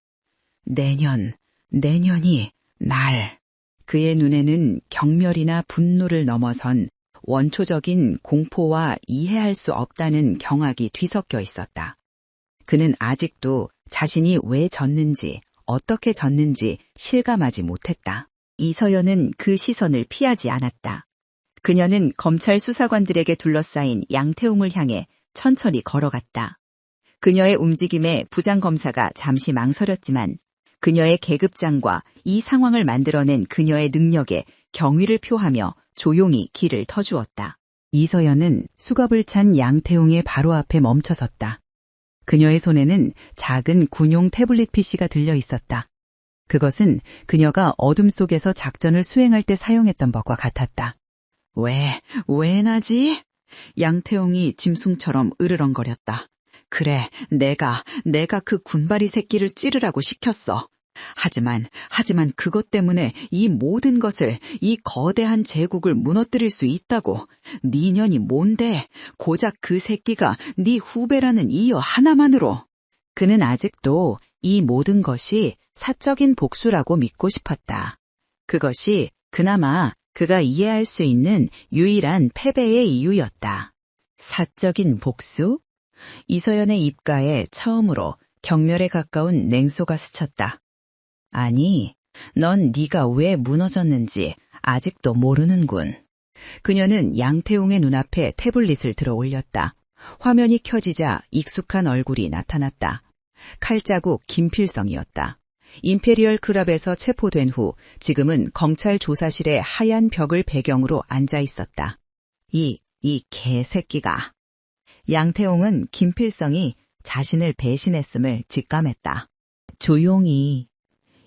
내년이 날. 그의 눈에는 경멸이나 분노를 넘어선 원초적인 공포와 이해할 수 없다는 경악이 뒤섞여 있었다. 그는 아직도 자신이 왜 졌는지, 어떻게 졌는지 실감하지 못했다. 이서연은 그 시선을 피하지 않았다. 그녀는 검찰 수사관들에게 둘러싸인 양태웅을 향해 천천히 걸어갔다. 그녀의 움직임에 부장검사가 잠시 망설였지만 그녀의 계급장과 이 상황을 만들어낸 그녀의 능력에 경의를 표하며 조용히 길을 터주었다. 이서연은 수갑을 찬 양태웅의 바로 앞에 멈춰섰다. 그녀의 손에는 작은 군용 태블릿 PC가 들려 있었다. 그것은 그녀가 어둠 속에서 작전을 수행할 때 사용했던 것과 같았다. 왜 나지? 양태웅이 짐승처럼 으르렁거렸다. 그래, 내가 그 군바리 새끼를 찌르라고 시켰어. 하지만 그것 때문에 이 모든 것을, 이 거대한 제국을 무너뜨릴 수 있다고. 네 년이 뭔데? 고작 그 새끼가 네 후배라는 이유 하나만으로. 그는 아직도 이 모든 것이 사적인 복수라고 믿고 싶었다. 그것이 그나마 그가 이해할 수 있는 유일한 패배의 이유였다. 사적인 복수? 이서연의 입가에 처음으로 경멸에 가까운 냉소가 스쳤다. 아니, 넌 네가 왜 무너졌는지 아직도 모르는군. 그녀는 양태웅의 눈앞에 태블릿을 들어 올렸다. 화면이 켜지자 익숙한 얼굴이 나타났다. 칼자국 김필성이었다. 임페리얼 클럽에서 체포된 후 지금은 검찰 조사실의 하얀 벽을 배경으로 앉아 있었다. 이 개새끼가. 양태웅은 김필성이 자신을 배신했음을 직감했다. 조용히.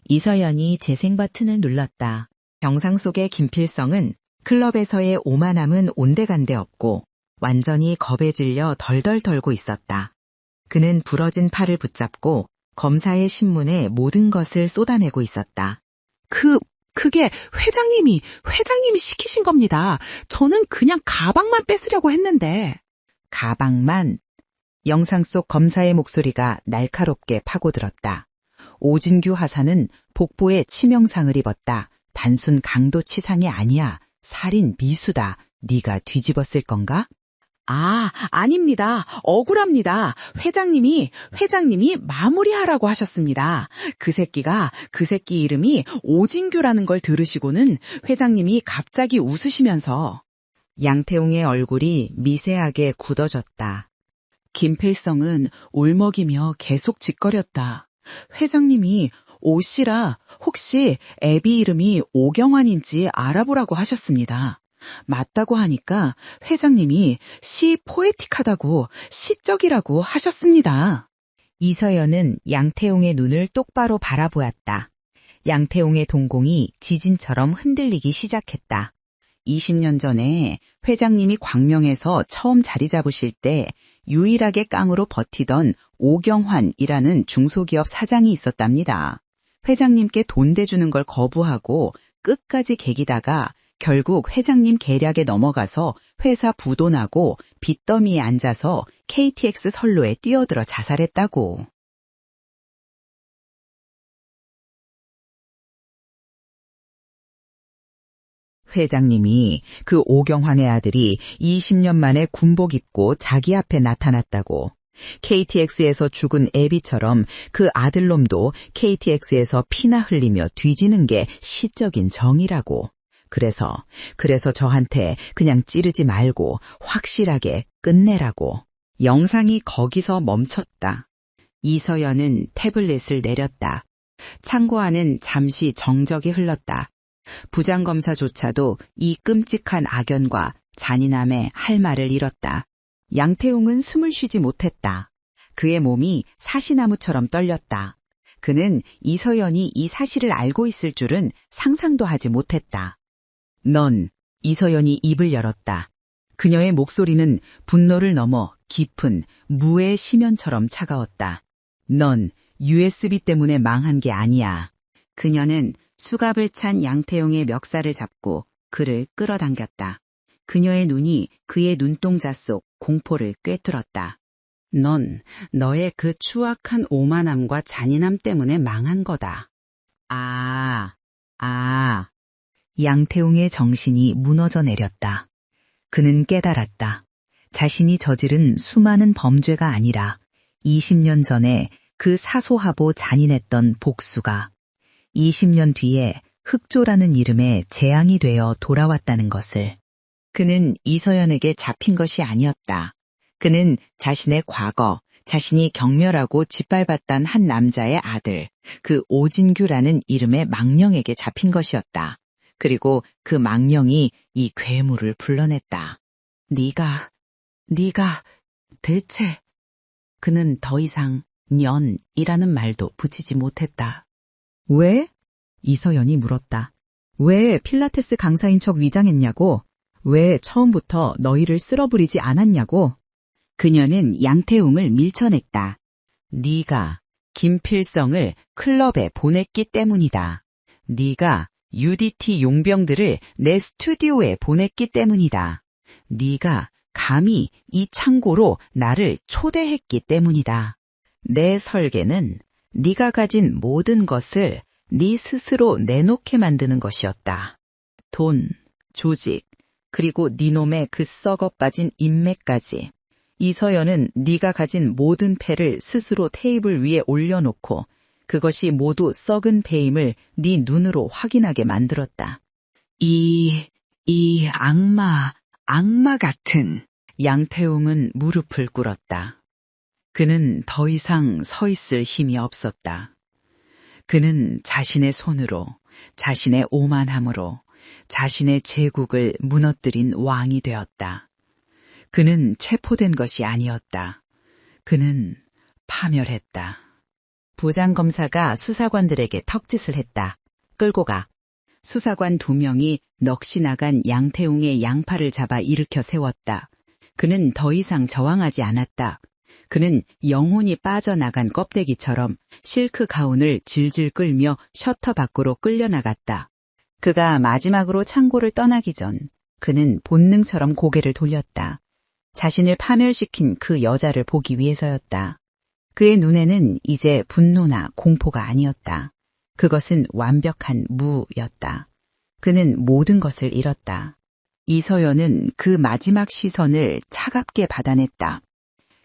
이서연이 재생 버튼을 눌렀다. 병상 속의 김필성은 클럽에서의 오만함은 온데간데 없고 완전히 겁에 질려 덜덜 떨고 있었다. 그는 부러진 팔을 붙잡고 검사의 신문에 모든 것을 쏟아내고 있었다. 그게 회장님이 시키신 겁니다. 저는 그냥 가방만 뺏으려고 했는데. 가방만. 영상 속 검사의 목소리가 날카롭게 파고들었다. 오진규 하사는 복부에 치명상을 입었다. 단순 강도치상이 아니야. 살인 미수다. 네가 뒤집었을 건가? 아닙니다. 억울합니다. 회장님이 마무리하라고 하셨습니다. 그 새끼 이름이 오진규라는 걸 들으시고는 회장님이 갑자기 웃으시면서. 양태웅의 얼굴이 미세하게 굳어졌다. 김필성은 울먹이며 계속 짓거렸다. 회장님이 오 씨라 혹시 애비 이름이 오경환인지 알아보라고 하셨습니다. 맞다고 하니까 회장님이 시 포에틱하다고 시적이라고 하셨습니다. 이서연은 양태웅의 눈을 똑바로 바라보았다. 양태웅의 동공이 지진처럼 흔들리기 시작했다. 20년 전에 회장님이 광명에서 처음 자리 잡으실 때 유일하게 깡으로 버티던 오경환이라는 중소기업 사장이 있었답니다. 회장님께 돈 대주는 걸 거부하고 끝까지 개기다가 결국 회장님 계략에 넘어가서 회사 부도나고 빚더미에 앉아서 KTX 선로에 뛰어들어 자살했다고. 회장님이 그 오경환의 아들이 20년 만에 군복 입고 자기 앞에 나타났다고. KTX에서 죽은 애비처럼 그 아들놈도 KTX에서 피나 흘리며 뒤지는 게 시적인 정의라고. 그래서 저한테 그냥 찌르지 말고 확실하게 끝내라고. 영상이 거기서 멈췄다. 이서연은 태블릿을 내렸다. 창고 안은 잠시 정적이 흘렀다. 부장검사조차도 이 끔찍한 악연과 잔인함에 할 말을 잃었다. 양태웅은 숨을 쉬지 못했다. 그의 몸이 사시나무처럼 떨렸다. 그는 이서연이 이 사실을 알고 있을 줄은 상상도 하지 못했다. 넌 이서연이 입을 열었다. 그녀의 목소리는 분노를 넘어 깊은 무의 심연처럼 차가웠다. 넌 USB 때문에 망한 게 아니야. 그녀는 수갑을 찬 양태용의 멱살을 잡고 그를 끌어당겼다. 그녀의 눈이 그의 눈동자 속 공포를 꿰뚫었다. 넌 너의 그 추악한 오만함과 잔인함 때문에 망한 거다. 양태웅의 정신이 무너져 내렸다. 그는 깨달았다. 자신이 저지른 수많은 범죄가 아니라 20년 전에 그 사소하고 잔인했던 복수가 20년 뒤에 흑조라는 이름의 재앙이 되어 돌아왔다는 것을. 그는 이서연에게 잡힌 것이 아니었다. 그는 자신의 과거, 자신이 경멸하고 짓밟았던 한 남자의 아들, 그 오진규라는 이름의 망령에게 잡힌 것이었다. 그리고 그 망령이 이 괴물을 불러냈다. 네가 대체. 그는 더 이상 년이라는 말도 붙이지 못했다. 왜? 이서연이 물었다. 왜 필라테스 강사인 척 위장했냐고? 왜 처음부터 너희를 쓸어부리지 않았냐고? 그녀는 양태웅을 밀쳐냈다. 네가 김필성을 클럽에 보냈기 때문이다. 네가 UDT 용병들을 내 스튜디오에 보냈기 때문이다. 네가 감히 이 창고로 나를 초대했기 때문이다. 내 설계는 네가 가진 모든 것을 네 스스로 내놓게 만드는 것이었다. 돈, 조직, 그리고 네 놈의 그 썩어 빠진 인맥까지. 이서연은 네가 가진 모든 패를 스스로 테이블 위에 올려놓고 그것이 모두 썩은 배임을 네 눈으로 확인하게 만들었다. 이 악마 같은. 양태웅은 무릎을 꿇었다. 그는 더 이상 서 있을 힘이 없었다. 그는 자신의 손으로, 자신의 오만함으로, 자신의 제국을 무너뜨린 왕이 되었다. 그는 체포된 것이 아니었다. 그는 파멸했다. 부장검사가 수사관들에게 턱짓을 했다. 끌고 가. 수사관 2명이 넋이 나간 양태웅의 양팔을 잡아 일으켜 세웠다. 그는 더 이상 저항하지 않았다. 그는 영혼이 빠져나간 껍데기처럼 실크 가운을 질질 끌며 셔터 밖으로 끌려나갔다. 그가 마지막으로 창고를 떠나기 전 그는 본능처럼 고개를 돌렸다. 자신을 파멸시킨 그 여자를 보기 위해서였다. 그의 눈에는 이제 분노나 공포가 아니었다. 그것은 완벽한 무였다. 그는 모든 것을 잃었다. 이서연은 그 마지막 시선을 차갑게 받아냈다.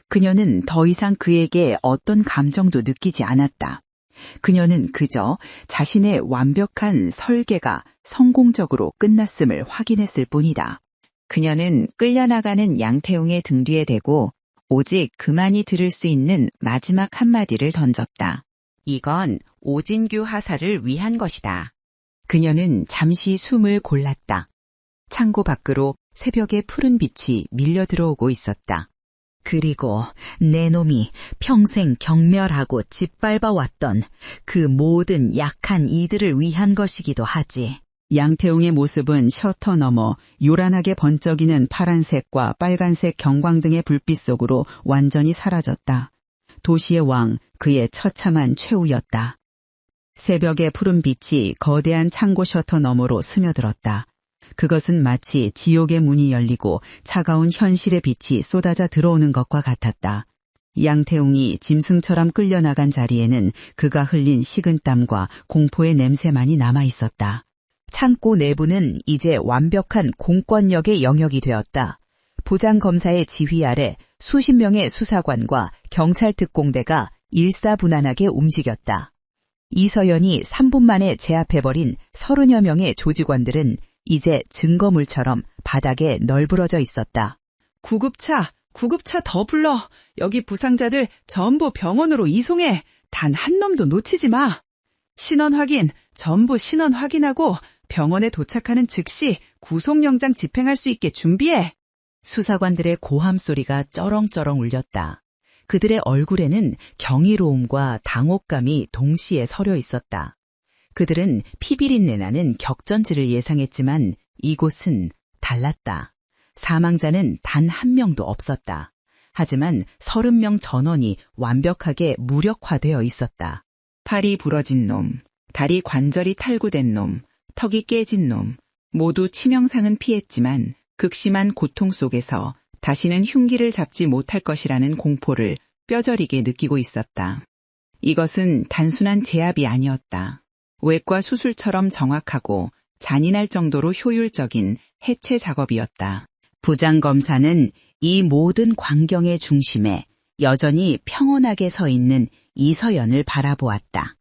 그녀는 더 이상 그에게 어떤 감정도 느끼지 않았다. 그녀는 그저 자신의 완벽한 설계가 성공적으로 끝났음을 확인했을 뿐이다. 그녀는 끌려나가는 양태웅의 등 뒤에 대고 오직 그만이 들을 수 있는 마지막 한마디를 던졌다. 이건 오진규 하사를 위한 것이다. 그녀는 잠시 숨을 골랐다. 창고 밖으로 새벽의 푸른 빛이 밀려 들어오고 있었다. 그리고 내 놈이 평생 경멸하고 짓밟아왔던 그 모든 약한 이들을 위한 것이기도 하지. 양태웅의 모습은 셔터 너머 요란하게 번쩍이는 파란색과 빨간색 경광등의 불빛 속으로 완전히 사라졌다. 도시의 왕, 그의 처참한 최후였다. 새벽의 푸른 빛이 거대한 창고 셔터 너머로 스며들었다. 그것은 마치 지옥의 문이 열리고 차가운 현실의 빛이 쏟아져 들어오는 것과 같았다. 양태웅이 짐승처럼 끌려나간 자리에는 그가 흘린 식은땀과 공포의 냄새만이 남아있었다. 창고 내부는 이제 완벽한 공권력의 영역이 되었다. 부장검사의 지휘 아래 수십 명의 수사관과 경찰 특공대가 일사분란하게 움직였다. 이서연이 3분 만에 제압해버린 30여 명의 조직원들은 이제 증거물처럼 바닥에 널브러져 있었다. 구급차 더 불러. 여기 부상자들 전부 병원으로 이송해. 단 한 놈도 놓치지 마. 신원 확인, 전부 신원 확인하고 병원에 도착하는 즉시 구속영장 집행할 수 있게 준비해. 수사관들의 고함 소리가 쩌렁쩌렁 울렸다. 그들의 얼굴에는 경이로움과 당혹감이 동시에 서려 있었다. 그들은 피비린내 나는 격전지를 예상했지만 이곳은 달랐다. 사망자는 단 한 명도 없었다. 하지만 30명 전원이 완벽하게 무력화되어 있었다. 팔이 부러진 놈, 다리 관절이 탈구된 놈, 턱이 깨진 놈, 모두 치명상은 피했지만 극심한 고통 속에서 다시는 흉기를 잡지 못할 것이라는 공포를 뼈저리게 느끼고 있었다. 이것은 단순한 제압이 아니었다. 외과 수술처럼 정확하고 잔인할 정도로 효율적인 해체 작업이었다. 부장검사는 이 모든 광경의 중심에 여전히 평온하게 서 있는 이서연을 바라보았다.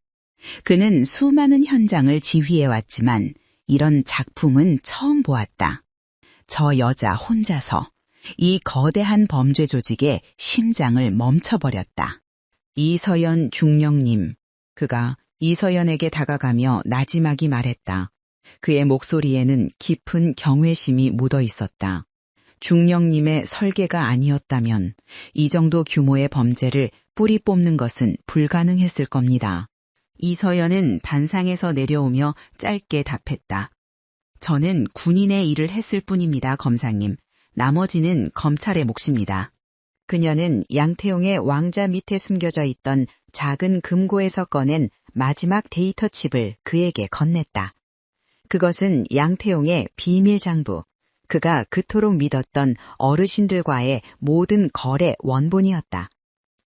그는 수많은 현장을 지휘해왔지만 이런 작품은 처음 보았다. 저 여자 혼자서 이 거대한 범죄 조직의 심장을 멈춰버렸다. 이서연 중령님, 그가 이서연에게 다가가며 나지막이 말했다. 그의 목소리에는 깊은 경외심이 묻어 있었다. 중령님의 설계가 아니었다면 이 정도 규모의 범죄를 뿌리 뽑는 것은 불가능했을 겁니다. 이서연은 단상에서 내려오며 짧게 답했다. 저는 군인의 일을 했을 뿐입니다, 검사님. 나머지는 검찰의 몫입니다. 그녀는 양태용의 왕자 밑에 숨겨져 있던 작은 금고에서 꺼낸 마지막 데이터 칩을 그에게 건넸다. 그것은 양태용의 비밀 장부, 그가 그토록 믿었던 어르신들과의 모든 거래 원본이었다.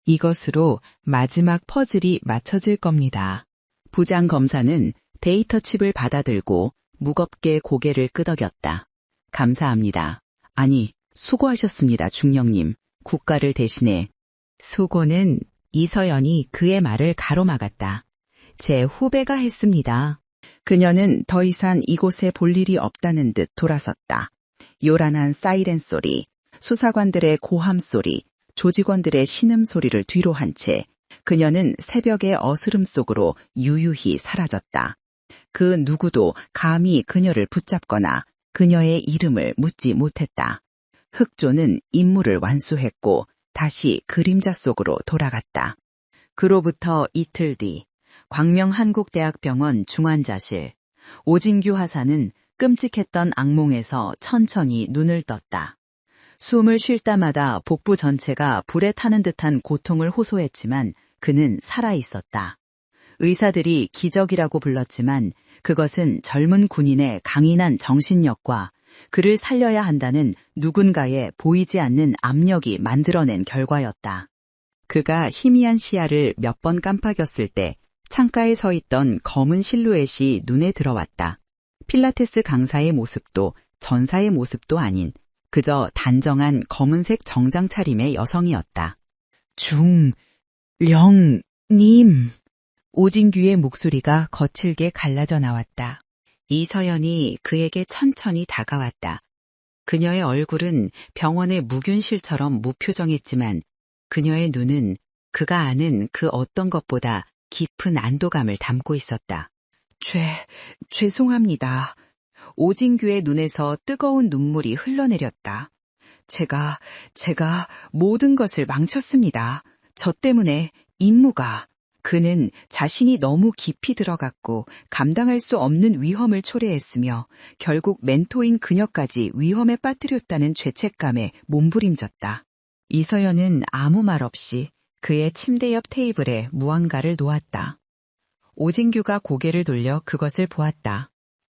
이것으로 마지막 퍼즐이 맞춰질 겁니다. 부장검사는 데이터 칩을 받아들고 무겁게 고개를 끄덕였다. 감사합니다. 아니, 수고하셨습니다, 중령님. 국가를 대신해. 수고는 이서연이 그의 말을 가로막았다. 제 후배가 했습니다. 그녀는 더 이상 이곳에 볼 일이 없다는 듯 돌아섰다. 요란한 사이렌 소리, 수사관들의 고함 소리, 조직원들의 신음소리를 뒤로 한 채 그녀는 새벽의 어스름 속으로 유유히 사라졌다. 그 누구도 감히 그녀를 붙잡거나 그녀의 이름을 묻지 못했다. 흑조는 임무를 완수했고 다시 그림자 속으로 돌아갔다. 그로부터 이틀 뒤 광명한국대학병원 중환자실, 오진규 하사는 끔찍했던 악몽에서 천천히 눈을 떴다. 숨을 쉴 때마다 복부 전체가 불에 타는 듯한 고통을 호소했지만 그는 살아있었다. 의사들이 기적이라고 불렀지만 그것은 젊은 군인의 강인한 정신력과 그를 살려야 한다는 누군가의 보이지 않는 압력이 만들어낸 결과였다. 그가 희미한 시야를 몇 번 깜빡였을 때 창가에 서 있던 검은 실루엣이 눈에 들어왔다. 필라테스 강사의 모습도 전사의 모습도 아닌 그저 단정한 검은색 정장 차림의 여성이었다. 중령님. 오진규의 목소리가 거칠게 갈라져 나왔다. 이서연이 그에게 천천히 다가왔다. 그녀의 얼굴은 병원의 무균실처럼 무표정했지만 그녀의 눈은 그가 아는 그 어떤 것보다 깊은 안도감을 담고 있었다. 죄송합니다. 오진규의 눈에서 뜨거운 눈물이 흘러내렸다. 제가 모든 것을 망쳤습니다. 저 때문에 임무가. 그는 자신이 너무 깊이 들어갔고 감당할 수 없는 위험을 초래했으며 결국 멘토인 그녀까지 위험에 빠뜨렸다는 죄책감에 몸부림졌다. 이서연은 아무 말 없이 그의 침대 옆 테이블에 무언가를 놓았다. 오진규가 고개를 돌려 그것을 보았다.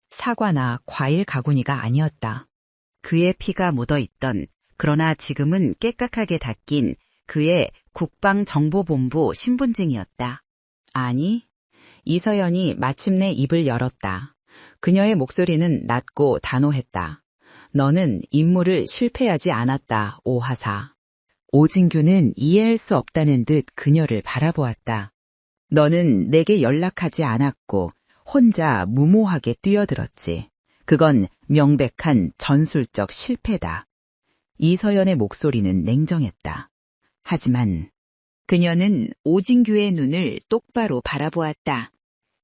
사과나 과일 가구니가 아니었다. 그의 피가 묻어있던, 그러나 지금은 깨끗하게 닦인 그의 국방정보본부 신분증이었다. 아니, 이서연이 마침내 입을 열었다. 그녀의 목소리는 낮고 단호했다. 너는 임무를 실패하지 않았다, 오하사. 오진규는 이해할 수 없다는 듯 그녀를 바라보았다. 너는 내게 연락하지 않았고 혼자 무모하게 뛰어들었지. 그건 명백한 전술적 실패다. 이서연의 목소리는 냉정했다. 하지만 그녀는 오진규의 눈을 똑바로 바라보았다.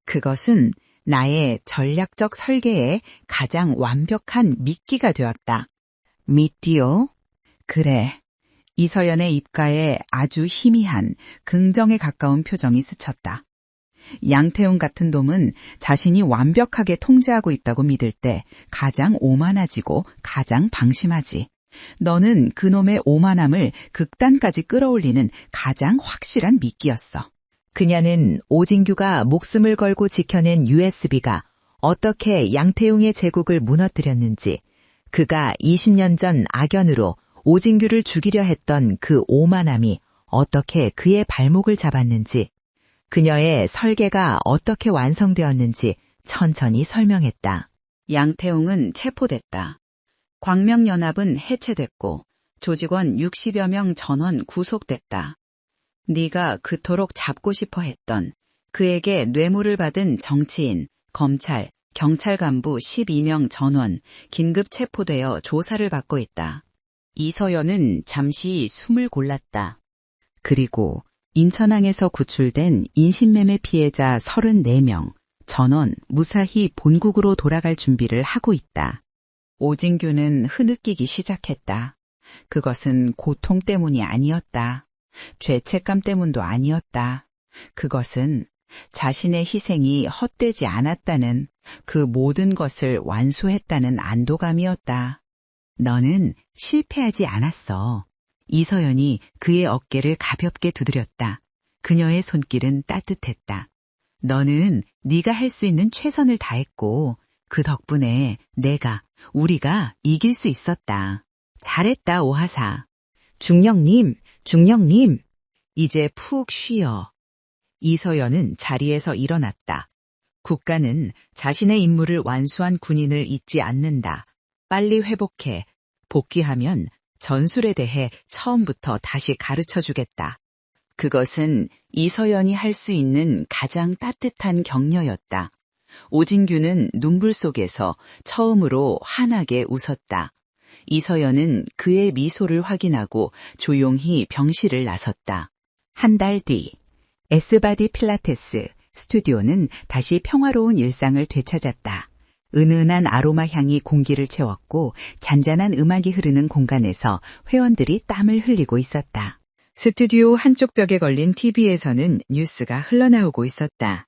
그것은 나의 전략적 설계의 가장 완벽한 미끼가 되었다. 미띠요? 그래. 이서연의 입가에 아주 희미한 긍정에 가까운 표정이 스쳤다. 양태웅 같은 놈은 자신이 완벽하게 통제하고 있다고 믿을 때 가장 오만해지고 가장 방심하지. 너는 그놈의 오만함을 극단까지 끌어올리는 가장 확실한 미끼였어. 그녀는 오진규가 목숨을 걸고 지켜낸 USB가 어떻게 양태웅의 제국을 무너뜨렸는지, 그가 20년 전 악연으로 오진규를 죽이려 했던 그 오만함이 어떻게 그의 발목을 잡았는지, 그녀의 설계가 어떻게 완성되었는지 천천히 설명했다. 양태웅은 체포됐다. 광명연합은 해체됐고 조직원 60여 명 전원 구속됐다. 네가 그토록 잡고 싶어 했던 그에게 뇌물을 받은 정치인, 검찰, 경찰 간부 12명 전원 긴급 체포되어 조사를 받고 있다. 이서연은 잠시 숨을 골랐다. 그리고 인천항에서 구출된 인신매매 피해자 34명 전원 무사히 본국으로 돌아갈 준비를 하고 있다. 오진규는 흐느끼기 시작했다. 그것은 고통 때문이 아니었다. 죄책감 때문도 아니었다. 그것은 자신의 희생이 헛되지 않았다는, 그 모든 것을 완수했다는 안도감이었다. 너는 실패하지 않았어. 이서연이 그의 어깨를 가볍게 두드렸다. 그녀의 손길은 따뜻했다. 너는 네가 할 수 있는 최선을 다했고 그 덕분에 우리가 이길 수 있었다. 잘했다, 오하사. 중령님. 이제 푹 쉬어. 이서연은 자리에서 일어났다. 국가는 자신의 임무를 완수한 군인을 잊지 않는다. 빨리 회복해. 복귀하면 전술에 대해 처음부터 다시 가르쳐주겠다. 그것은 이서연이 할 수 있는 가장 따뜻한 격려였다. 오진규는 눈물 속에서 처음으로 환하게 웃었다. 이서연은 그의 미소를 확인하고 조용히 병실을 나섰다. 한 달 뒤, 에스바디 필라테스 스튜디오는 다시 평화로운 일상을 되찾았다. 은은한 아로마 향이 공기를 채웠고 잔잔한 음악이 흐르는 공간에서 회원들이 땀을 흘리고 있었다. 스튜디오 한쪽 벽에 걸린 TV에서는 뉴스가 흘러나오고 있었다.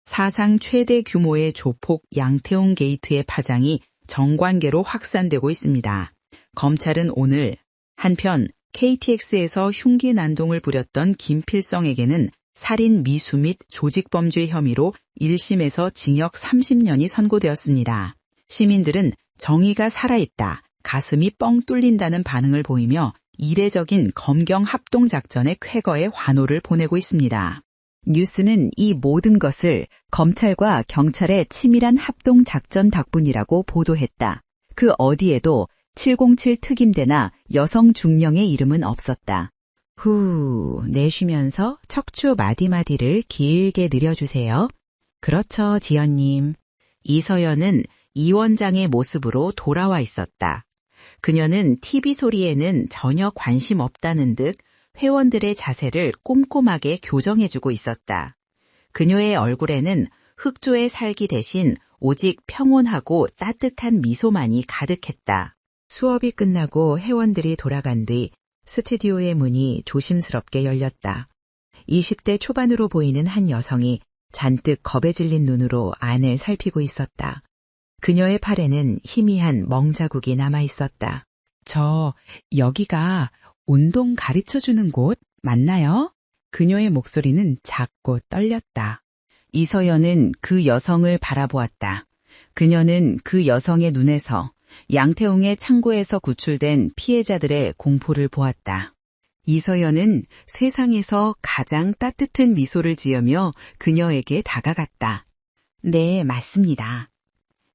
사상 최대 규모의 조폭 양태웅 게이트의 파장이 정관계로 확산되고 있습니다. 검찰은 오늘 한편 KTX에서 흉기 난동을 부렸던 김필성에게는 살인 미수 및 조직범죄 혐의로 1심에서 징역 30년이 선고되었습니다. 시민들은 정의가 살아있다, 가슴이 뻥 뚫린다는 반응을 보이며 이례적인 검경 합동작전의 쾌거에 환호를 보내고 있습니다. 뉴스는 이 모든 것을 검찰과 경찰의 치밀한 합동작전 덕분이라고 보도했다. 그 어디에도 707 특임대나 여성 중령의 이름은 없었다. 후, 내쉬면서 척추 마디마디를 길게 늘여주세요. 그렇죠, 지연님. 이서연은 이 원장의 모습으로 돌아와 있었다. 그녀는 TV 소리에는 전혀 관심 없다는 듯 회원들의 자세를 꼼꼼하게 교정해주고 있었다. 그녀의 얼굴에는 흑조의 살기 대신 오직 평온하고 따뜻한 미소만이 가득했다. 수업이 끝나고 회원들이 돌아간 뒤 스튜디오의 문이 조심스럽게 열렸다. 20대 초반으로 보이는 한 여성이 잔뜩 겁에 질린 눈으로 안을 살피고 있었다. 그녀의 팔에는 희미한 멍자국이 남아있었다. 여기가 운동 가르쳐주는 곳 맞나요? 그녀의 목소리는 작고 떨렸다. 이서연은 그 여성을 바라보았다. 그녀는 그 여성의 눈에서 양태웅의 창고에서 구출된 피해자들의 공포를 보았다. 이서연은 세상에서 가장 따뜻한 미소를 지으며 그녀에게 다가갔다. 네, 맞습니다.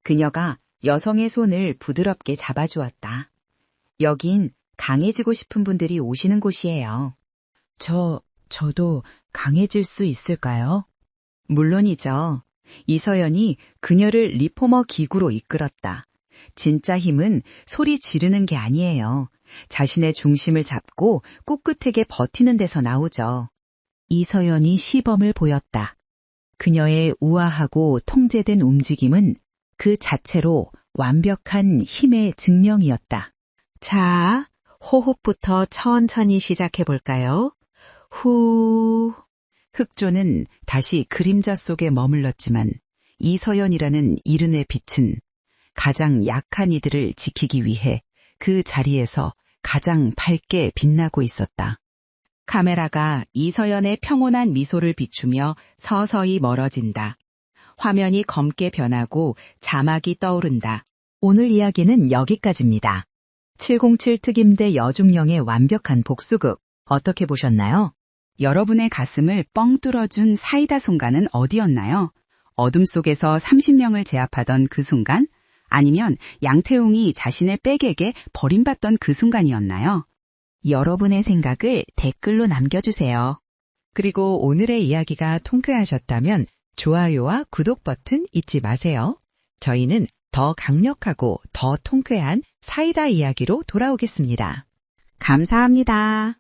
그녀가 여성의 손을 부드럽게 잡아주었다. 여긴 강해지고 싶은 분들이 오시는 곳이에요. 저도 강해질 수 있을까요? 물론이죠. 이서연이 그녀를 리포머 기구로 이끌었다. 진짜 힘은 소리 지르는 게 아니에요. 자신의 중심을 잡고 꿋꿋하게 버티는 데서 나오죠. 이서연이 시범을 보였다. 그녀의 우아하고 통제된 움직임은 그 자체로 완벽한 힘의 증명이었다. 자, 호흡부터 천천히 시작해볼까요? 후, 흑조는 다시 그림자 속에 머물렀지만 이서연이라는 이른의 빛은 가장 약한 이들을 지키기 위해 그 자리에서 가장 밝게 빛나고 있었다. 카메라가 이서연의 평온한 미소를 비추며 서서히 멀어진다. 화면이 검게 변하고 자막이 떠오른다. 오늘 이야기는 여기까지입니다. 707 특임대 여중령의 완벽한 복수극 어떻게 보셨나요? 여러분의 가슴을 뻥 뚫어준 사이다 순간은 어디였나요? 어둠 속에서 30명을 제압하던 그 순간? 아니면 양태웅이 자신의 백에게 버림받던 그 순간이었나요? 여러분의 생각을 댓글로 남겨주세요. 그리고 오늘의 이야기가 통쾌하셨다면 좋아요와 구독 버튼 잊지 마세요. 저희는 더 강력하고 더 통쾌한 사이다 이야기로 돌아오겠습니다. 감사합니다.